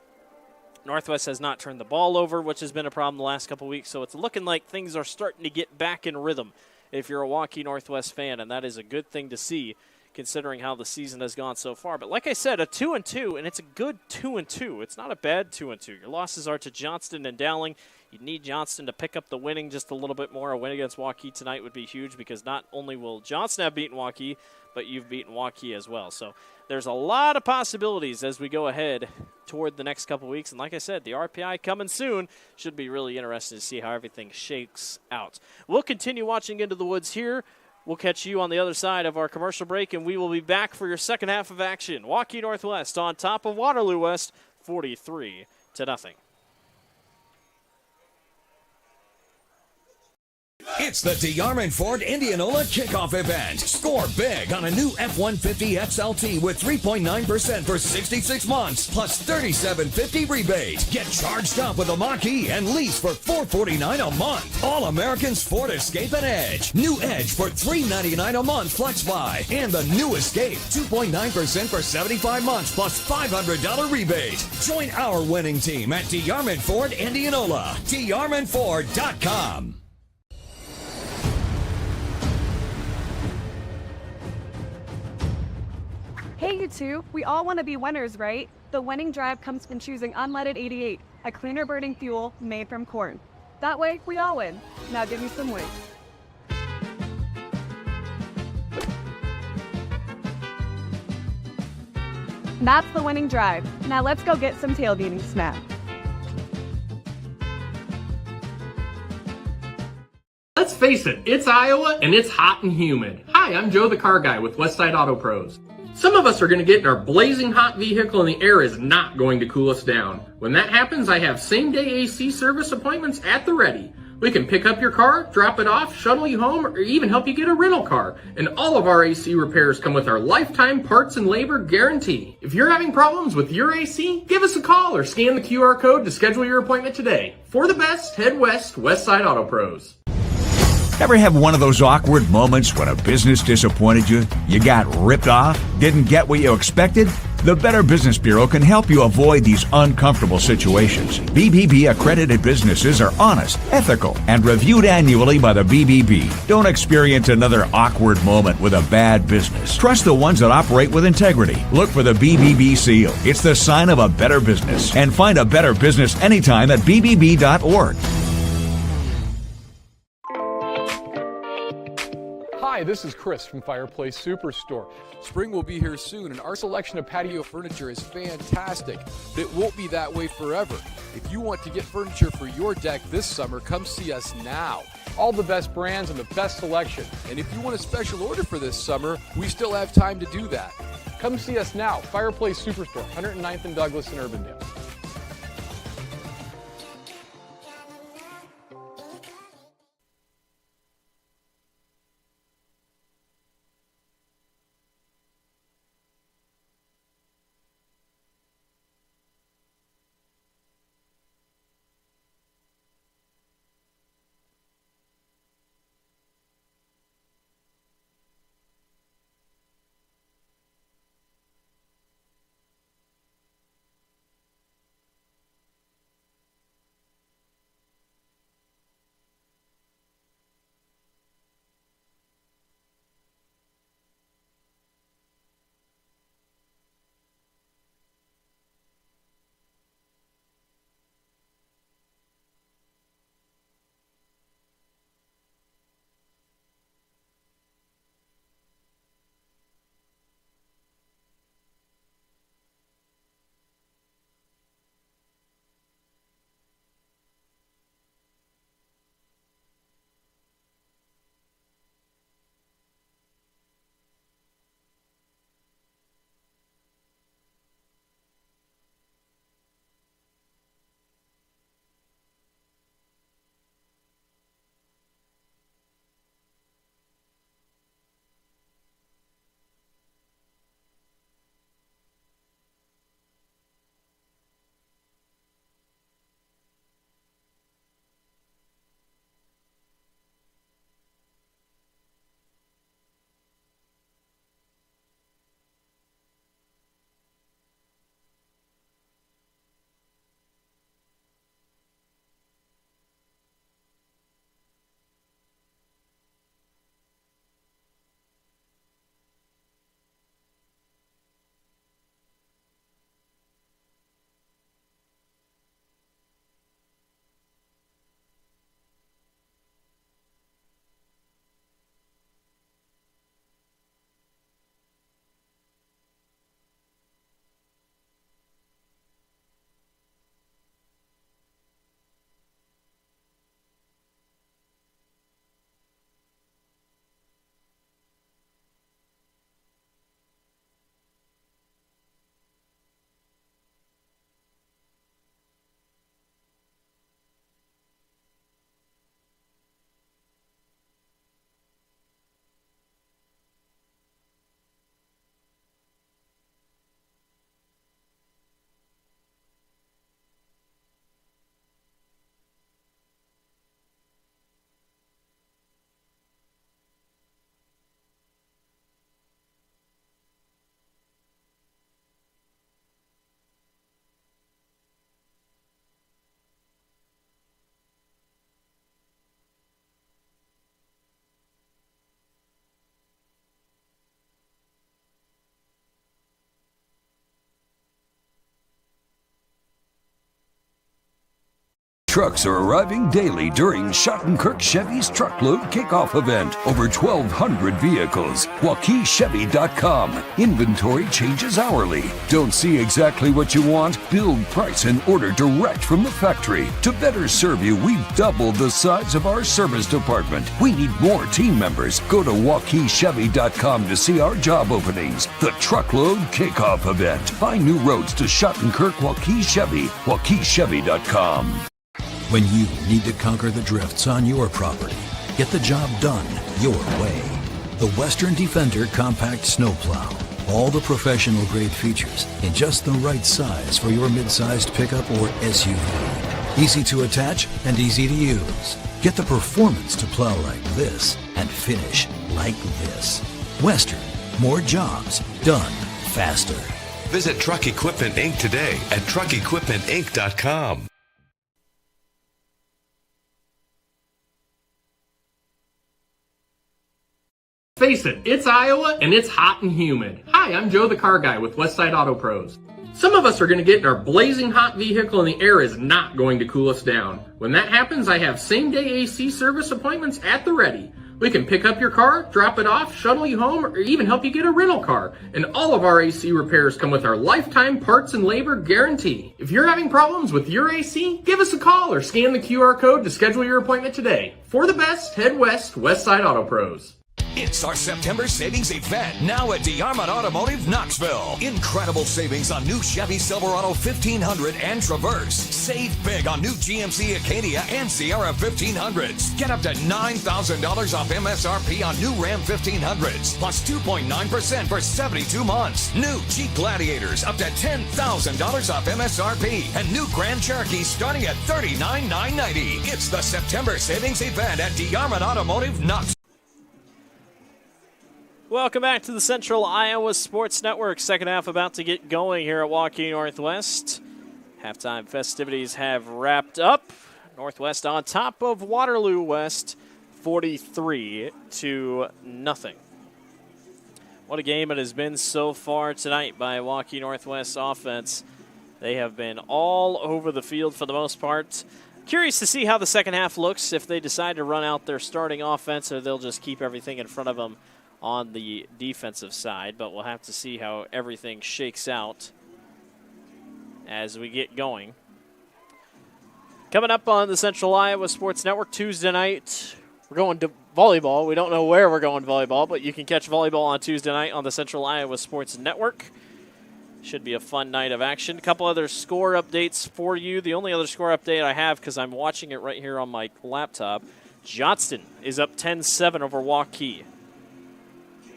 A: Northwest has not turned the ball over, which has been a problem the last couple weeks, so it's looking like things are starting to get back in rhythm if you're a Waukee Northwest fan, and that is a good thing to see considering how the season has gone so far. But like I said, a 2-2, and it's a good 2-2. It's not a bad 2-2. Your losses are to Johnston and Dowling. You need Johnston to pick up the winning just a little bit more. A win against Waukee tonight would be huge because not only will Johnston have beaten Waukee, but you've beaten Waukee as well. So there's a lot of possibilities as we go ahead toward the next couple weeks. And like I said, the RPI coming soon. Should be really interesting to see how everything shakes out. We'll continue watching Into the Woods here. We'll catch you on the other side of our commercial break, and we will be back for your second half of action. Waukee Northwest on top of Waterloo West, 43-0.
C: It's the DeArmond Ford Indianola Kickoff Event. Score big on a new F-150 XLT with 3.9% for 66 months, plus $3,750 rebate. Get charged up with a Waukee and lease for $449 a month. All Americans Ford Escape and Edge. New Edge for $399 a month flex buy. And the new Escape, 2.9% for 75 months, plus $500 rebate. Join our winning team at DeArmond Ford Indianola. DeArmondFord.com.
D: Hey, you two, we all want to be winners, right? The winning drive comes from choosing unleaded 88, a cleaner burning fuel made from corn. That way, we all win. Now give me some wings. That's the winning drive. Now let's go get some tailgating snack.
B: Let's face it, it's Iowa and it's hot and humid. Hi, I'm Joe the Car Guy with Westside Auto Pros. Some of us are going to get in our blazing hot vehicle and the air is not going to cool us down. When that happens, I have same-day AC service appointments at the ready. We can pick up your car, drop it off, shuttle you home, or even help you get a rental car. And all of our AC repairs come with our lifetime parts and labor guarantee. If you're having problems with your AC, give us a call or scan the QR code to schedule your appointment today. For the best, head west, Westside Auto Pros.
F: Ever have one of those awkward moments when a business disappointed you? You got ripped off? Didn't get what you expected? The Better Business Bureau can help you avoid these uncomfortable situations. BBB accredited businesses are honest, ethical, and reviewed annually by the BBB. Don't experience another awkward moment with a bad business. Trust the ones that operate with integrity. Look for the BBB seal. It's the sign of a better business. And find a better business anytime at bbb.org.
E: Hi, this is Chris from Fireplace Superstore. Spring will be here soon, and our selection of patio furniture is fantastic, but it won't be that way forever. If you want to get furniture for your deck this summer, come see us now. All the best brands and the best selection. And if you want a special order for this summer, we still have time to do that. Come see us now, Fireplace Superstore, 109th and Douglas in Urbandale.
C: trucks are arriving daily during Schottenkirk Chevy's Truckload Kickoff event. Over 1,200 vehicles. WaukeeChevy.com. Inventory changes hourly. Don't see exactly what you want? Build, price, and order direct from the factory. To better serve you, we've doubled the size of our service department. We need more team members. Go to WaukeeChevy.com to see our job openings. The Truckload Kickoff event. Find new roads to Schottenkirk Waukee Chevy. WaukeeChevy.com.
J: When you need to conquer the drifts on your property, get the job done your way. The Western Defender Compact Snowplow. All the professional grade features in just the right size for your mid-sized pickup or SUV. Easy to attach and easy to use. Get the performance to plow like this and finish like this. Western. More jobs done faster.
K: Visit Truck Equipment Inc. today at truckequipmentinc.com.
B: Face it, it's Iowa and it's hot and humid. Hi, I'm Joe the Car Guy with Westside Auto Pros. Some of us are going to get in our blazing hot vehicle and the air is not going to cool us down. When that happens, I have same-day AC service appointments at the ready. We can pick up your car, drop it off, shuttle you home, or even help you get a rental car. And all of our AC repairs come with our lifetime parts and labor guarantee. If you're having problems with your AC, give us a call or scan the QR code to schedule your appointment today. For the best, head west, Westside Auto Pros.
C: It's our September savings event now at DeArmond Automotive Knoxville. Incredible savings on new Chevy Silverado 1500 and Traverse. Save big on new GMC Acadia and Sierra 1500s. Get up to $9,000 off MSRP on new Ram 1500s, plus 2.9% for 72 months. New Jeep Gladiators up to $10,000 off MSRP, and new Grand Cherokee starting at $39,990. It's the September savings event at DeArmond Automotive Knoxville.
A: Welcome back to the Central Iowa Sports Network. Second half about to get going here at Waukee Northwest. Halftime festivities have wrapped up. Northwest on top of Waterloo West, 43-0. What a game it has been so far tonight by Waukee Northwest offense. They have been all over the field for the most part. Curious to see how the second half looks, if they decide to run out their starting offense or they'll just keep everything in front of them on the defensive side, but we'll have to see how everything shakes out as we get going. Coming up on the Central Iowa Sports Network Tuesday night, we're going to volleyball. We don't know where we're going volleyball, but you can catch volleyball on Tuesday night on the Central Iowa Sports Network. Should be a fun night of action. A couple other score updates for you. The only other score update I have, because I'm watching it right here on my laptop, Johnston is up 10-7 over Waukee.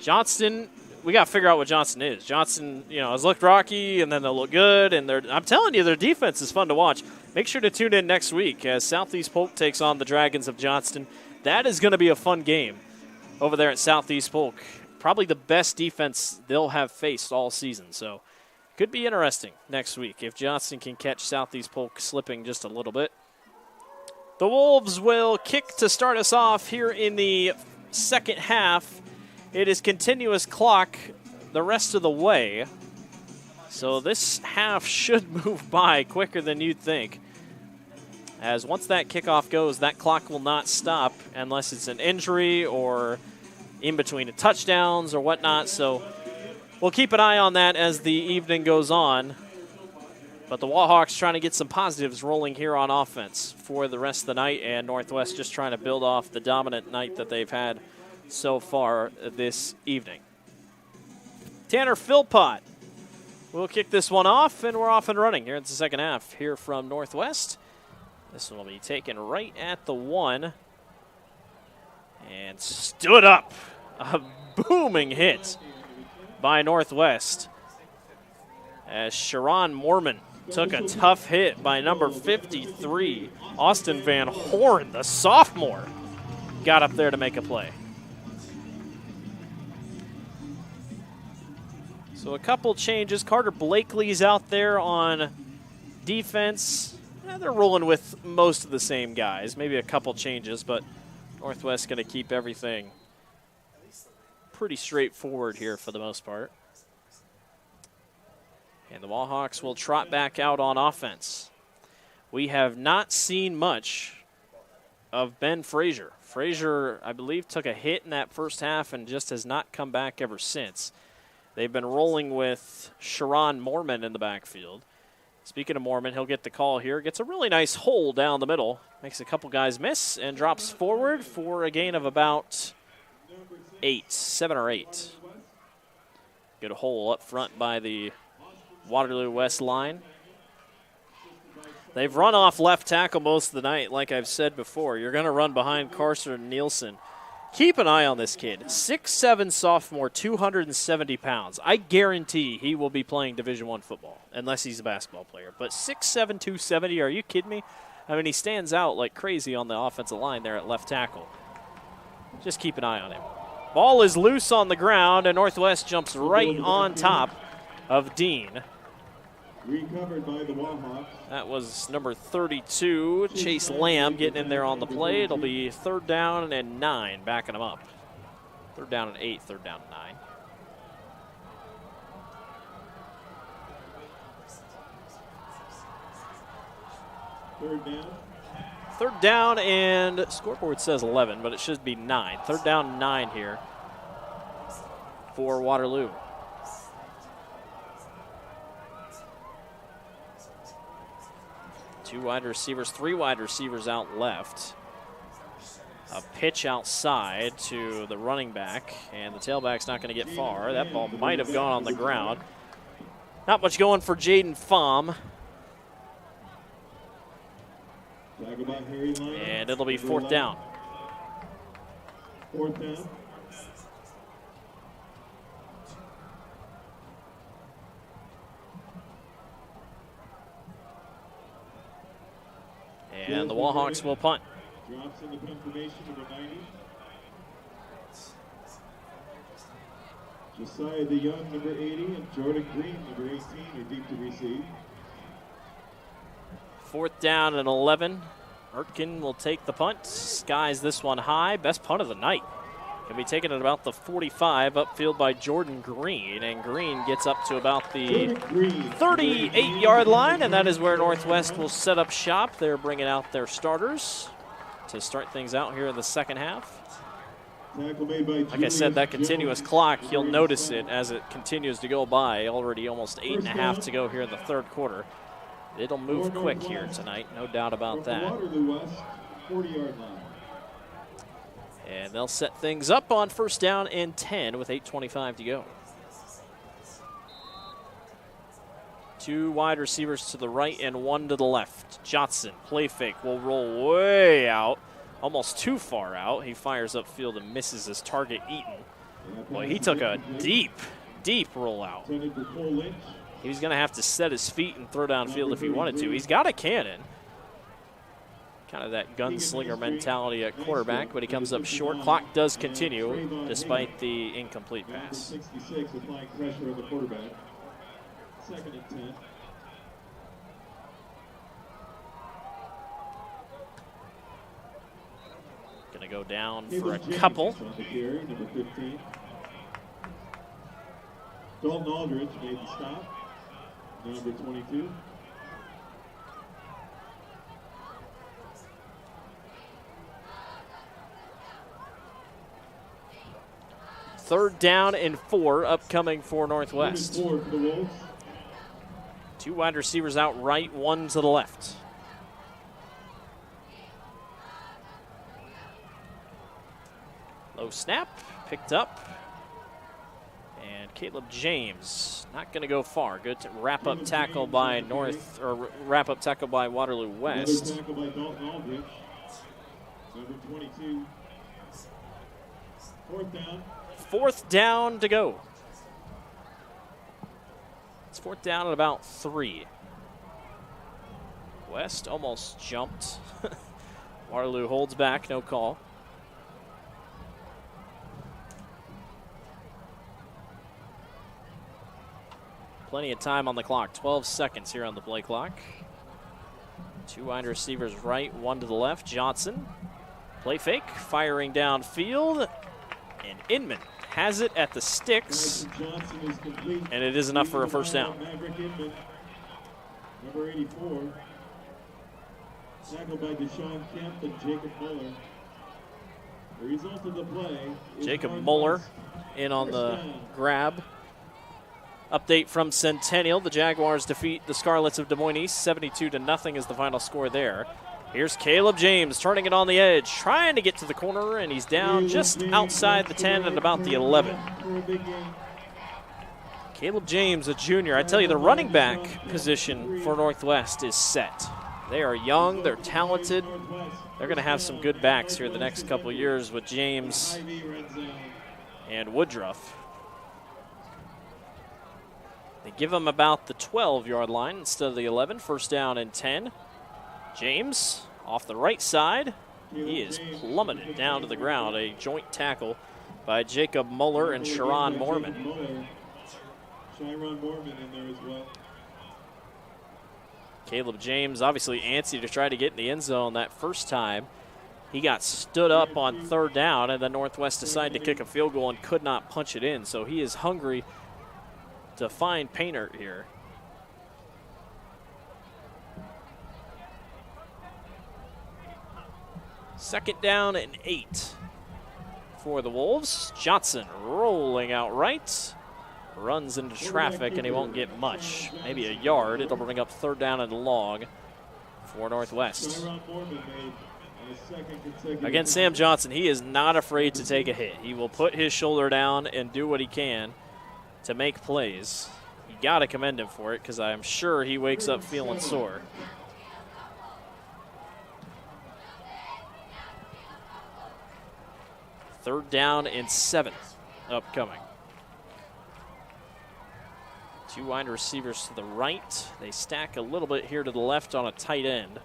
A: Johnston, we got to figure out what Johnston is. Johnston, has looked rocky, and then they'll look good. And I'm telling you, their defense is fun to watch. Make sure to tune in next week as Southeast Polk takes on the Dragons of Johnston. That is going to be a fun game over there at Southeast Polk. Probably the best defense they'll have faced all season. So could be interesting next week if Johnston can catch Southeast Polk slipping just a little bit. The Wolves will kick to start us off here in the second half. It is continuous clock the rest of the way, so this half should move by quicker than you'd think. As once that kickoff goes, that clock will not stop unless it's an injury or in between touchdowns or whatnot, so we'll keep an eye on that as the evening goes on. But the Wahawks trying to get some positives rolling here on offense for the rest of the night, and Northwest just trying to build off the dominant night that they've had so far this evening. Tanner Philpott will kick this one off, and we're off and running here in the second half here from Northwest. This one will be taken right at the 1 and stood up. A booming hit by Northwest as Sharon Mormon took a tough hit by number 53. Austin Van Horn, the sophomore, got up there to make a play. So a couple changes. Carter Blakely's out there on defense. They're rolling with most of the same guys. Maybe a couple changes, but Northwest going to keep everything pretty straightforward here for the most part. And the Wahawks will trot back out on offense. we have not seen much of Ben Frazier. Frazier, I believe, took a hit in that first half and just has not come back ever since. They've been rolling with Sharon Mormon in the backfield. Speaking of Mormon, he'll get the call here. Gets a really nice hole down the middle. Makes a couple guys miss and drops forward for a gain of about 7 or 8. Good hole up front by the Waterloo West line. They've run off left tackle most of the night, like I've said before. You're going to run behind Carson Nielsen. Keep an eye on this kid. 6'7" sophomore, 270 pounds. I guarantee he will be playing Division I football, unless he's a basketball player. But 6'7", 270, are you kidding me? I mean, he stands out like crazy on the offensive line there at left tackle. Just keep an eye on him. Ball is loose on the ground, and Northwest jumps right on top of Dean.
M: Recovered by the Wahawks.
A: That was number 32, Chase Lamb, getting in there on the play. It'll be 3rd down and 9, backing them up. 3rd down and 8, 3rd down and 9.
M: Third down.
A: 3rd down, and scoreboard says 11, but it should be 9. 3rd down, 9 here for Waterloo. Two wide receivers, 3 wide receivers out left. A pitch outside to the running back, and the tailback's not going to get far. That ball might have gone on the ground. Not much going for Jaden Pham. And it'll be 4th down.
M: 4th down.
A: And the Wahawks will punt.
M: Drops in the punt formation, number 90. Josiah DeYoung, number 80, and Jordan Green, number 18, are deep to receive.
A: 4th down and 11. Ertkin will take the punt. Skies this one high. Best punt of the night. Can be taken at about the 45, upfield by Jordan Green, and Green gets up to about the 38-yard line, and that is where Northwest will set up shop. They're bringing out their starters to start things out here in the second half. Like I said, that continuous clock, you'll notice it as it continues to go by. Already almost 8.5 to go here in the 3rd quarter. It'll move quick here tonight, no doubt about that.
M: 40-yard line.
A: And they'll set things up on 1st down and 10 with 8:25 to go. 2 wide receivers to the right and 1 to the left. Johnson, play fake, will roll way out, almost too far out. He fires upfield and misses his target, Eaton. Boy, he took a deep rollout. He was going to have to set his feet and throw downfield if he wanted to. He's got a cannon. Kind of that gunslinger mentality at quarterback, but he comes up short. Clock does continue despite the incomplete pass.
M: 66 applying pressure on the quarterback. 2nd and 10.
A: Going to go down for a couple.
M: Number 15. Dalton Aldridge made the stop. Number 22.
A: Third down and 4 upcoming for Northwest.
M: 4 for the Wolves.
A: 2 wide receivers out right, 1 to the left. Low snap, picked up. And Caleb James not going to go far. Good to wrap up tackle by Waterloo West.
M: Another tackle by Dalton Aldridge. Number 22. 4th down.
A: 4th down to go. It's 4th down at about 3. West almost jumped. Waterloo holds back, no call. Plenty of time on the clock, 12 seconds here on the play clock. 2 wide receivers right, 1 to the left. Johnson, play fake, firing downfield, and Inman has it at the sticks, and it is enough for a 1st down.
M: Number 84. Tackled by Deshaun Kemp and Jacob Muller. The result of the play is
A: Jacob
M: Northwest
A: Muller in on the
M: first down.
A: grab. Update from Centennial. The Jaguars defeat the Scarlets of Des Moines East. 72-0 is the final score there. Here's Caleb James turning it on the edge, trying to get to the corner, and he's down just outside the 10 at about the 11. Caleb James, a junior. I tell you, the running back position for Northwest is set. They are young, they're talented. They're going to have some good backs here the next couple of years with James and Woodruff. They give him about the 12-yard line instead of the 11. First down and 10. James off the right side. He is plummeted down to the ground. A joint tackle by Jacob Muller and Sharon Mormon.
M: Sharon Mormon in there as well.
A: Caleb James obviously antsy to try to get in the end zone that first time. He got stood up on third down, and then Northwest decided to kick a field goal and could not punch it in. So he is hungry to find Painter here. Second down and 8 for the Wolves. Johnson rolling out right. Runs into traffic, and he won't get much. Maybe a yard. It'll bring up third down and long for Northwest. Again, Sam Johnson, he is not afraid to take a hit. He will put his shoulder down and do what he can to make plays. You got to commend him for it, because I'm sure he wakes up feeling sore. Third down and 7 upcoming. Two wide receivers to the right. They stack a little bit here to the left on a tight end.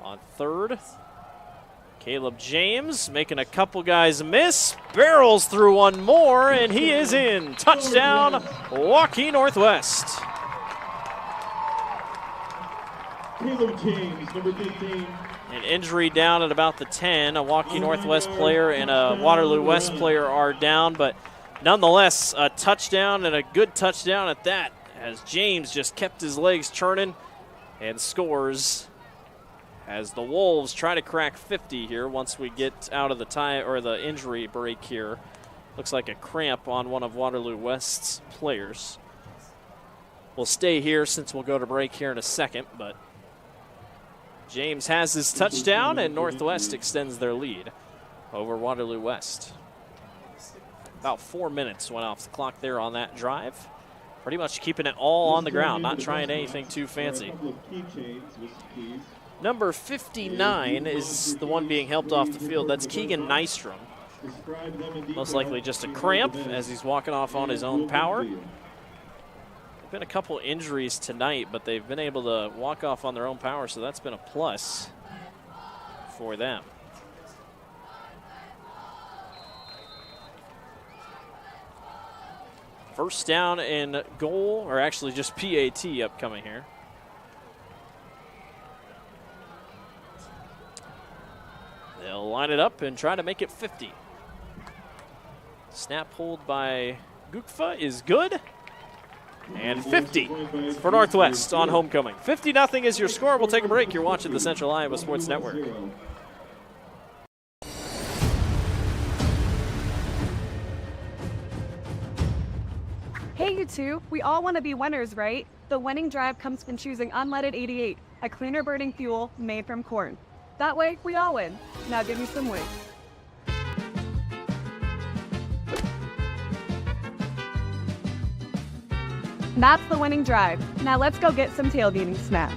A: On third, Caleb James making a couple guys miss. Barrels through one more, and he is in. Touchdown, Waukee Northwest.
M: Caleb James, number 15.
A: An injury down at about the 10. A Waukee Northwest player and a Waterloo West player are down, but nonetheless, a touchdown and a good touchdown at that, as James just kept his legs churning and scores as the Wolves try to crack 50 here once we get out of the tie or the injury break here. Looks like a cramp on one of Waterloo West's players. We'll stay here since we'll go to break here in a second, but James has his touchdown and Northwest extends their lead over Waterloo West. About 4 minutes went off the clock there on that drive. Pretty much keeping it all on the ground, not trying anything too fancy. Number 59 is the one being helped off the field. That's Keegan Nystrom. Most likely just a cramp as he's walking off on his own power. There've been a couple injuries tonight, but they've been able to walk off on their own power, so that's been a plus for them. First down and goal, or actually just PAT upcoming here. They'll line it up and try to make it 50. Snap hold by Gukfa is good. And 50 for Northwest on homecoming. 50-0 is your score. We'll take a break. You're watching the Central Iowa Sports Network.
D: Hey, you two. We all want to be winners, right? The winning drive comes from choosing unleaded 88, a cleaner burning fuel made from corn. That way, we all win. Now give me some wings. That's the winning drive. Now let's go get some tailgating snacks.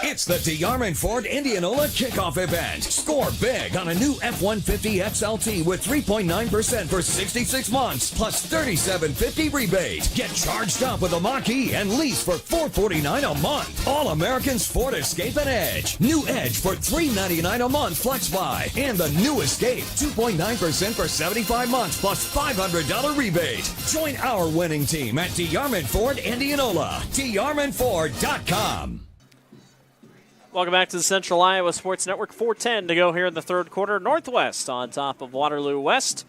C: It's the DeArmond Ford Indianola kickoff event. Score big on a new F-150 XLT with 3.9% for 66 months plus $37.50 rebate. Get charged up with a Mach-E and lease for $449 a month. All Americans Ford Escape and Edge. New Edge for $399 a month flex buy. And the new Escape, 2.9% for 75 months plus $500 rebate. Join our winning team at DeArmond Ford Indianola. DeArmondFord.com.
A: Welcome back to the Central Iowa Sports Network. 4:10 to go here in the third quarter. Northwest on top of Waterloo West,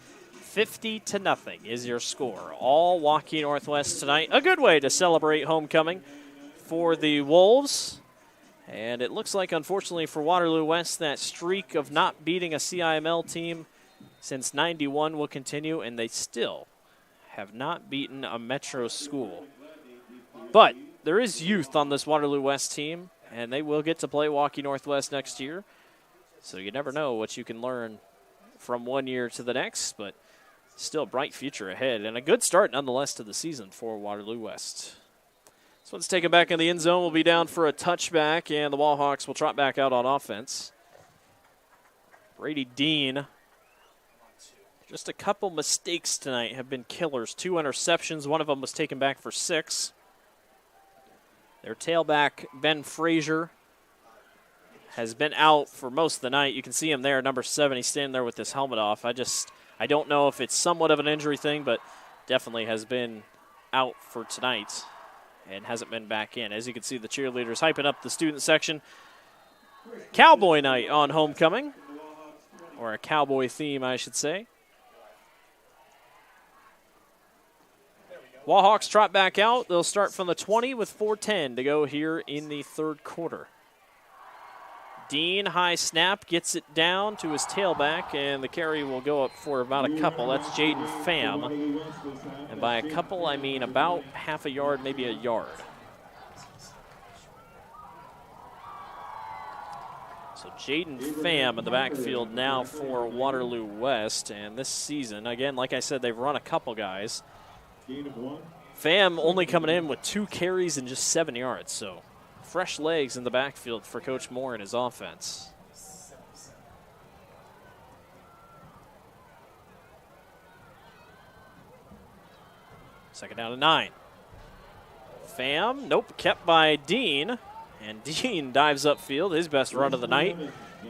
A: 50-0 is your score. All Waukee Northwest tonight. A good way to celebrate homecoming for the Wolves. And it looks like, unfortunately for Waterloo West, that streak of not beating a CIML team since '91 will continue, and they still have not beaten a Metro school. But there is youth on this Waterloo West team, and they will get to play Waukee Northwest next year. So you never know what you can learn from one year to the next, but still a bright future ahead, and a good start nonetheless to the season for Waterloo West. This one's taken back in the end zone. Will be down for a touchback, and the Wallhawks will trot back out on offense. Brady Dean. Just a couple mistakes tonight have been killers. 2 interceptions. One of them was taken back for 6. Their tailback, Ben Frazier, has been out for most of the night. You can see him there, number 7. He's standing there with his helmet off. I don't know if it's somewhat of an injury thing, but definitely has been out for tonight and hasn't been back in. As you can see, the cheerleaders hyping up the student section. Cowboy night on homecoming, or a cowboy theme, I should say. Wallhawks trot back out. They'll start from the 20 with 4:10 to go here in the third quarter. Dean, high snap, gets it down to his tailback, and the carry will go up for about a couple. That's Jaden Pham. And by a couple, I mean about half a yard, maybe a yard. So Jaden Pham in the backfield now for Waterloo West. And this season, again, like I said, they've run a couple guys. Pham only coming in with 2 carries and just 7 yards, so fresh legs in the backfield for Coach Moore and his offense. Second down to 9. Pham, nope, kept by Dean. And Dean dives upfield, his best run of the night.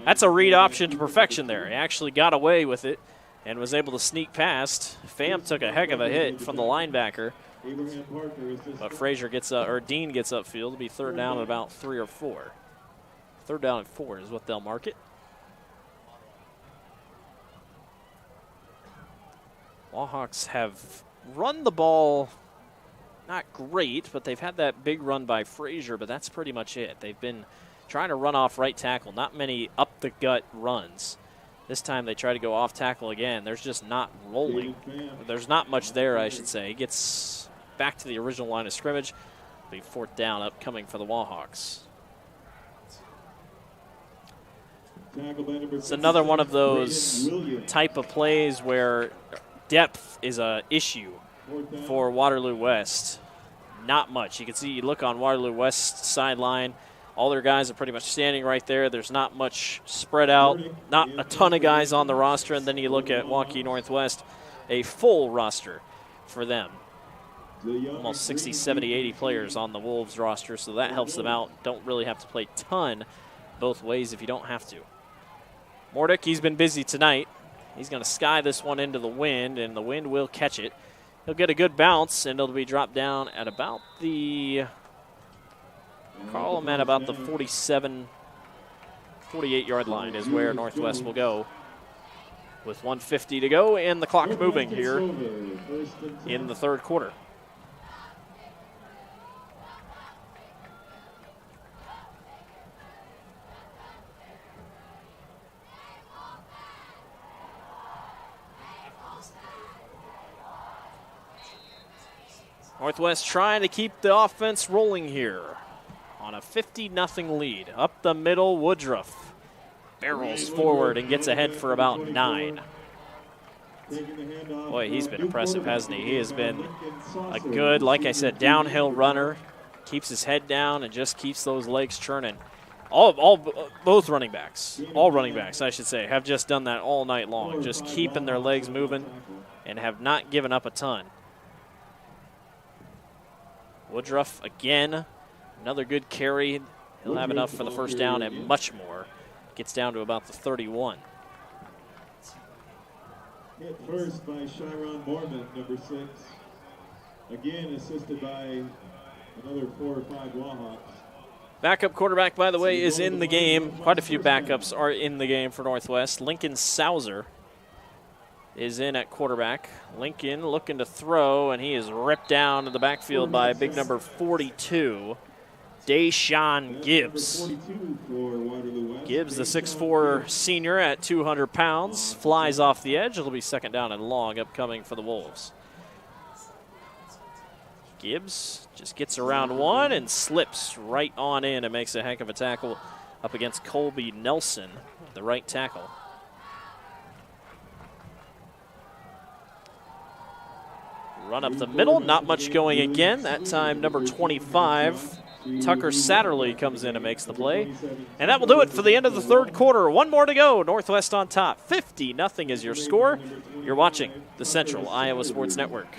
A: That's a read option to perfection there. He actually got away with it and was able to sneak past. Pham took a heck of a hit from the linebacker. But Dean gets upfield. It'll be third down at about 3 or 4. Third down at 4 is what they'll mark it. Wallhawks have run the ball not great, but they've had that big run by Frazier, but that's pretty much it. They've been trying to run off right tackle, not many up-the-gut runs. This time they try to go off tackle again. There's just not rolling. There's not much there, I should say. He gets back to the original line of scrimmage. It'll be fourth down upcoming for the Wallhawks. It's another one of those type of plays where depth is an issue for Waterloo West. Not much. You can see, you look on Waterloo West's sideline, all their guys are pretty much standing right there. There's not much spread out, not a ton of guys on the roster. And then you look at Waukee Northwest, a full roster for them. Almost 60, 70, 80 players on the Wolves roster, so that helps them out. Don't really have to play ton both ways if you don't have to. Mordick, he's been busy tonight. He's going to sky this one into the wind, and the wind will catch it. He'll get a good bounce, and it'll be dropped down at about the, call him at about the 47, 48-yard line is where Northwest will go. With 1:50 to go and the clock moving here in the third quarter. Northwest trying to keep the offense rolling here on a 50-0 lead. Up the middle, Woodruff barrels forward and gets ahead for about 9. Boy, he's been impressive, hasn't he? He has been a good, like I said, downhill runner. Keeps his head down and just keeps those legs churning. Both running backs, all running backs, I should say, have just done that all night long, just keeping their legs moving and have not given up a ton. Woodruff again, another good carry. He'll have enough for the first down and much more. Gets down to about the 31.
M: Hit first by Chiron Mormon, number 6. Again assisted by another 4 or 5 Wallhawks.
A: Backup quarterback, by the way, is in the game. Quite a few backups are in the game for Northwest. Lincoln Sauser is in at quarterback. Lincoln looking to throw, and he is ripped down to the backfield by big number 42, Deshaun Gibbs. Gibbs, the 6'4 senior at 200 pounds, flies off the edge. It'll be second down and long upcoming for the Wolves. Gibbs just gets around one and slips right on in and makes a heck of a tackle up against Colby Nelson, the right tackle. Run up the middle, not much going again. That time, number 25, Tucker Satterley comes in and makes the play. And that will do it for the end of the third quarter. One more to go. Northwest on top. 50-0 is your score. You're watching the Central Iowa Sports Network.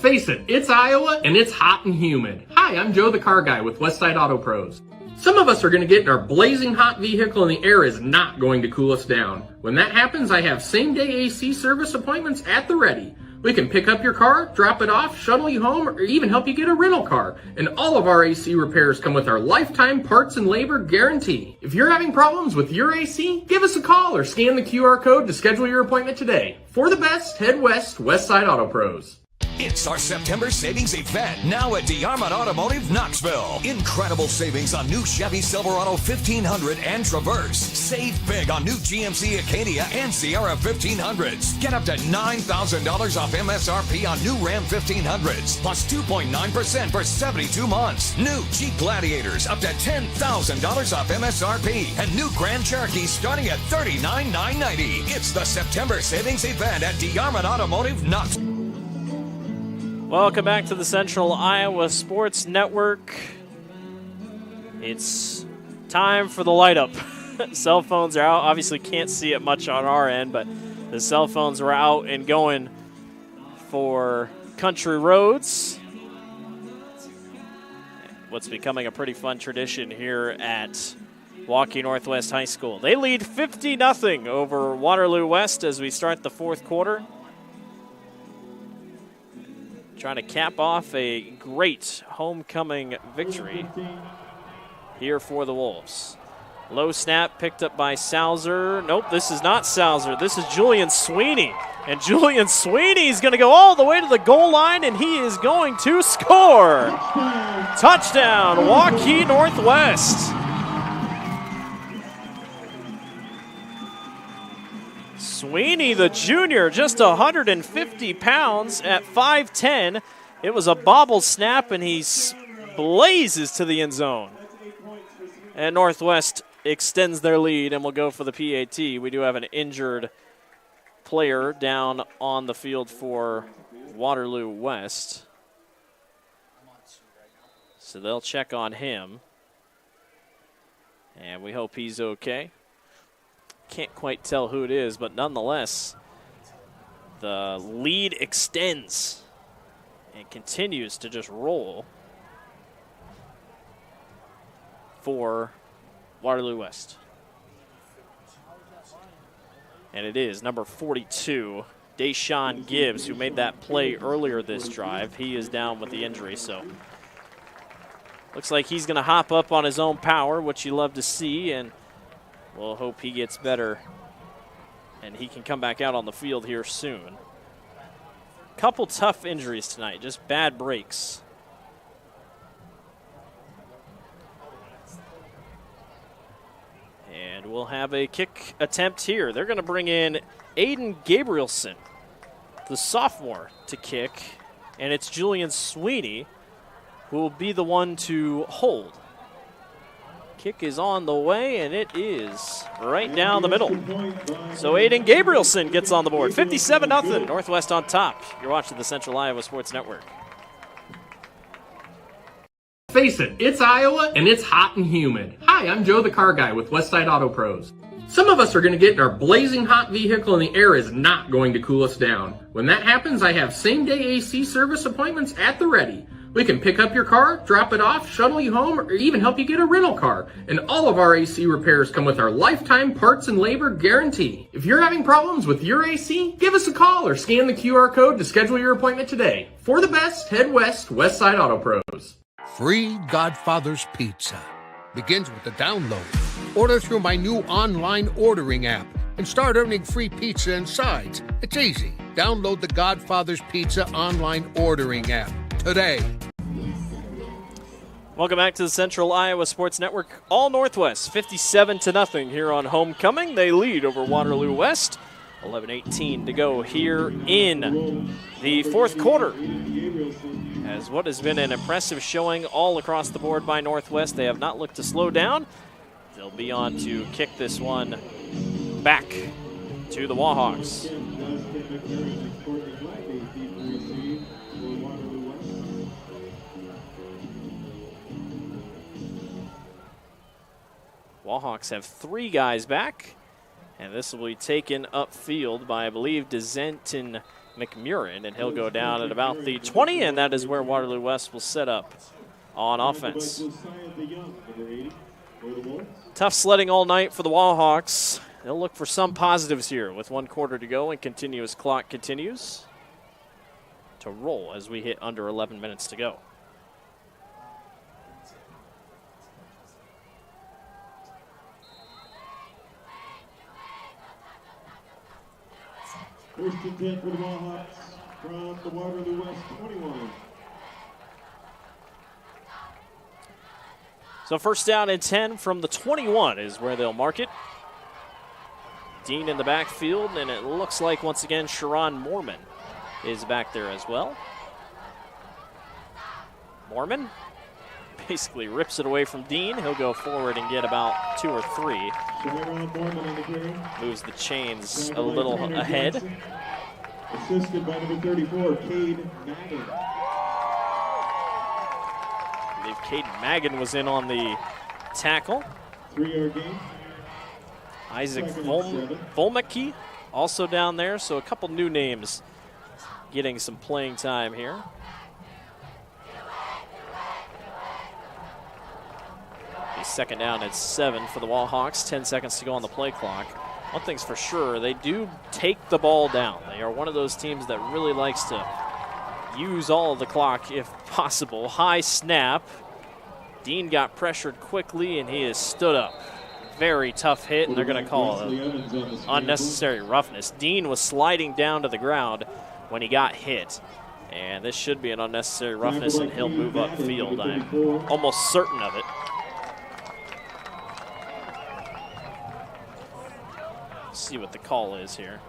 B: Face it, it's Iowa and it's hot and humid. Hi, I'm Joe the Car Guy with Westside Auto Pros. Some of us are going to get in our blazing hot vehicle and the air is not going to cool us down. When that happens, I have same-day AC service appointments at the ready. We can pick up your car, drop it off, shuttle you home, or even help you get a rental car. And all of our AC repairs come with our lifetime parts and labor guarantee. If you're having problems with your AC, give us a call or scan the QR code to schedule your appointment today. For the best, head west, Westside Auto Pros.
C: It's our September savings event now at DeArmond Automotive Knoxville. Incredible savings on new Chevy Silverado 1500 and Traverse. Save big on new GMC Acadia and Sierra 1500s. Get up to $9,000 off MSRP on new Ram 1500s, plus 2.9% for 72 months. New Jeep Gladiators up to $10,000 off MSRP, and new Grand Cherokee starting at $39,990. It's the September savings event at DeArmond Automotive Knoxville.
A: Welcome back to the Central Iowa Sports Network. It's time for the light up. Cell phones are out. Obviously can't see it much on our end, but the cell phones were out and going for country roads. What's becoming a pretty fun tradition here at Waukee Northwest High School. They lead 50-0 over Waterloo West as we start the fourth quarter. Trying to cap off a great homecoming victory here for the Wolves. Low snap picked up by Salzer. Nope, this is not Salzer. This is Julian Sweeney. And Julian Sweeney is going to go all the way to the goal line, and he is going to score. Touchdown, Waukee Northwest. Sweeney, the junior, just 150 pounds at 5'10". It was a bobble snap, and he blazes to the end zone. And Northwest extends their lead and will go for the PAT. We do have an injured player down on the field for Waterloo West. So they'll check on him. And we hope he's okay. Can't quite tell who it is, but nonetheless, the lead extends and continues to just roll for Waterloo West. And it is number 42, Deshaun Gibbs, who made that play earlier this drive. He is down with the injury, so looks like he's going to hop up on his own power, which you love to see, and we'll hope he gets better and he can come back out on the field here soon. Couple tough injuries tonight, just bad breaks. And we'll have a kick attempt here. They're going to bring in Aiden Gabrielson, the sophomore, to kick. And it's Julian Sweeney who will be the one to hold. Kick is on the way, and it is right down the middle. So Aiden Gabrielson gets on the board. 57-0, Northwest on top. You're watching the Central Iowa Sports Network.
B: Face it, it's Iowa and it's hot and humid. Hi, I'm Joe the Car Guy with Westside Auto Pros. Some of us are going to get in our blazing hot vehicle and the air is not going to cool us down. When that happens, I have same-day AC service appointments at the ready. We can pick up your car, drop it off, shuttle you home, or even help you get a rental car. And all of our AC repairs come with our lifetime parts and labor guarantee. If you're having problems with your AC, give us a call or scan the QR code to schedule your appointment today. For the best, head west, Westside Auto Pros.
I: Free Godfather's Pizza begins with the download. Order through my new online ordering app and start earning free pizza and sides. It's easy. Download the Godfather's Pizza online ordering app today.
A: Welcome back to the Central Iowa Sports Network. All Northwest, 57-0 here on homecoming. They lead over Waterloo West. 11:18 to go here in the fourth quarter. As what has been an impressive showing all across the board by Northwest, they have not looked to slow down. They'll be on to kick this one back to the Wahawks. Wahawks have 3 guys back, and this will be taken upfield by, I believe, DeZenton McMurrin, and he'll go down at about the 20, and that is where Waterloo West will set up on offense. Tough sledding all night for the Wahawks. They'll look for some positives here with 1 quarter to go, and continuous clock continues to roll as we hit under 11 minutes to go.
M: First and 10 for the Wahawks from the Waterloo West 21.
A: So first down and 10 from the 21 is where they'll mark it. Dean in the backfield, and it looks like once again Sharon Mormon is back there as well. Mormon basically rips it away from Dean. He'll go forward and get about 2 or 3. Moves the chains a little ahead.
M: Assisted by number 34, Cade Madden.
A: I believe Cade Magan was in on the tackle.
M: 3-yard gain.
A: Isaac Volmecki also down there, so a couple new names getting some playing time here. Second down at 7 for the Wahawks. 10 seconds to go on the play clock. One thing's for sure, they do take the ball down. They are one of those teams that really likes to use all of the clock if possible. High snap. Dean got pressured quickly, and he has stood up. Very tough hit, and they're going to call it unnecessary roughness. Dean was sliding down to the ground when he got hit. And this should be an unnecessary roughness, and he'll move upfield. I'm almost certain of it. See what the call is here.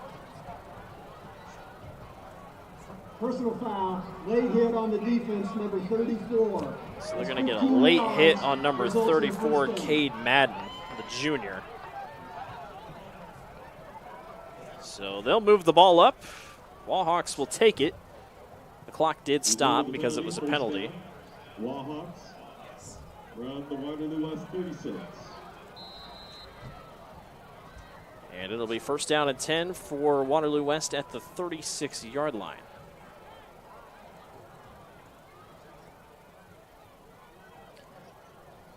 N: Personal foul, late hit on the defense, number 34.
A: So they're going to get a late hit on number 34, Cade Madden, the junior. So they'll move the ball up. Wahawks will take it. The clock did stop because it was a penalty.
M: Wahawks run the Waterloo West 36.
A: And it'll be first down and 10 for Waterloo West at the 36-yard line.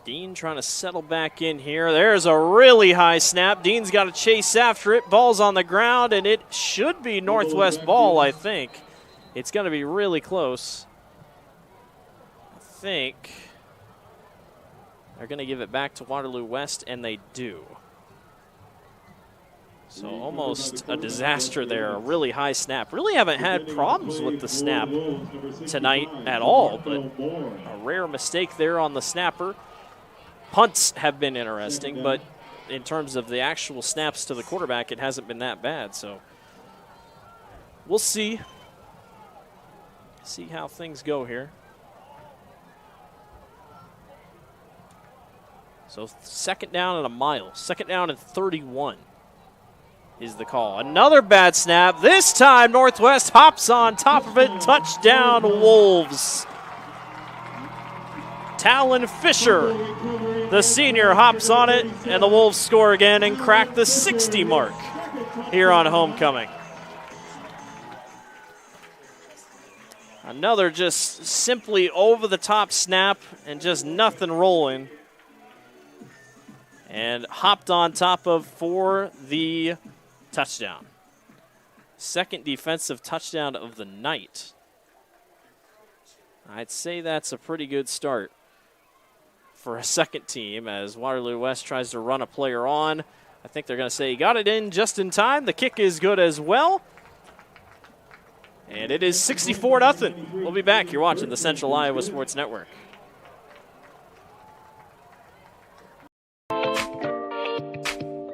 A: Dean trying to settle back in here. There's a really high snap. Dean's got to chase after it. Ball's on the ground, and it should be Northwest ball, I think. It's going to be really close. I think they're going to give it back to Waterloo West, and they do. So almost a disaster there, a really high snap. Really haven't had problems with the snap tonight at all, but a rare mistake there on the snapper. Punts have been interesting, but in terms of the actual snaps to the quarterback, it hasn't been that bad. So we'll see how things go here. So second down and a mile, second down and 31. Is the call. Another bad snap. This time Northwest hops on top of it. Touchdown Wolves. Talon Fisher, the senior, hops on it, and the Wolves score again and crack the 60 mark here on homecoming. Another just simply over-the-top snap and just nothing rolling. And hopped on top of for the touchdown. Second defensive touchdown of the night. I'd say that's a pretty good start for a second team as Waterloo West tries to run a player on. I I think they're going to say he got it in just in time. The kick is good as well. And it is 64-0. We'll be back. You're watching the Central Iowa Sports Network.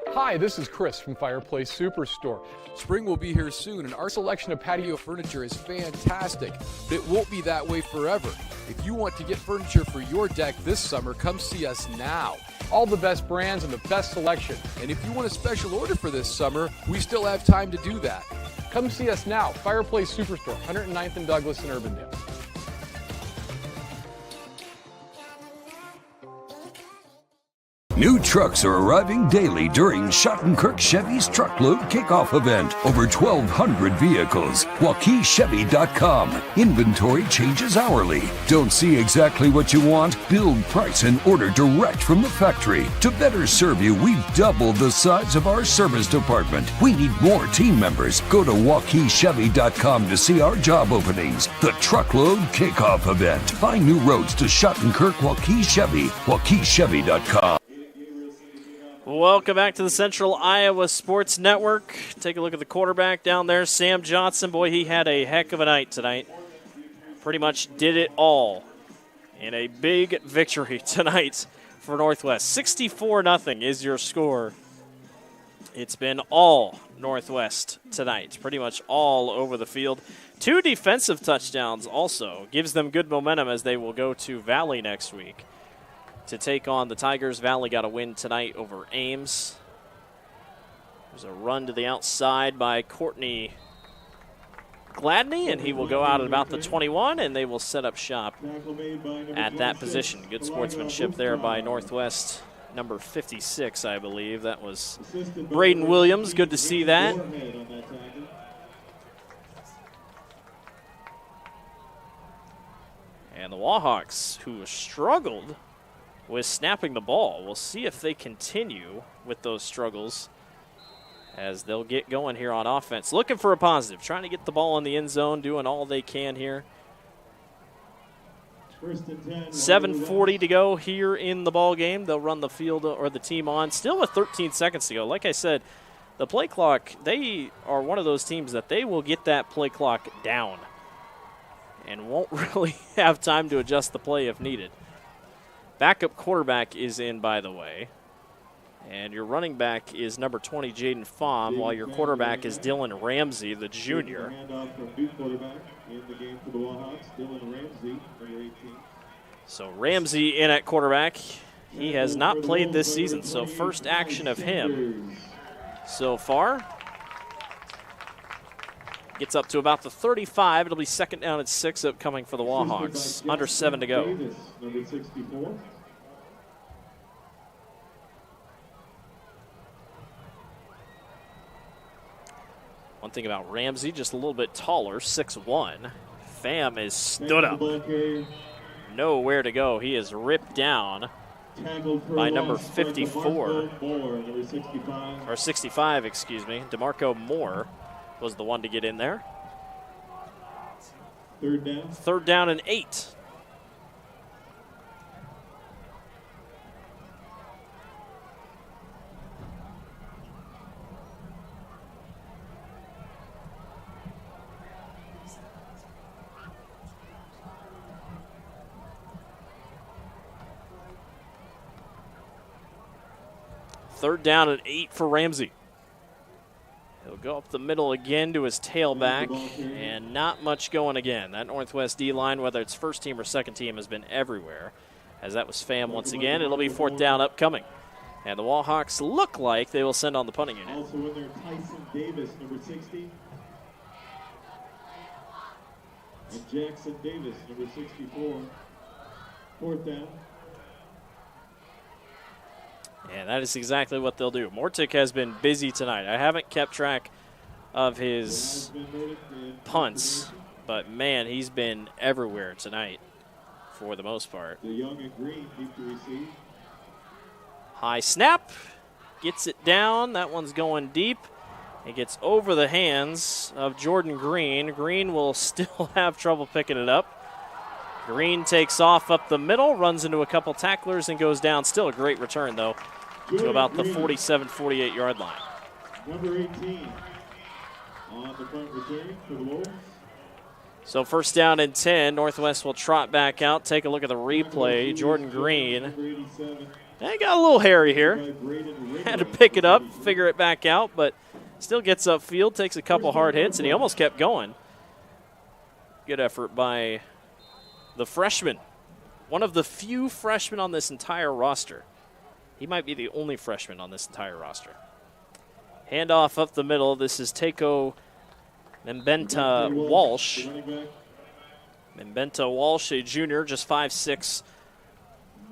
E: Hi, this is Chris from Fireplace Superstore. Spring will be here soon, and our selection of patio furniture is fantastic, but it won't be that way forever. If you want to get furniture for your deck this summer, come see us now. All the best brands and the best selection. And if you want a special order for this summer, we still have time to do that. Come see us now, Fireplace Superstore, 109th and Douglas in Urbandale.
C: New trucks are arriving daily during Schottenkirk Chevy's Truckload Kickoff event. Over 1,200 vehicles. WaukeeChevy.com. Inventory changes hourly. Don't see exactly what you want? Build, price, and order direct from the factory. To better serve you, we've doubled the size of our service department. We need more team members. Go to WaukeeChevy.com to see our job openings. The Truckload Kickoff event. Find new roads to Schottenkirk Waukee Chevy. WaukeeChevy.com.
A: Welcome back to the Central Iowa Sports Network. Take a look at the quarterback down there, Sam Johnson. Boy, he had a heck of a night tonight. Pretty much did it all in a big victory tonight for Northwest. 64-0 is your score. It's been all Northwest tonight, pretty much all over the field. 2 defensive touchdowns also. Gives them good momentum as they will go to Valley next week to take on the Tigers. Valley got a win tonight over Ames. There's a run to the outside by Courtney Gladney, and he will go out at about the 21, and they will set up shop at that position. Good sportsmanship there by Northwest, number 56, I believe. That was Braden Williams. Good to see that. And the Wahawks, who struggled with snapping the ball. We'll see if they continue with those struggles as they'll get going here on offense. Looking for a positive, trying to get the ball in the end zone, doing all they can here. 7:40 to go here in the ball game. They'll run the field or the team on. Still with 13 seconds to go. Like I said, the play clock, they are one of those teams that they will get that play clock down and won't really have time to adjust the play if needed. Backup quarterback is in, by the way. And your running back is number 20, Jaden Fahm, while your quarterback is Dylan Ramsey, the junior. So Ramsey in at quarterback. He has not played this season, so first action of him so far. Gets up to about the 35. It'll be second down and 6 upcoming for the Wahawks. Under 7 to go.
M: Number 64.
A: One thing about Ramsey, just a little bit taller, 6'1". Pham is stood up. Nowhere to go. He is ripped down by number 54. Or 65, excuse me. DeMarco Moore was the one to get in there. Third down and 8. Third down and 8 for Ramsey. He'll go up the middle again to his tailback, and not much going again. That Northwest D-line, whether it's first team or second team, has been everywhere, as that was Pham once again. It'll be fourth down upcoming. And the Wahawks look like they will send on the punting unit.
M: Also in there, Tyson Davis, number 60. And Jackson Davis, number 64. Fourth down.
A: And that is exactly what they'll do. Mortick has been busy tonight. I haven't kept track of his punts, but man, he's been everywhere tonight for the most part.
M: The young and green keep to receive.
A: High snap, gets it down. That one's going deep. It gets over the hands of Jordan Green. Green will still have trouble picking it up. Green takes off up the middle, runs into a couple tacklers, and goes down. Still a great return, though, to about the 47, 48-yard line.
M: Number 18 on the punt return for the Wolves.
A: So first down and 10. Northwest will trot back out. Take a look at the replay. Jordan Green. They got a little hairy here. Had to pick it up, figure it back out, but still gets upfield, takes a couple hard hits, and he almost kept going. Good effort by the freshman. One of the few freshmen on this entire roster. He might be the only freshman on this entire roster. Handoff up the middle. This is Takeo Mbenta Walsh. Mbenta Walsh, a junior, just 5'6",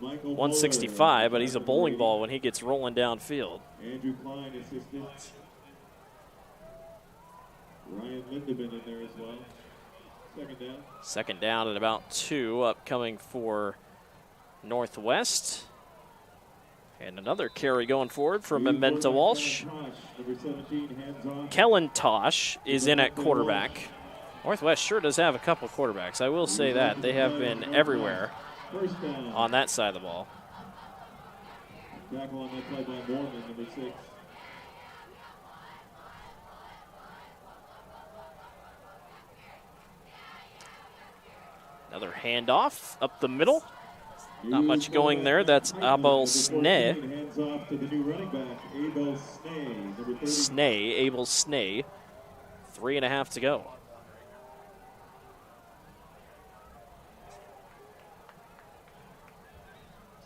A: 165, but he's a bowling ball when he gets rolling downfield.
M: Andrew Klein assisted. Ryan Lindemann in there as well. Second down.
A: Second down at about 2, upcoming for Northwest. And another carry going forward from Mbenta Walsh. Kellen Tosh is in at quarterback. Northwest sure does have a couple quarterbacks. I will say that. They have been everywhere on that side of the ball.
M: Tackle on that side by Mormon, number 6.
A: Another handoff up the middle. Not much going there. That's Abel Snee.
M: Hands off to the new running back, Abel Snee, number 30.
A: Snee, Abel Snee. 3.5 to go.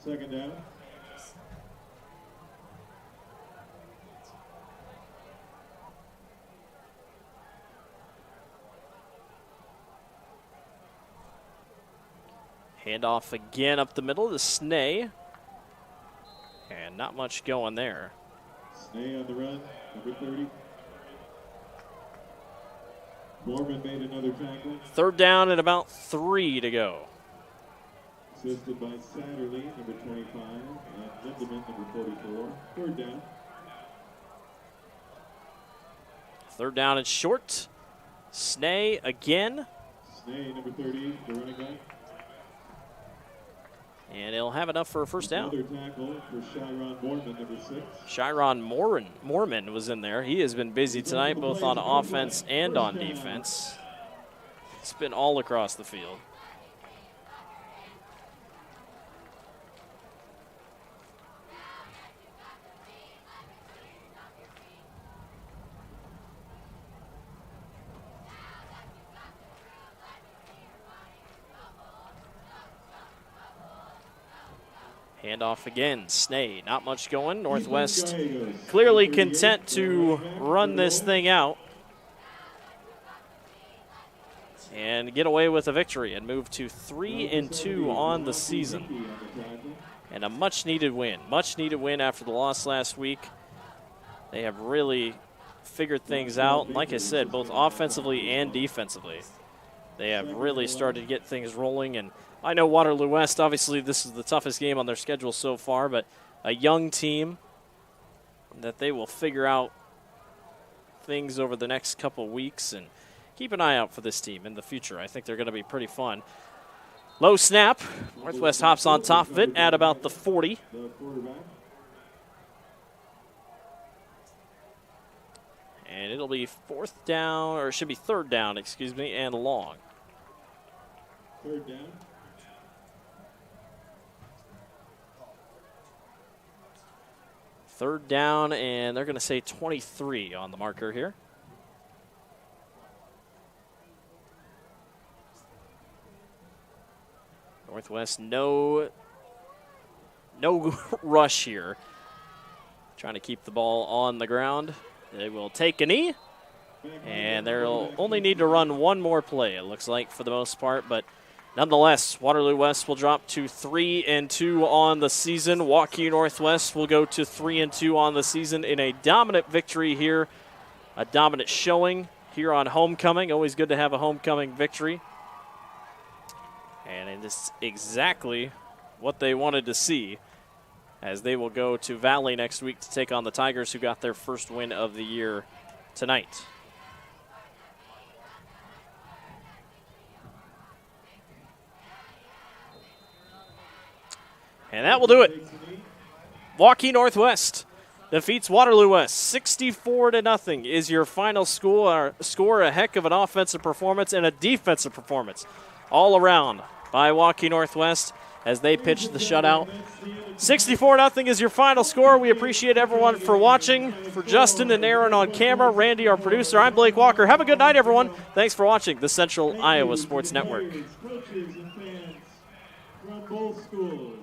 M: Second down.
A: Handoff again up the middle to Snee. And not much going there.
M: Snee on the run, number 30. Mormon made another tackle.
A: Third down and about 3 to go.
M: Assisted by Satterley, number 25, and Lindemann, number 44. Third down.
A: Third down and short. Snee again.
M: Snee, number 30, the running back.
A: And he'll have enough for a first down.
M: Another tackle for Chiron Mormon, number 6.
A: Chiron Mormon was in there. He has been busy tonight, both on offense and on defense. It's been all across the field. Handoff again, Snee, not much going. Northwest clearly content to run this thing out and get away with a victory and move to 3-2 on the season. And a much-needed win. Much-needed win after the loss last week. They have really figured things out. Like I said, both offensively and defensively, they have really started to get things rolling. And I know Waterloo West, obviously this is the toughest game on their schedule so far, but a young team that they will figure out things over the next couple weeks, and keep an eye out for this team in the future. I think they're going to be pretty fun. Low snap. Northwest hops on top of it at about the 40. And it'll be fourth down, or it should be third down, excuse me, and long.
M: Third down.
A: Third down, and they're going to say 23 on the marker here. Northwest, no rush here. Trying to keep the ball on the ground. They will take a knee, and they'll only need to run one more play, it looks like, for the most part. But nonetheless, Waterloo West will drop to 3-2 on the season. Waukee Northwest will go to 3-2 on the season in a dominant victory here, a dominant showing here on homecoming. Always good to have a homecoming victory. And it's exactly what they wanted to see, as they will go to Valley next week to take on the Tigers, who got their first win of the year tonight. And that will do it. Waukee Northwest defeats Waterloo West 64-0 is your final score. A heck of an offensive performance and a defensive performance all around by Waukee Northwest as they pitched the shutout. 64-0 is your final score. We appreciate everyone for watching. For Justin and Aaron on camera, Randy, our producer, I'm Blake Walker. Have a good night, everyone. Thanks for watching the Central Iowa Sports Network.
M: Coaches and fans from both schools.